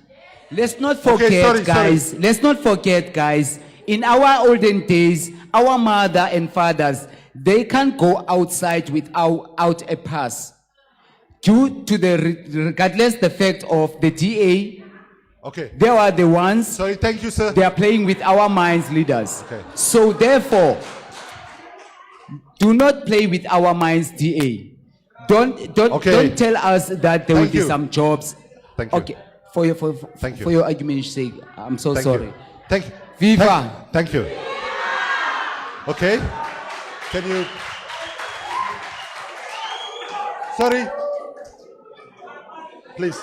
Let's not forget, guys. Let's not forget, guys. In our olden days, our mother and fathers, they can't go outside without a pass. Due to regardless the fact of the DA, okay, they are the ones. Sorry, thank you, sir. They are playing with our minds, leaders. Okay. So therefore, do not play with our minds, DA. Don't tell us that there will be some jobs. Thank you. Okay, for your argument's sake, I'm so sorry. You. Thank you. Viva. Thank you. Okay. Can you? Sorry. Please.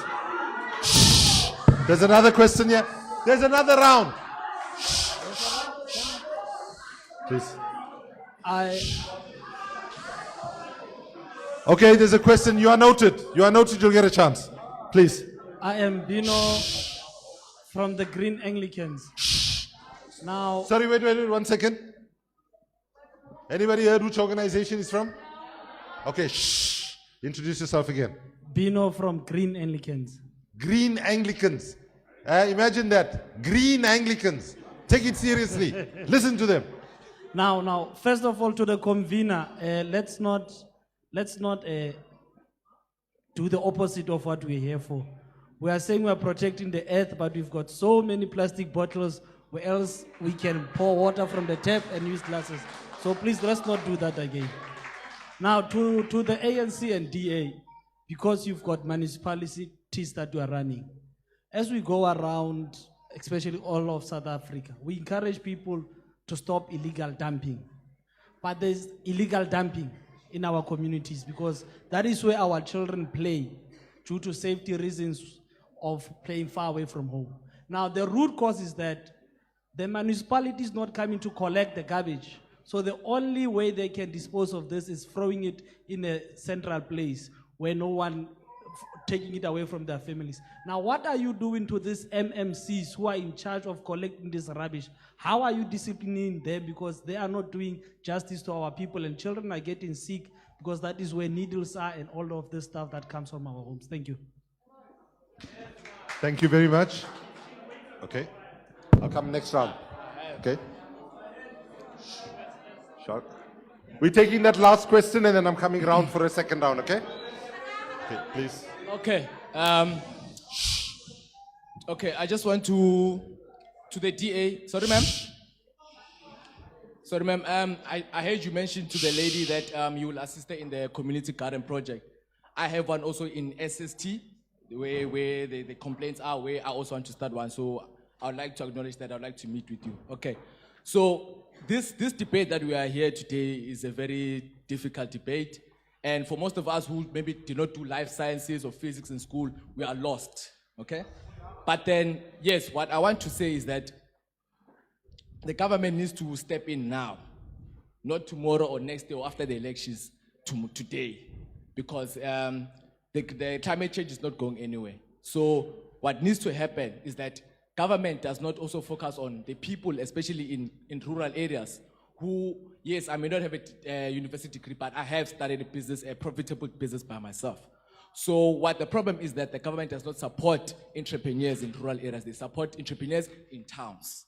Shh. There's another question here. There's another round. Shh. Please. Okay, there's a question. You are noted. You'll get a chance. Please. I am Bino from the Green Anglicans. Now. Sorry, wait, 1 second. Anybody heard which organization is from? Okay, shh. Introduce yourself again. Bino from Green Anglicans. Green Anglicans. Imagine that. Green Anglicans. Take it seriously. Listen to them. Now, first of all, to the convener, let's not do the opposite of what we're here for. We are saying we're protecting the earth, but we've got so many plastic bottles where else we can pour water from the tap and use glasses. So please, let's not do that again. Now, to the ANC and DA, because you've got municipalities that you are running. As we go around, especially all of South Africa, we encourage people to stop illegal dumping. But there's illegal dumping in our communities because that is where our children play due to safety reasons of playing far away from home. Now, the root cause is that the municipality is not coming to collect the garbage. So the only way they can dispose of this is throwing it in a central place where no one taking it away from their families. Now, what are you doing to these MMCs who are in charge of collecting this rubbish? How are you disciplining them? Because they are not doing justice to our people, and children are getting sick because that is where needles are and all of this stuff that comes from our homes. Thank you. Thank you very much. Okay. I'll come next round. Okay. Short. We're taking that last question and then I'm coming round for a second round, okay? Okay, please. Okay. Okay, I just want to the DA. Sorry, ma'am. Sorry, ma'am. I heard you mention to the lady that you will assist her in the community garden project. I have one also in SST, where the complaints are, where I also want to start one. So I would like to acknowledge that. I would like to meet with you. Okay. So this debate that we are here today is a very difficult debate. And for most of us who maybe did not do life sciences or physics in school, we are lost, okay? But then, yes, what I want to say is that the government needs to step in now, not tomorrow or next day or after the elections, today, because the climate change is not going anywhere. So what needs to happen is that government does not also focus on the people, especially in rural areas, who, yes, I may not have a university degree, but I have started a profitable business by myself. So what the problem is that the government does not support entrepreneurs in rural areas. They support entrepreneurs in towns.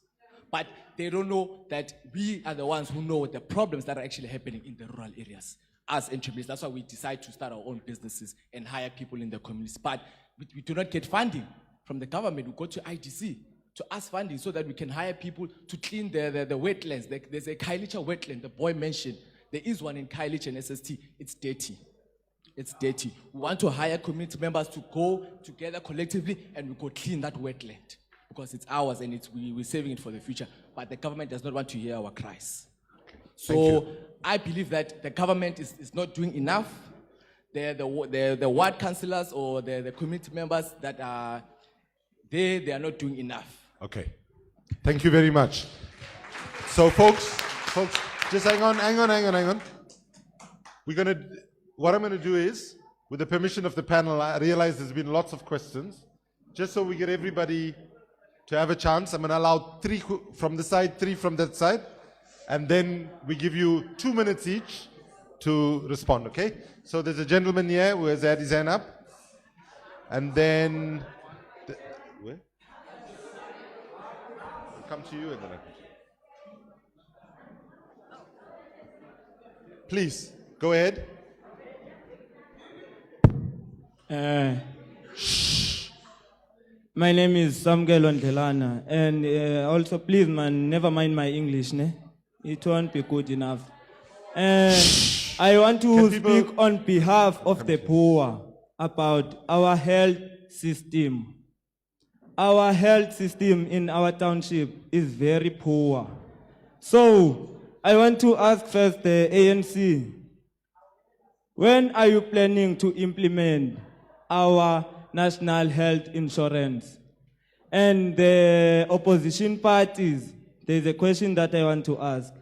But they don't know that we are the ones who know the problems that are actually happening in the rural areas as entrepreneurs. That's why we decide to start our own businesses and hire people in the communities. But we do not get funding from the government. We go to IDC to ask funding so that we can hire people to clean the wetlands. There's a Kailicha wetland, the boy mentioned. There is one in Kailicha and SST. It's dirty. It's dirty. We want to hire community members to go together collectively and we go clean that wetland because it's ours and we're saving it for the future. But the government does not want to hear our cries. So I believe that the government is not doing enough. the ward councillors or the community members that are there, they are not doing enough. Okay. Thank you very much. So folks, just hang on. What I'm gonna do is, with the permission of the panel, I realize there's been lots of questions. Just so we get everybody to have a chance, I'm gonna allow 3 from the side, 3 from that side, and then we give you 2 minutes each to respond, okay? So there's a gentleman here who has had his hand up, and then, where? I'll come to you and then I come to you. Please, go ahead. My name is Samgel Ondelana, and also please, man, never mind my English, ne? It won't be good enough. I want to speak on behalf of the poor about our health system. Our health system in our township is very poor. So, I want to ask first the ANC, when are you planning to implement our national health insurance? And the opposition parties, there's a question that I want to ask.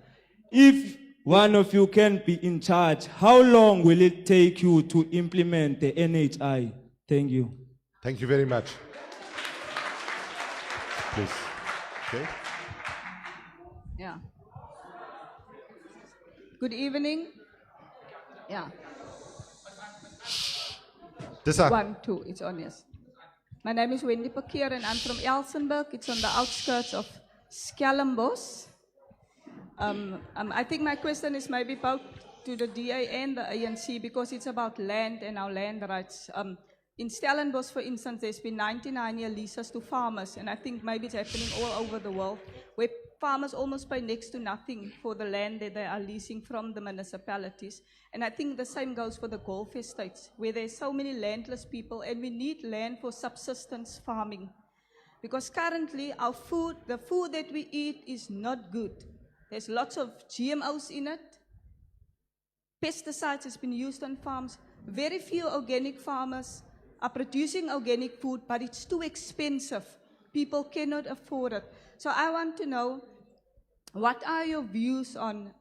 If one of you can be in charge, how long will it take you to implement the NHI? Thank you. Thank you very much. Please. Okay. Yeah. Good evening. Yeah. Disa. 1, 2, it's on, yes. My name is Wendy Pakir and I'm from Elsenburg. It's on the outskirts of Stellenbosch. I think my question is maybe both to the DA and the ANC because it's about land and our land rights. In Stellenbosch, for instance, there's been 99-year leases to farmers, and I think maybe it's happening all over the world, where farmers almost pay next to nothing for the land that they are leasing from the municipalities. And I think the same goes for the Gulf estates, where there's so many landless people, and we need land for subsistence farming. Because currently, our food, the food that we eat is not good. There's lots of GMOs in it. Pesticides has been used on farms. Very few organic farmers are producing organic food, but it's too expensive. People cannot afford it. So I want to know, what are your views on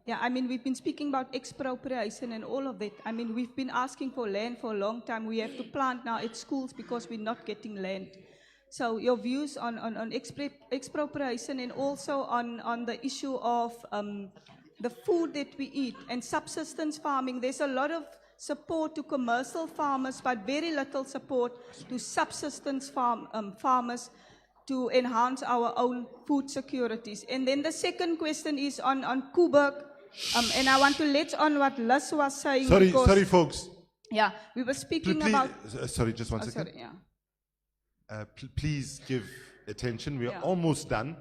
yeah, I mean, we've been speaking about expropriation and all of that. I mean, we've been asking for land for a long time. We have to plant now at schools because we're not getting land. So your views on expropriation and also on the issue of the food that we eat and subsistence farming. There's a lot of support to commercial farmers, but very little support to subsistence farmers to enhance our own food securities. And then the second question is on Koeberg, and I want to let on what Liz was saying. Sorry, folks. Yeah, we were speaking about... Sorry, just one second. Sorry, yeah. Please give attention. We are almost done.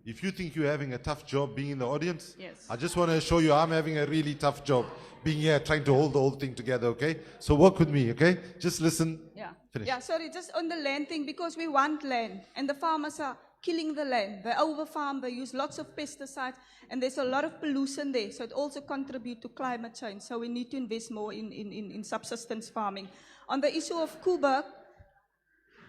If you think you're having a tough job being in the audience, yes. I just want to assure you I'm having a really tough job being here, trying to hold the whole thing together, okay? So work with me, okay? Just listen. Yeah. Finish. Yeah, sorry, just on the land thing, because we want land, and the farmers are killing the land. They overfarm, they use lots of pesticides, and there's a lot of pollution there, so it also contributes to climate change. So we need to invest more in subsistence farming. On the issue of Koeberg,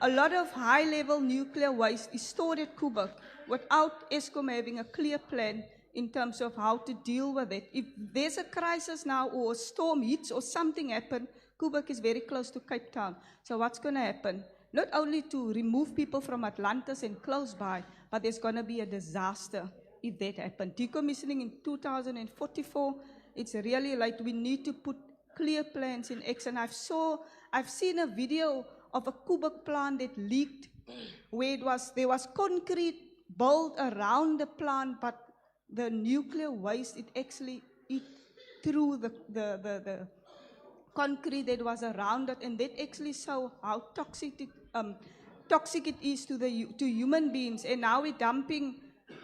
a lot of high-level nuclear waste is stored at Koeberg without Eskom having a clear plan in terms of how to deal with it. If there's a crisis now or a storm hits or something happens, Koeberg is very close to Cape Town. So what's going to happen? Not only to remove people from Atlantis and close by, but there's going to be a disaster if that happens. Decommissioning in 2044, it's really late. We need to put clear plans in action. I've seen a video of a Koeberg plant that leaked, where there was concrete built around the plant, but the nuclear waste, it actually eat through the concrete that was around it, and that actually saw how toxic it is to human beings. And now we're dumping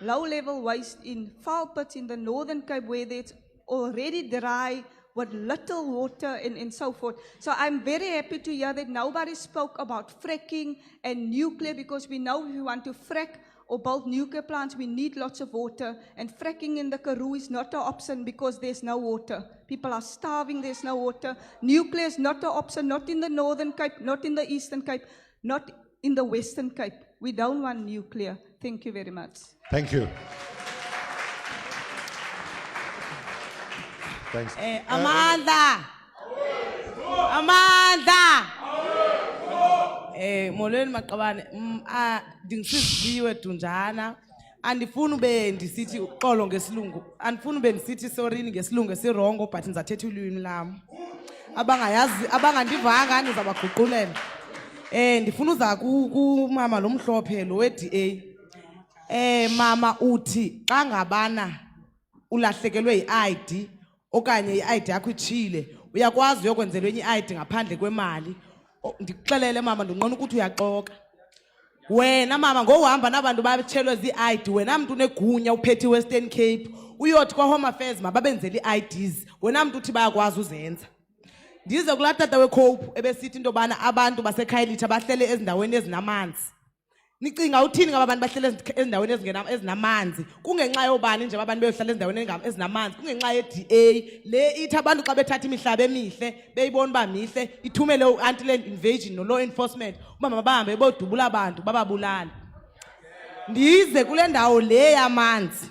low-level waste in foul pits in the Northern Cape, where it's already dry, with little water and so forth. So I'm very happy to hear that nobody spoke about fracking and nuclear, because we know if we want to frack or build nuclear plants, we need lots of water. And fracking in the Karoo is not an option because there's no water. People are starving, there's no water. Nuclear is not an option, not in the Northern Cape, not in the Eastern Cape, not in the Western Cape. We don't want nuclear. Thank you very much. Thank you. Thanks. Amanda! Amanda! Molweni maqabane, ndingisiziwe Tunjana, andifuni ube ndisithi uxolo ngesilungu, andifuni ube ndisithi sorry ngesilungu esirongo, but ndizathetha ulwimi lam. Abangayazi, abangandivanga ndizabaguqulela. Ndifuna uza kumama lo mhlophe lo we-DA. Mama uthi xa ngabana ulahlekelwe yi-ID okanye i-ID yakho itshile, uyakwazi uyokwenzelwa enye i-ID ngaphandle kwemali. Ndikuxelele mama, ndinqona ukuthi uyaxoka. Wena mama ngohamba nabantu batshelwe zii-ID, wena mntu unegunya uphethe iWestern Cape, uyothi kwa-Home Affairs mababenzele ii-IDs, wena mntu uthi bayakwazi uzenza. Ndize kulaa tata weCope ebesithi into yobana abantu baseKhayelitsha bahlele ezindaweni ezinamanzi. Nicinga uthini ngaba abantu bahlele ezindaweni ezinamanzi? Kungenxa yobani nje abantu beyohlala ezindaweni ezinamanzi? Kungenxa ye-DA le ithi abantu xa bethatha imihlaba emihle beyibona uba mihle ithumele u-anti-land invasion no-law enforcement uba bahambe bodubula abantu bababulala. Ndize kule ndawo le yamanzi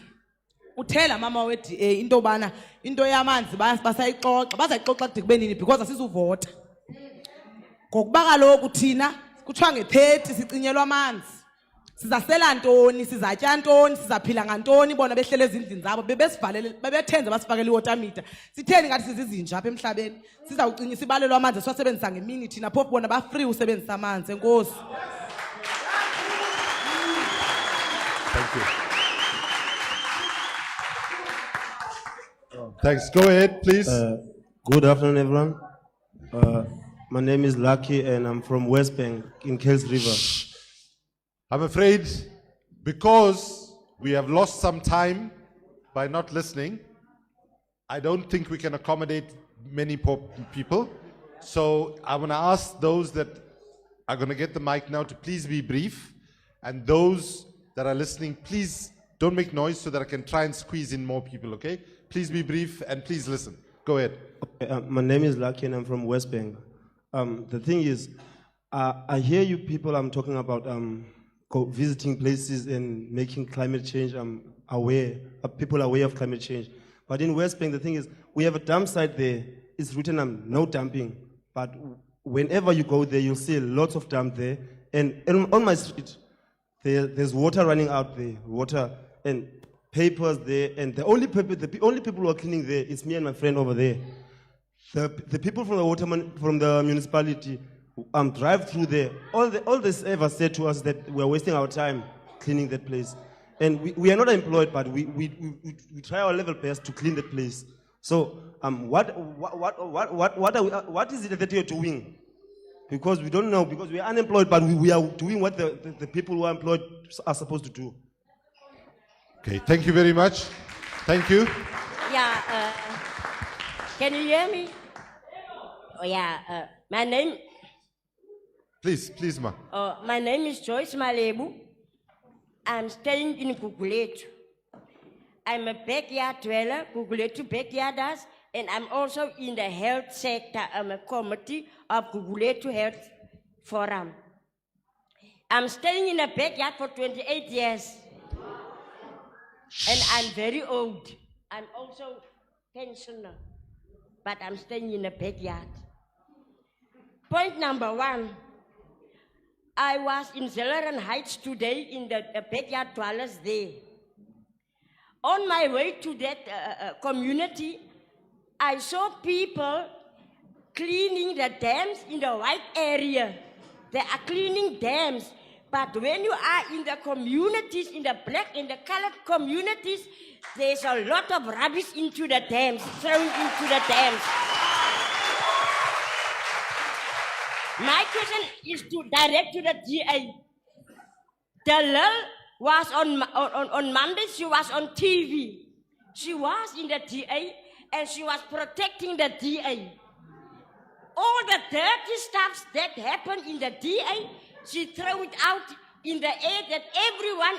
uthela mama we-DA into yobana into yamanzi basayixoxa, bazayixoxa kude kube nini because asizuvota. Ngokuba kaloku thina kuthiwa nge-30 sicinyelwa amanzi. Sizasela ntoni, sizatya ntoni, sizaphila ngantoni, bona behlele ezindlini zabo bebesivalele bebethenze basifakele iwater meter. Sitheni ngathi sizizinja apha emhlabeni? Sizawucinyisa ibalelo amanzi esiwasebenzisa ngemini thina phofu bona ba-free usebenzisa amanzi. Enkosi. Thank you. Thanks. Go ahead, please. Good afternoon, everyone. My name is Lucky, and I'm from West Bank in Kells River. I'm afraid because we have lost some time by not listening, I don't think we can accommodate many people. So I'm going to ask those that are going to get the mic now to please be brief. And those that are listening, please don't make noise so that I can try and squeeze in more people, okay? Please be brief and please listen. Go ahead. My name is Lucky, and I'm from West Bank. The thing is, I hear you people talking about visiting places and making climate change aware, people aware of climate change. But in West Bank, the thing is, we have a dump site there. It's written no dumping. But whenever you go there, you'll see lots of dump there. And on my street, there's water running out there, water and papers there. And the only people who are cleaning there is me and my friend over there. The people from the municipality drive through there. All they ever said to us is that we're wasting our time cleaning that place. And we are not employed, but we try our level best to clean that place. So what is it that you're doing? Because we don't know, because we are unemployed, but we are doing what the people who are employed are supposed to do. Okay, thank you very much. Thank you. Yeah, can you hear me? Oh yeah, my name. Please, ma. My name is Joyce Malebu. I'm staying in Guguletu. I'm a backyard dweller, Guguletu backyarders, and I'm also in the health sector. I'm a committee of Guguletu Health Forum. I'm staying in a backyard for 28 years. And I'm very old. I'm also pensioner, but I'm staying in a backyard. Point number one, I was in Zelleran Heights today in the backyard dwellers there. On my way to that community, I saw people cleaning the dams in the white area. They are cleaning dams. But when you are in the communities, in the black and the colored communities, there's a lot of rubbish into the dams, thrown into the dams. My question is to direct to the DA. The girl was on Monday, she was on TV. She was in the DA, and she was protecting the DA. All the dirty stuff that happened in the DA, she threw it out in the air that everyone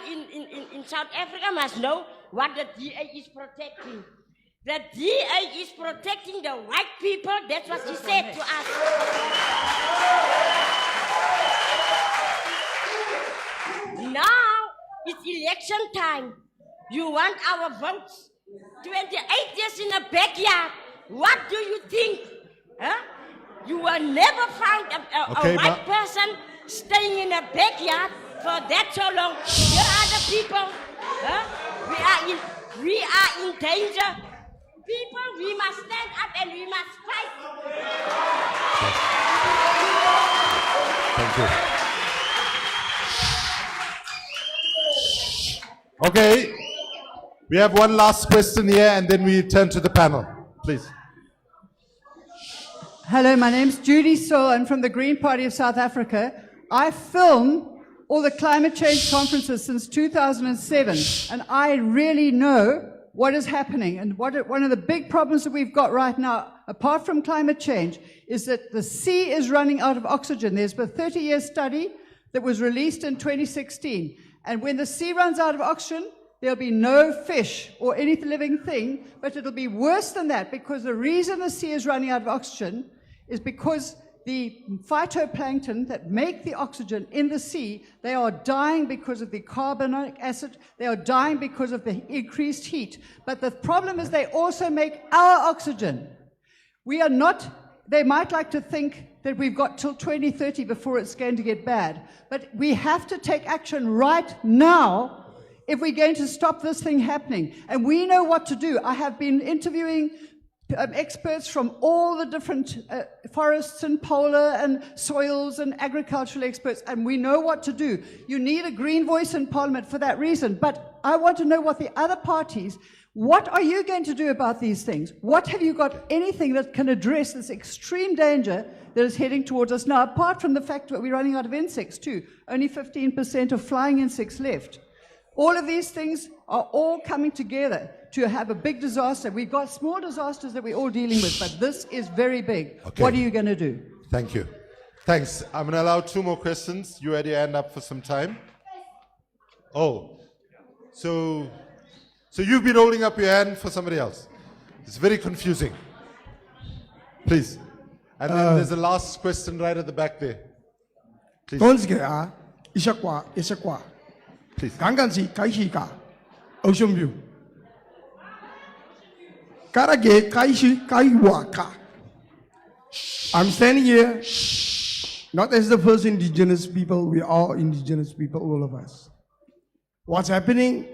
in South Africa must know what the DA is protecting. The DA is protecting the white people. That's what she said to us. Now it's election time. You want our votes. 28 years in the backyard. What do you think? Huh? You will never find a white person staying in a backyard for that so long. Here are the people. Huh? We are in danger. People, we must stand up and we must fight. Thank you. Okay, we have one last question here and then we turn to the panel. Please. Hello, my name's Judy Saul. I'm from the Green Party of South Africa. I film all the climate change conferences since 2007, and I really know what is happening. And one of the big problems that we've got right now, apart from climate change, is that the sea is running out of oxygen. There's a 30-year study that was released in 2016. And when the sea runs out of oxygen, there'll be no fish or any living thing, but it'll be worse than that, because the reason the sea is running out of oxygen is because the phytoplankton that make the oxygen in the sea, they are dying because of the carbonic acid, they are dying because of the increased heat. But the problem is they also make our oxygen. We are not, they might like to think that we've got till 2030 before it's going to get bad, but we have to take action right now if we're going to stop this thing happening. And we know what to do. I have been interviewing experts from all the different forests and polar and soils and agricultural experts, and we know what to do. You need a green voice in Parliament for that reason, but I want to know what the other parties, what are you going to do about these things? What have you got, anything that can address this extreme danger that is heading towards us now, apart from the fact that we're running out of insects too, only 15% of flying insects left. All of these things are all coming together to have a big disaster. We've got small disasters that we're all dealing with, but this is very big. Okay. What are you going to do? Thank you. Thanks. I'm going to allow 2 more questions. You had your hand up for some time. Oh, so you've been holding up your hand for somebody else. It's very confusing. Please. And then there's the last question right at the back there. Please. Please. Ocean View. I'm standing here not as the first indigenous people. We are indigenous people, all of us. What's happening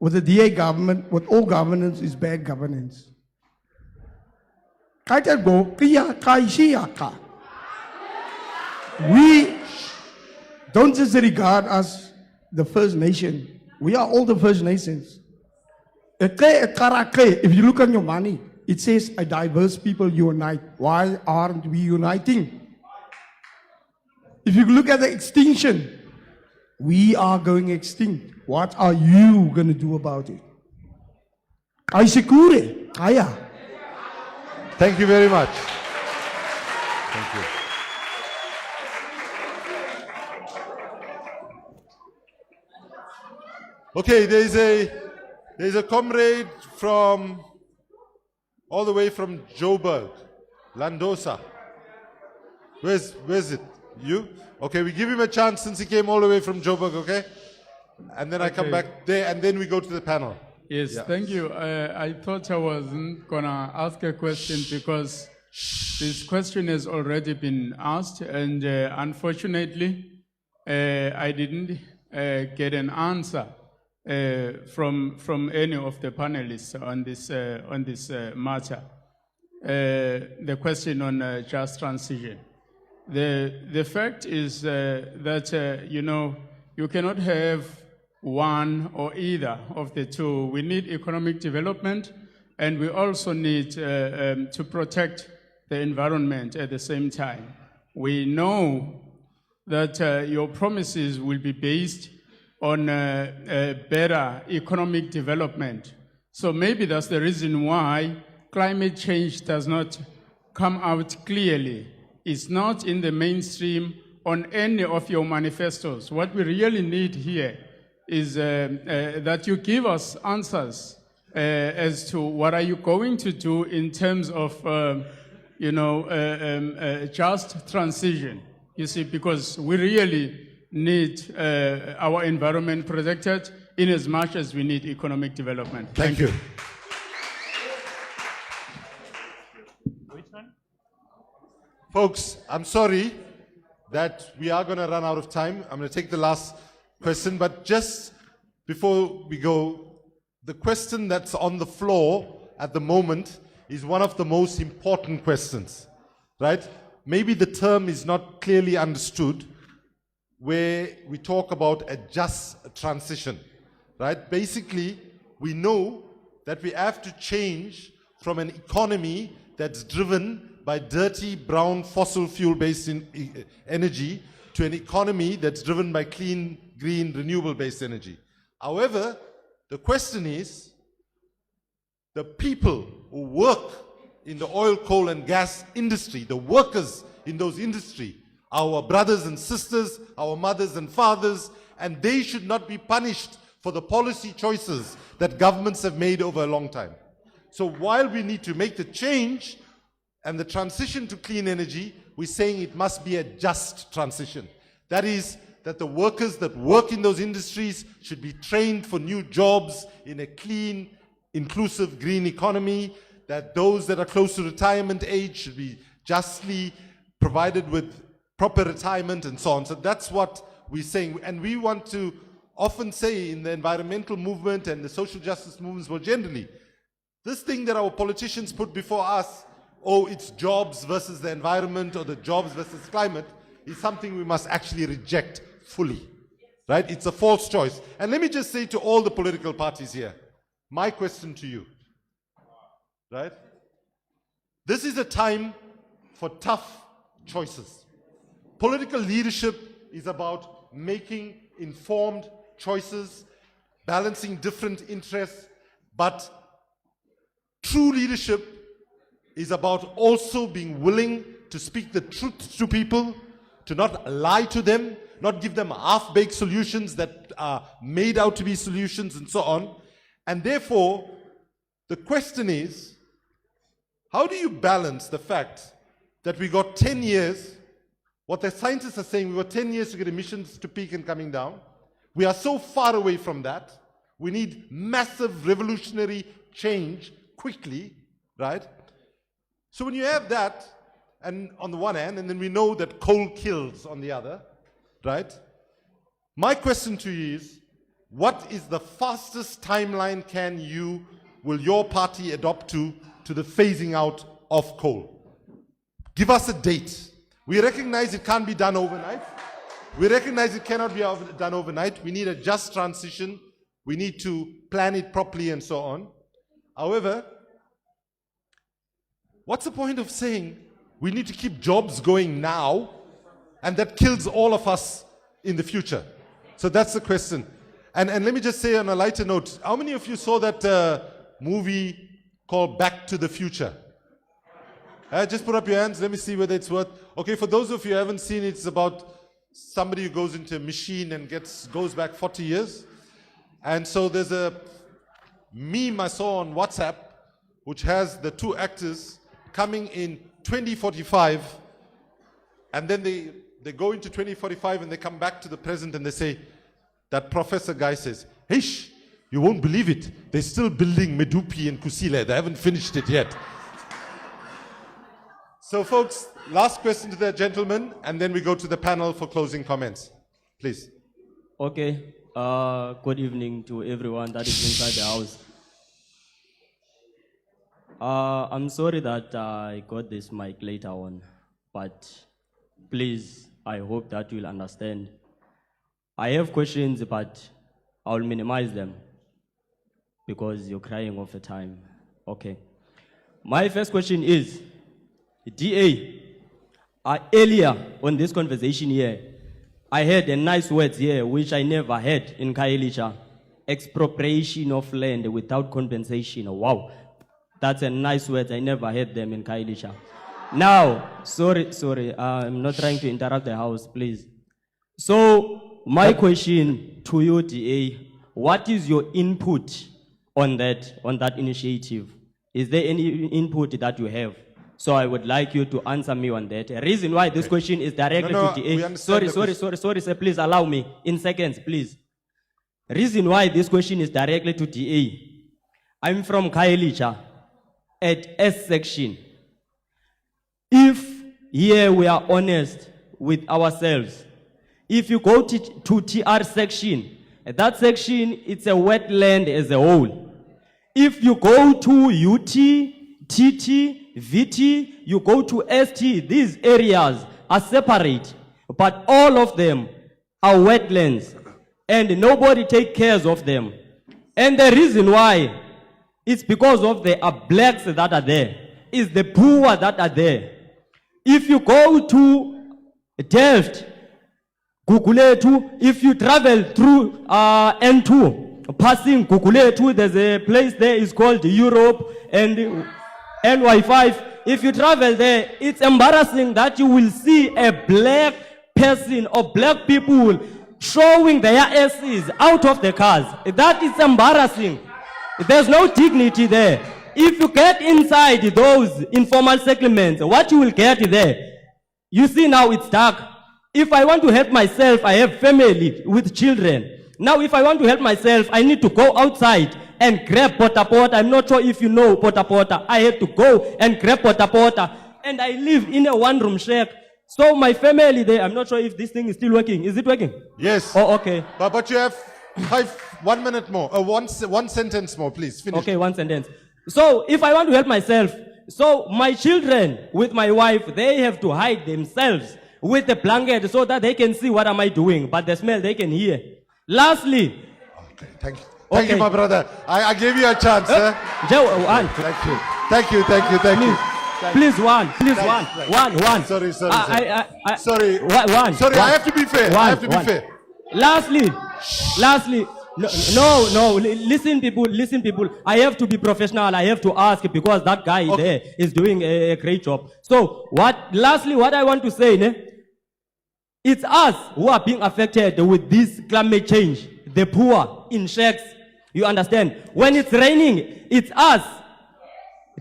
with the DA government, with all governance, is bad governance. We don't just regard us the First Nation. We are all the First Nations. If you look on your money, it says a diverse people unite. Why aren't we uniting? If you look at the extinction, we are going extinct. What are you going to do about it? Thank you very much. Thank you. Okay, there's a comrade from all the way from Joburg, Landosa. Where's it? You? Okay, we give him a chance since he came all the way from Joburg, okay? And then I come back there, and then we go to the panel. Yes, Yeah. thank you. I thought I wasn't gonna ask a question because this question has already been asked, and unfortunately, I didn't get an answer from any of the panelists on this matter. The question on just transition. The fact is that you cannot have one or either of the two. We need economic development, and we also need to protect the environment at the same time. We know that your promises will be based on a better economic development. So maybe that's the reason why climate change does not come out clearly. It's not in the mainstream on any of your manifestos. What we really need here is that you give us answers as to what are you going to do in terms of, just transition. You see, because we really need our environment protected in as much as we need economic development. Thank you. Folks, I'm sorry that we are going to run out of time. I'm going to take the last question, but just before we go, the question that's on the floor at the moment is one of the most important questions, right? Maybe the term is not clearly understood, where we talk about a just transition, right? Basically, we know that we have to change from an economy that's driven by dirty, brown, fossil fuel-based energy to an economy that's driven by clean, green, renewable-based energy. However, the question is, the people who work in the oil, coal, and gas industry, the workers in those industries, our brothers and sisters, our mothers and fathers, and they should not be punished for the policy choices that governments have made over a long time. So while we need to make the change and the transition to clean energy, we're saying it must be a just transition. That is, that the workers that work in those industries should be trained for new jobs in a clean, inclusive, green economy, that those that are close to retirement age should be justly provided with proper retirement and so on. So that's what we're saying. And we want to often say in the environmental movement and the social justice movements more generally, this thing that our politicians put before us, oh, it's jobs versus the environment or the jobs versus climate, is something we must actually reject fully, right? It's a false choice. And let me just say to all the political parties here, my question to you, right? This is a time for tough choices. Political leadership is about making informed choices, balancing different interests, but true leadership is about also being willing to speak the truth to people, to not lie to them, not give them half-baked solutions that are made out to be solutions and so on. And therefore, the question is, how do you balance the fact that we got 10 years, what the scientists are saying, we got 10 years to get emissions to peak and coming down. We are so far away from that. We need massive revolutionary change quickly, right? So when you have that, and on the one hand, and then we know that coal kills on the other, right? My question to you is, what is the fastest timeline will your party adopt to the phasing out of coal? Give us a date. We recognize it can't be done overnight. We recognize it cannot be done overnight. We need a just transition. We need to plan it properly and so on. However, what's the point of saying we need to keep jobs going now and that kills all of us in the future? So that's the question. And let me just say on a lighter note, how many of you saw that movie called Back to the Future? Just put up your hands. Let me see whether it's worth. Okay, for those of you who haven't seen it, it's about somebody who goes into a machine and goes back 40 years. And so there's a meme I saw on WhatsApp which has the two actors coming in 2045, and then they go into 2045 and they come back to the present and they say, that professor guy says, "Hish, you won't believe it. They're still building Medupi and Kusile. They haven't finished it yet." So folks, last question to the gentleman, and then we go to the panel for closing comments. Please. Okay. Good evening to everyone that is inside the house. I'm sorry that I got this mic later on, but please, I hope that you'll understand. I have questions, but I'll minimize them because you're crying all the time. Okay. My first question is, DA, earlier on this conversation here, I heard a nice words here which I never heard in Khayelitsha. Expropriation of land without compensation. Wow. That's a nice word. I never heard them in Khayelitsha. Now, sorry, I'm not trying to interrupt the house, please. So, my question to you, DA, what is your input on that initiative? Is there any input that you have? So I would like you to answer me on that. The reason why this question is directly to DA. Sorry, sir, please allow me in seconds, please. Reason why this question is directly to DA. I'm from Khayelitsha at S section. If here we are honest with ourselves, if you go to TR section, that section, it's a wetland as a whole. If you go to UT, TT, VT, you go to ST, these areas are separate, but all of them are wetlands, and nobody takes care of them. And the reason why, it's because of the blacks that are there, it's the poor that are there. If you go to Delft, Guguletu, if you travel through N2, passing Guguletu, there's a place there, it's called Europe and NY5. If you travel there, it's embarrassing that you will see a black person or black people showing their asses out of the cars. That is embarrassing. There's no dignity there. If you get inside those informal settlements, what you will get there, you see now it's dark. If I want to help myself, I have family with children. Now if I want to help myself, I need to go outside and grab pota. I'm not sure if you know pota. I have to go and grab pota. And I live in a one-room shack. So my family there, I'm not sure if this thing is still working. Is it working? Yes. Oh, okay. But you have 1 minute more. One sentence more, please. Finish. Okay, one sentence. So if I want to help myself, so my children with my wife, they have to hide themselves with the blanket so that they can see what am I doing. But the smell they can hear. Lastly. Okay, thank you. Thank you, my brother. I gave you a chance. One. Thank you. Please, one. Sorry. Sorry, I have to be fair. Lastly, no, listen people, I have to be professional, I have to ask because that guy there is doing a great job. So, lastly, what I want to say, it's us who are being affected with this climate change, the poor in shacks, you understand? When it's raining, it's us.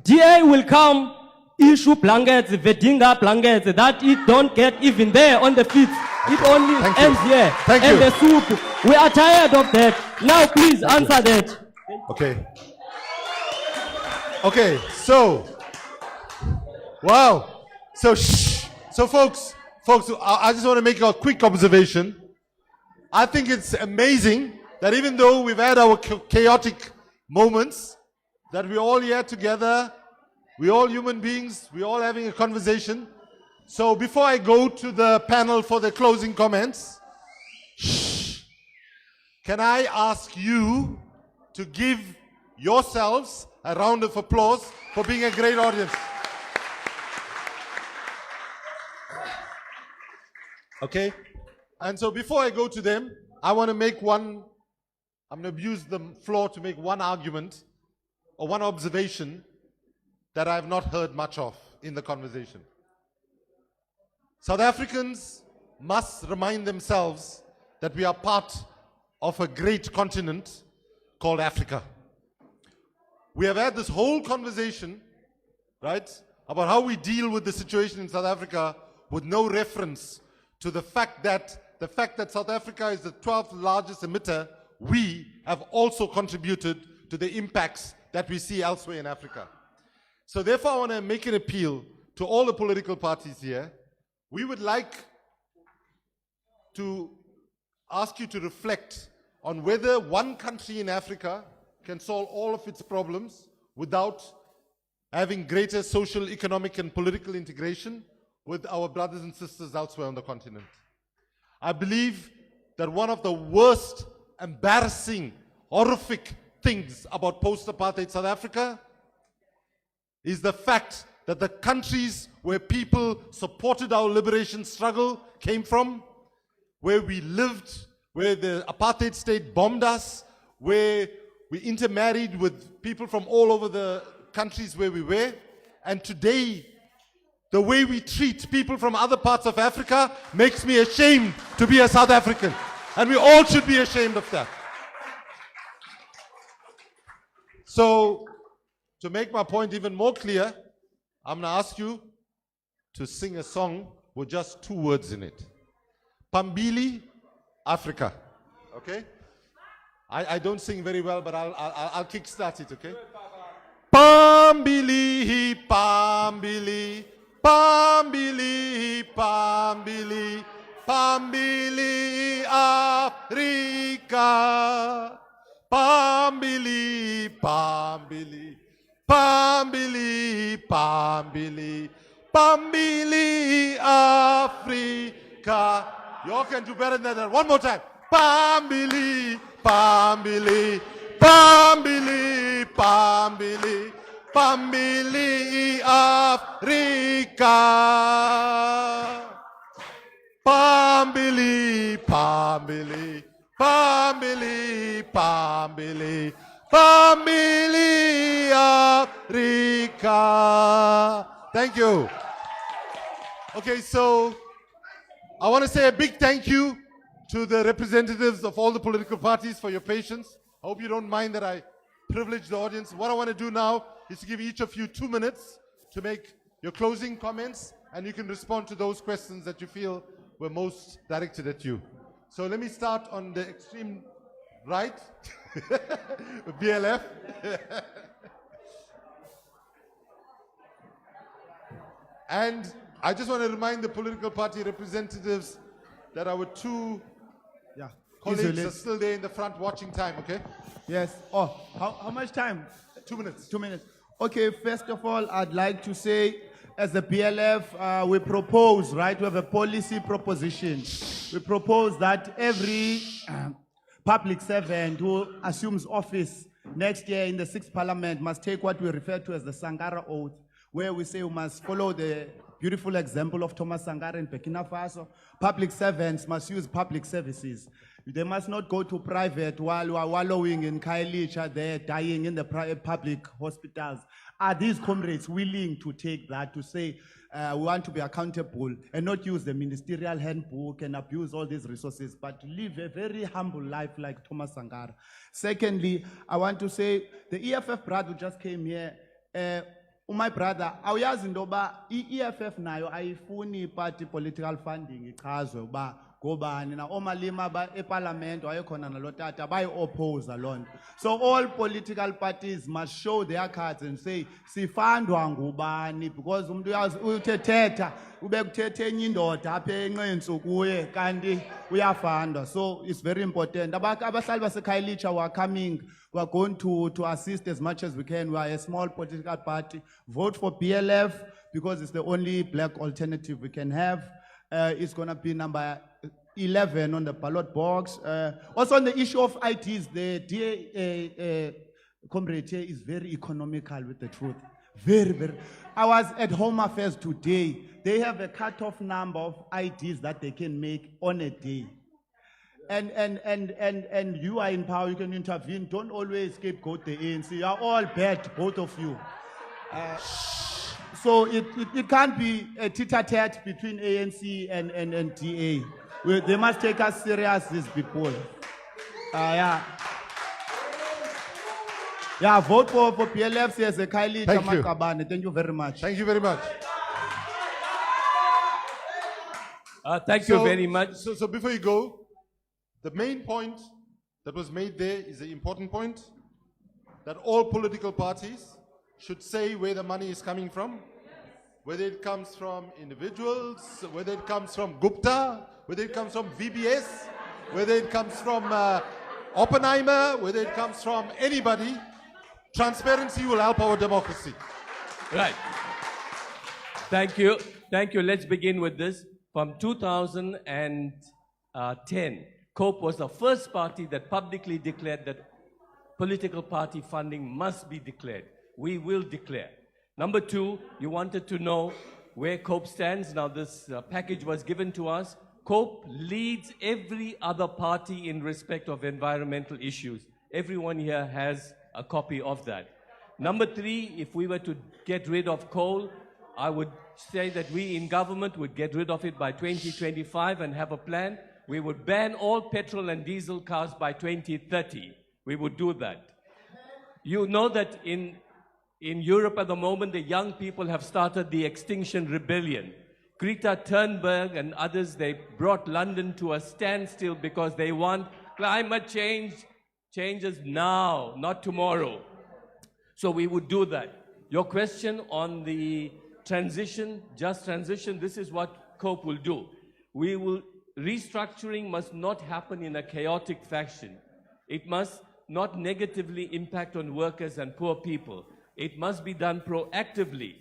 DA will come, issue blankets, Vedinga blankets, that it don't get even there on the feet. It only ends here. And the soup, we are tired of that. Now please answer that. Okay, so, wow. So folks, I just want to make a quick observation. I think it's amazing that even though we've had our chaotic moments, that we're all here together, we're all human beings, we're all having a conversation. So before I go to the panel for the closing comments, can I ask you to give yourselves a round of applause for being a great audience? Okay? And so before I go to them, I want to make I'm going to use the floor to make one argument or one observation that I have not heard much of in the conversation. South Africans must remind themselves that we are part of a great continent called Africa. We have had this whole conversation, right, about how we deal with the situation in South Africa with no reference to the fact that South Africa is the 12th largest emitter. We have also contributed to the impacts that we see elsewhere in Africa. So therefore, I want to make an appeal to all the political parties here. We would like to ask you to reflect on whether one country in Africa can solve all of its problems without having greater social, economic, and political integration with our brothers and sisters elsewhere on the continent. I believe that one of the worst, embarrassing, horrific things about post-apartheid South Africa is the fact that the countries where people supported our liberation struggle came from, where we lived, where the apartheid state bombed us, where we intermarried with people from all over the countries where we were. And today, the way we treat people from other parts of Africa makes me ashamed to be a South African. And we all should be ashamed of that. So, to make my point even more clear, I'm going to ask you to sing a song with just 2 words in it. Pambili, Africa. Okay? I don't sing very well, but I'll kickstart it, okay? Pambili, Pambili, Pambili, Pambili, Pambili, Africa. Pambili, Pambili, Pambili, Pambili, Pambili, Africa. You all can do better than that. One more time. Pambili, Pambili, Pambili, Pambili, Pambili, Africa. Pambili, Pambili, Pambili, Pambili, Pambili, Africa. Thank you. Okay, so I want to say a big thank you to the representatives of all the political parties for your patience. I hope you don't mind that I privilege the audience. What I want to do now is to give each of you 2 minutes to make your closing comments, and you can respond to those questions that you feel were most directed at you. So let me start on the extreme right, BLF. And I just want to remind the political party representatives that our 2 colleagues are still there in the front watching time, okay? Yes. Oh, how much time? 2 minutes. 2 minutes. Okay, first of all, I'd like to say, as the PLF, we propose, right, we have a policy proposition. We propose that every public servant who assumes office next year in the 6th Parliament must take what we refer to as the Sankara Oath, where we say we must follow the beautiful example of Thomas Sankara in Burkina Faso. Public servants must use public services. They must not go to private while we are wallowing in Kailicha, they're dying in the public hospitals. Are these comrades willing to take that, to say we want to be accountable and not use the ministerial handbook and abuse all these resources, but live a very humble life like Thomas Sankara? Secondly, I want to say the EFF brother who just came here, my brother, awuyazi into yoba i-EFF nayo ayifuni party political funding ichazwe uba ngobani na omalima eParliament wayekhona nalotata bayi-oppose loo nto. So all political parties must show their cards and say sifandwa ngubani, because umuntu uthethetha ube kuthethe enye indoda apha enqentsu kuye kanti uyafandwa. So it's very important. Abahlali baseKhayelitsha were coming. We are going to assist as much as we can. We are a small political party. Vote for PLF because it's the only black alternative we can have. It's going to be number 11 on the ballot box. Also on the issue of IDs, the DA comrade here is very economical with the truth. Very, very. I was at Home Affairs today. They have a cut-off number of IDs that they can make on a day. And you are in power, you can intervene. Don't always scapegoat the ANC. You are all bad, both of you. So it can't be a tit-a-tat between ANC and DA. They must take us serious, these people. Yeah, vote for PLF as a Kylie Chamakabane. Thank you very much. Thank you very much. Thank you very much. So before you go, the main point that was made there is the important point, that all political parties should say where the money is coming from, whether it comes from individuals, whether it comes from Gupta, whether it comes from VBS, whether it comes from Oppenheimer, whether it comes from anybody. Transparency will help our democracy. Right. Thank you. Thank you. Let's begin with this. From 2010, COPE was the first party that publicly declared that political party funding must be declared. We will declare. Number two, you wanted to know where COPE stands. Now this package was given to us. COPE leads every other party in respect of environmental issues. Everyone here has a copy of that. Number three, if we were to get rid of coal, I would say that we in government would get rid of it by 2025 and have a plan. We would ban all petrol and diesel cars by 2030. We would do that. You know that in Europe at the moment, the young people have started the Extinction Rebellion. Greta Thunberg and others, they brought London to a standstill because they want climate changes now, not tomorrow. So we would do that. Your question on the transition, just transition, this is what COPE will do. Restructuring must not happen in a chaotic fashion. It must not negatively impact on workers and poor people. It must be done proactively.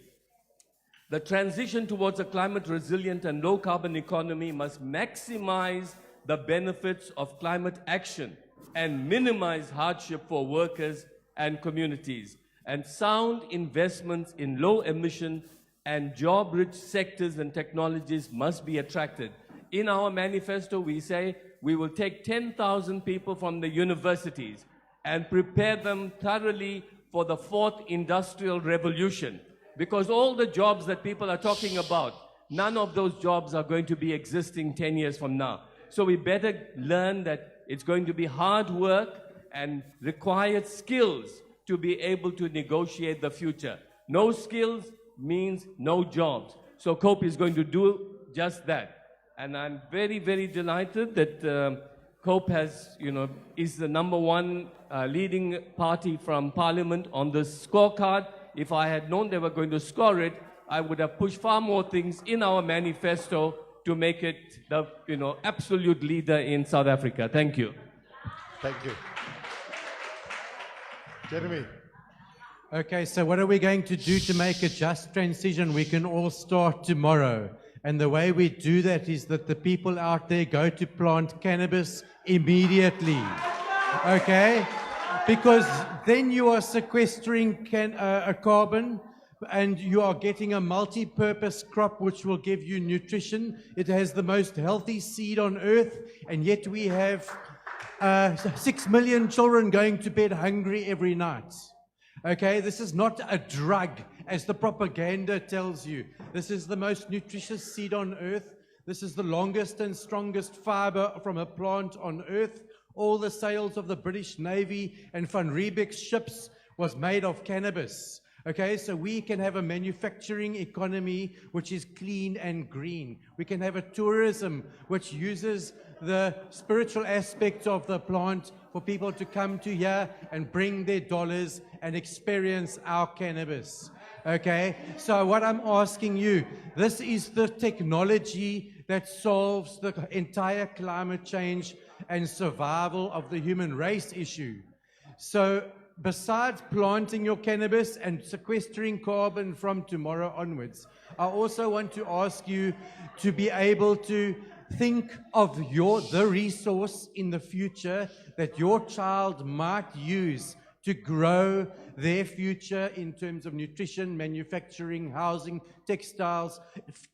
The transition towards a climate resilient and low carbon economy must maximize the benefits of climate action and minimize hardship for workers and communities. And sound investments in low emission and job-rich sectors and technologies must be attracted. In our manifesto, we say we will take 10,000 people from the universities and prepare them thoroughly for the fourth industrial revolution. Because all the jobs that people are talking about, none of those jobs are going to be existing 10 years from now. So we better learn that it's going to be hard work and required skills to be able to negotiate the future. No skills means no jobs. So COPE is going to do just that. And I'm very, very delighted that COPE has, is the #1 leading party from Parliament on the scorecard. If I had known they were going to score it, I would have pushed far more things in our manifesto to make it the, absolute leader in South Africa. Thank you. Thank you. Jeremy. Okay, so what are we going to do to make a just transition? We can all start tomorrow. And the way we do that is that the people out there go to plant cannabis immediately. Okay? Because then you are sequestering carbon and you are getting a multi-purpose crop which will give you nutrition. It has the most healthy seed on earth, and yet we have 6 million children going to bed hungry every night. Okay, this is not a drug, as the propaganda tells you. This is the most nutritious seed on earth. This is the longest and strongest fiber from a plant on earth. All the sails of the British Navy and Van Riebeck's ships was made of cannabis. Okay, so we can have a manufacturing economy which is clean and green. We can have a tourism which uses the spiritual aspects of the plant for people to come to here and bring their dollars and experience our cannabis. Okay, so what I'm asking you, this is the technology that solves the entire climate change and survival of the human race issue. So besides planting your cannabis and sequestering carbon from tomorrow onwards, I also want to ask you to be able to think of the resource in the future that your child might use to grow their future in terms of nutrition, manufacturing, housing, textiles,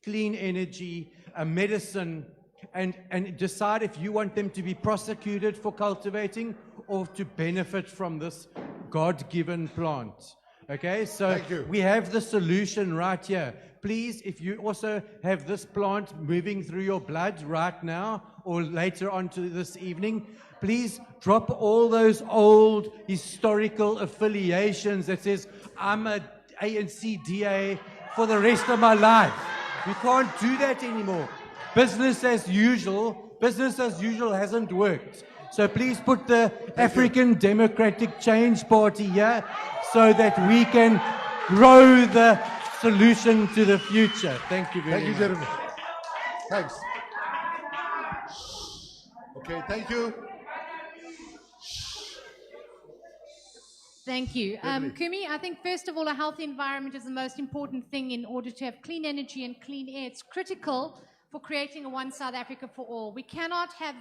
clean energy, medicine, and decide if you want them to be prosecuted for cultivating or to benefit from this God-given plant. Okay, so we have the solution right here. Please, if you also have this plant moving through your blood right now or later on to this evening, please drop all those old historical affiliations that says, I'm a ANC DA for the rest of my life. You can't do that anymore. Business as usual hasn't worked. So please put the African Democratic Change Party here so that we can grow the solution to the future. Thank you very much. Thank you, Jeremy. Thanks. Okay, thank you. Thank you. Kumi, I think first of all, a healthy environment is the most important thing in order to have clean energy and clean air. It's critical for creating a one South Africa for all. We cannot have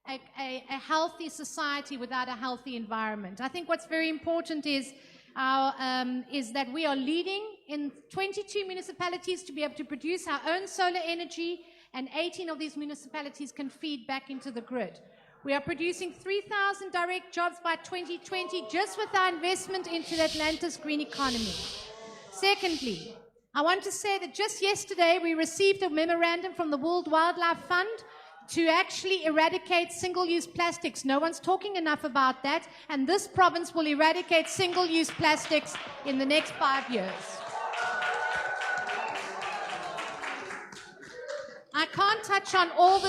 a healthy society without a healthy environment. I think what's very important is that we are leading in 22 municipalities to be able to produce our own solar energy, and 18 of these municipalities can feed back into the grid. We are producing 3,000 direct jobs by 2020 just with our investment into the Atlantis green economy. Secondly, I want to say that just yesterday we received a memorandum from the World Wildlife Fund to actually eradicate single-use plastics. No one's talking enough about that, and this province will eradicate single-use plastics in the next 5 years. I can't touch on all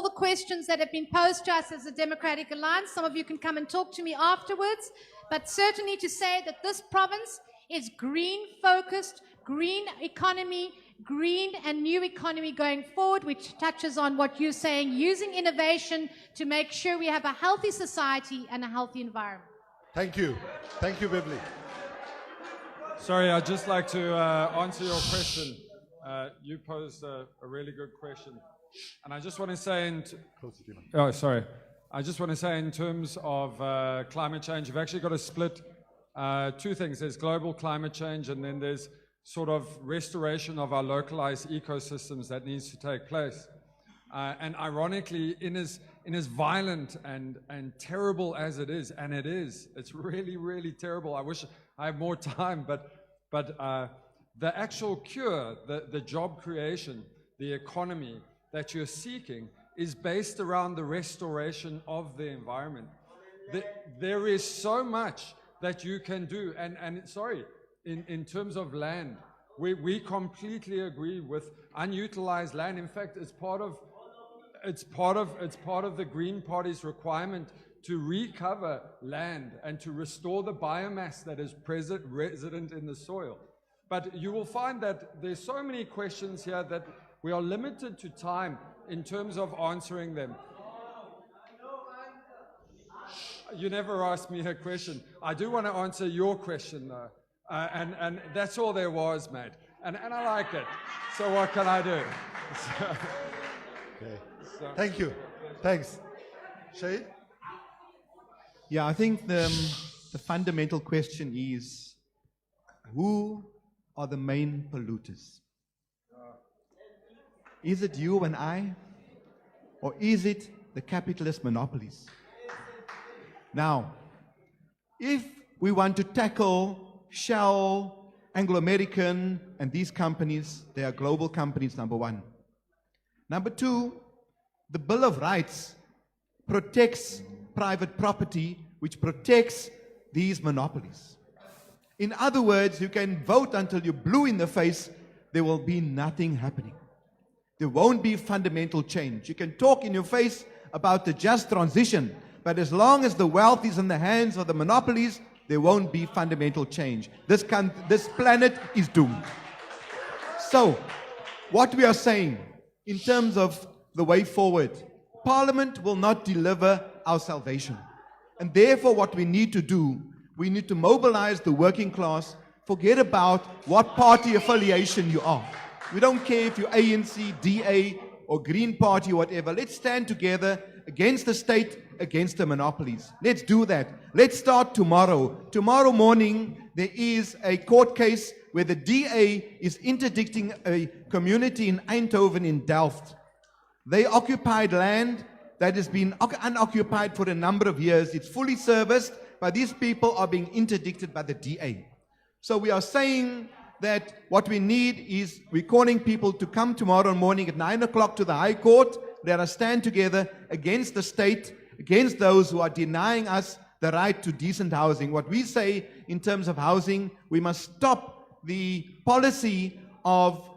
the questions that have been posed to us as a Democratic Alliance. Some of you can come and talk to me afterwards, but certainly to say that this province is green-focused, green economy, green and new economy going forward, which touches on what you're saying, using innovation to make sure we have a healthy society and a healthy environment. Thank you. Thank you, Beverly. Sorry, I'd just like to answer your question. You posed a really good question. And I just want to say I just want to say in terms of climate change, you've actually got to split two things. There's global climate change, and then there's sort of restoration of our localized ecosystems that needs to take place. And ironically, in as violent and terrible as it is, and it's really, really terrible. I wish I had more time, but the actual cure, the job creation, the economy that you're seeking is based around the restoration of the environment. There is so much that you can do, and sorry, in terms of land, we completely agree with unutilized land. In fact, it's part of the Green Party's requirement to recover land and to restore the biomass that is resident in the soil. But you will find that there's so many questions here that we are limited to time in terms of answering them. You never asked me a question. I do want to answer your question, though. And that's all there was, mate. And I like it. So what can I do? Thank you. Thanks. Shahid? Yeah, I think the fundamental question is, who are the main polluters? Is it you and I? Or is it the capitalist monopolies? Now, if we want to tackle Shell, Anglo American, and these companies, they are global companies, number one. Number two, the Bill of Rights protects private property, which protects these monopolies. In other words, you can vote until you're blue in the face, there will be nothing happening. There won't be fundamental change. You can talk in your face about the just transition, but as long as the wealth is in the hands of the monopolies, there won't be fundamental change. This planet is doomed. So, what we are saying in terms of the way forward, Parliament will not deliver our salvation. And therefore, what we need to do, we need to mobilize the working class. Forget about what party affiliation you are. We don't care if you're ANC, DA, or Green Party, or whatever. Let's stand together against the state, against the monopolies. Let's do that. Let's start tomorrow. Tomorrow morning, there is a court case where the DA is interdicting a community in Eindhoven in Delft. They occupied land that has been unoccupied for a number of years. It's fully serviced, but these people are being interdicted by the DA. So we are saying that what we need is, we're calling people to come tomorrow morning at 9 o'clock to the High Court. Let us stand together against the state, against those who are denying us the right to decent housing. What we say in terms of housing, we must stop the policy of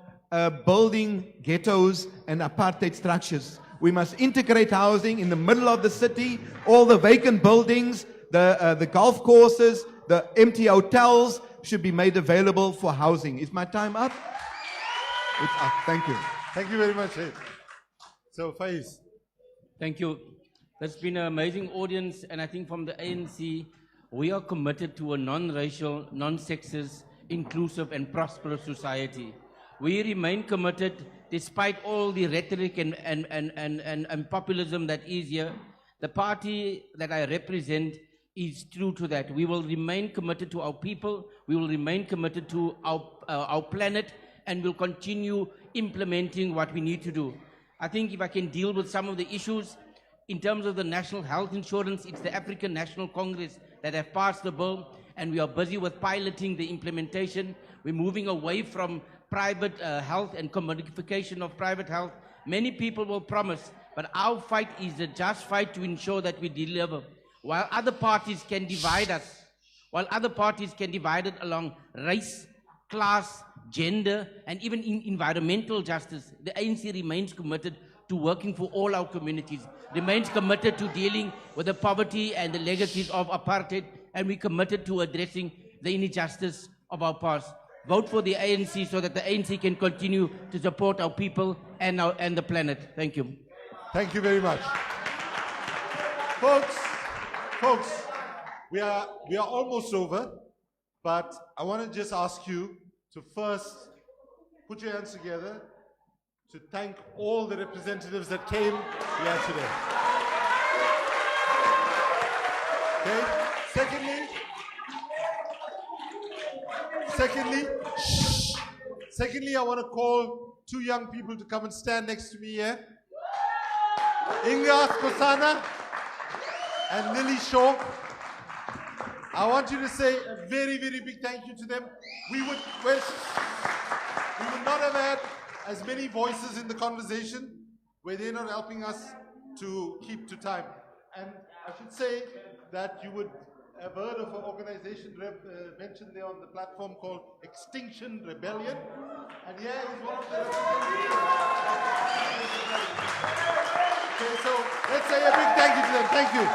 building ghettos and apartheid structures. We must integrate housing in the middle of the city, all the vacant buildings, the golf courses, the empty hotels should be made available for housing. Is my time up? It's up. Thank you. Thank you very much. So, Faiz. Thank you. That's been an amazing audience, and I think from the ANC, we are committed to a non-racial, non-sexist, inclusive and prosperous society. We remain committed, despite all the rhetoric and populism that is here. The party that I represent is true to that. We will remain committed to our people, we will remain committed to our planet, and we'll continue implementing what we need to do. I think if I can deal with some of the issues, In terms of the national health insurance, it's the African National Congress that have passed the bill, and we are busy with piloting the implementation. We're moving away from private health and commodification of private health. Many people will promise, but our fight is a just fight to ensure that we deliver. While other parties can divide us, while other parties can divide it along race, class, gender, and even in environmental justice, the ANC remains committed to working for all our communities, remains committed to dealing with the poverty and the legacies of apartheid, and we're committed to addressing the injustice of our past. Vote for the ANC so that the ANC can continue to support our people and the planet. Thank you. Thank you very much. Folks, we are almost over, but I want to just ask you to first put your hands together to thank all the representatives that came here today. Okay? Secondly, I want to call two young people to come and stand next to me here. Inga Skosana and Lily Shaw. I want you to say a very, very big thank you to them. We would not have had as many voices in the conversation where they're not helping us to keep to time. And I should say that you would have heard of an organization mentioned there on the platform called Extinction Rebellion. And here is one of the representatives. Okay, so let's say a big thank you to them. Thank you.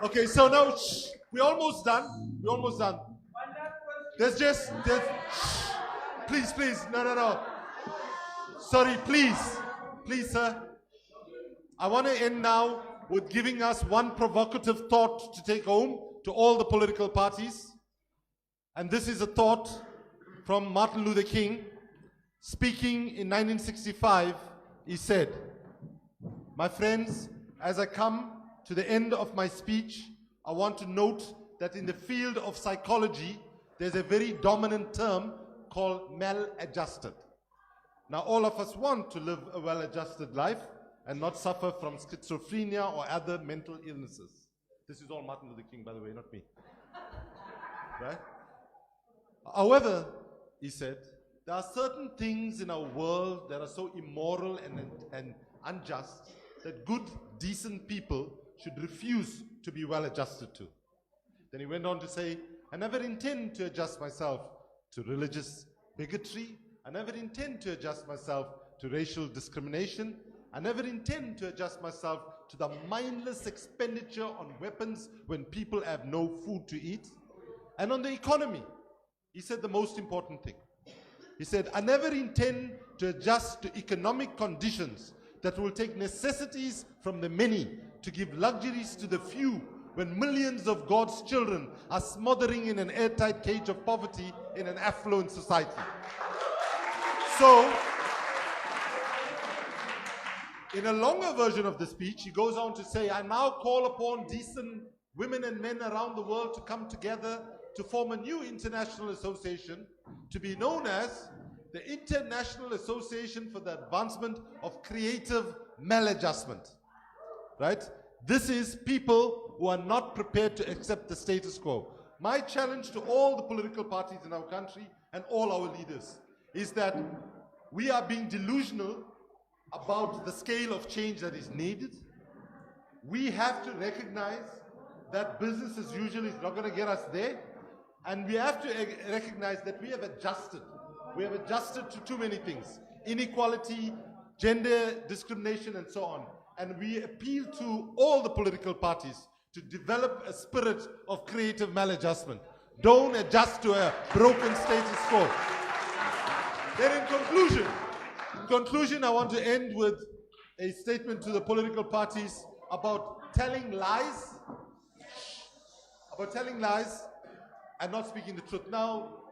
Okay, so now we're almost done. We're almost done. Please, no. Sorry, please, sir. I want to end now with giving us one provocative thought to take home to all the political parties. And this is a thought from Martin Luther King. Speaking in 1965, he said, "My friends, as I come to the end of my speech, I want to note that in the field of psychology, there's a very dominant term called maladjusted. Now, all of us want to live a well-adjusted life and not suffer from schizophrenia or other mental illnesses." This is all Martin Luther King, by the way, not me. Right? However, he said, there are certain things in our world that are so immoral and unjust that good, decent people should refuse to be well-adjusted to. Then he went on to say, "I never intend to adjust myself to religious bigotry. I never intend to adjust myself to racial discrimination. I never intend to adjust myself to the mindless expenditure on weapons when people have no food to eat." And on the economy, he said the most important thing. He said, "I never intend to adjust to economic conditions that will take necessities from the many to give luxuries to the few when millions of God's children are smothering in an airtight cage of poverty in an affluent society." So, in a longer version of the speech, he goes on to say, "I now call upon decent women and men around the world to come together to form a new international association to be known as the International Association for the Advancement of Creative Maladjustment." Right? This is people who are not prepared to accept the status quo. My challenge to all the political parties in our country and all our leaders is that we are being delusional about the scale of change that is needed. We have to recognize that business as usual is not going to get us there. And we have to recognize that we have adjusted. We have adjusted to too many things. Inequality, gender discrimination, and so on. And we appeal to all the political parties to develop a spirit of creative maladjustment. Don't adjust to a broken status quo. Then in conclusion, I want to end with a statement to the political parties about telling lies and not speaking the truth. Now,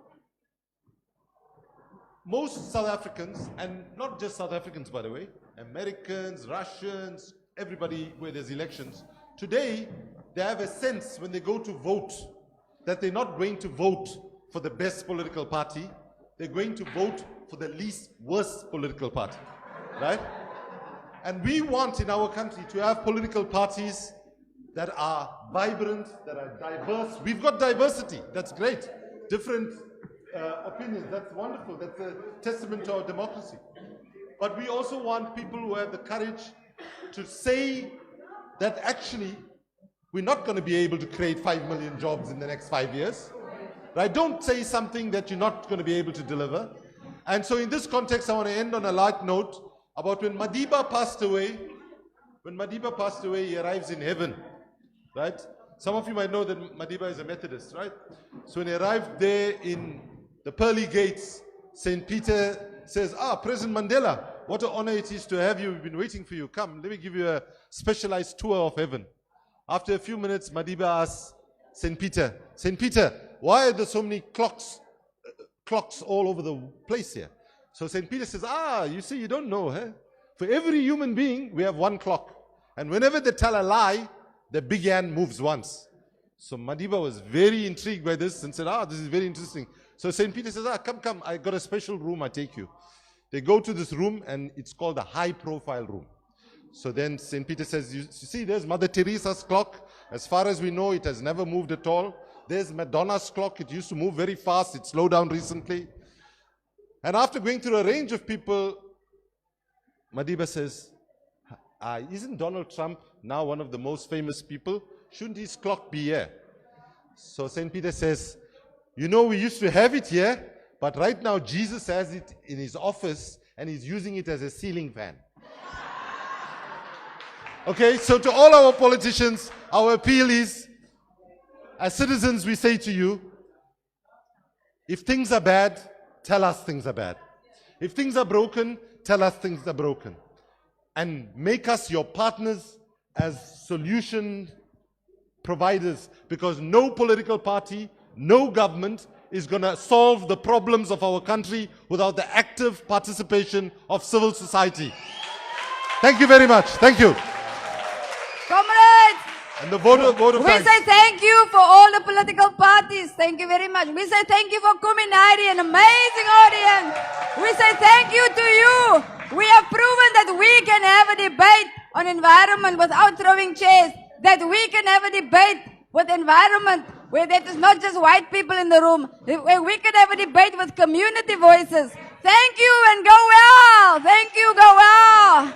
most South Africans, and not just South Africans, by the way, Americans, Russians, everybody where there's elections, today they have a sense when they go to vote that they're not going to vote for the best political party, they're going to vote for the least worst political party, right? And we want in our country to have political parties that are vibrant, that are diverse. We've got diversity, that's great. Different opinions, that's wonderful. That's a testament to our democracy. But we also want people who have the courage to say that actually we're not going to be able to create 5 million jobs in the next 5 years. Right? Don't say something that you're not going to be able to deliver. And so in this context, I want to end on a light note about when Madiba passed away. When Madiba passed away, he arrives in heaven. Right? Some of you might know that Madiba is a Methodist, right? So when he arrived there in the pearly gates, St. Peter says, President Mandela, what an honor it is to have you. We've been waiting for you. Come, let me give you a specialized tour of heaven. After a few minutes, Madiba asks St. Peter, why are there so many clocks all over the place here? So St. Peter says, you see, you don't know. Huh? For every human being, we have one clock. And whenever they tell a lie, the big hand moves once. So Madiba was very intrigued by this and said, this is very interesting. So St. Peter says, come, I got a special room, I take you. They go to this room and it's called a high profile room. So then St. Peter says, you see, there's Mother Teresa's clock. As far as we know, it has never moved at all. There's Madonna's clock. It used to move very fast. It slowed down recently. And after going through a range of people, Madiba says, isn't Donald Trump now one of the most famous people? Shouldn't his clock be here? So St. Peter says, we used to have it here, but right now Jesus has it in his office and he's using it as a ceiling fan. Okay, so to all our politicians, our appeal is, as citizens, we say to you, if things are bad, tell us things are bad. If things are broken, tell us things are broken. And make us your partners as solution providers, because no political party, no government is going to solve the problems of our country without the active participation of civil society. Thank you very much. Thank you. Comrades, and the vote of we say thank you for all the political parties. Thank you very much. We say thank you for Kuminari, an amazing audience. We say thank you to you. We have proven that we can have a debate on environment without throwing chairs, that we can have a debate with environment where there is not just white people in the room, where we can have a debate with community voices. Thank you and go well. Thank you, go well.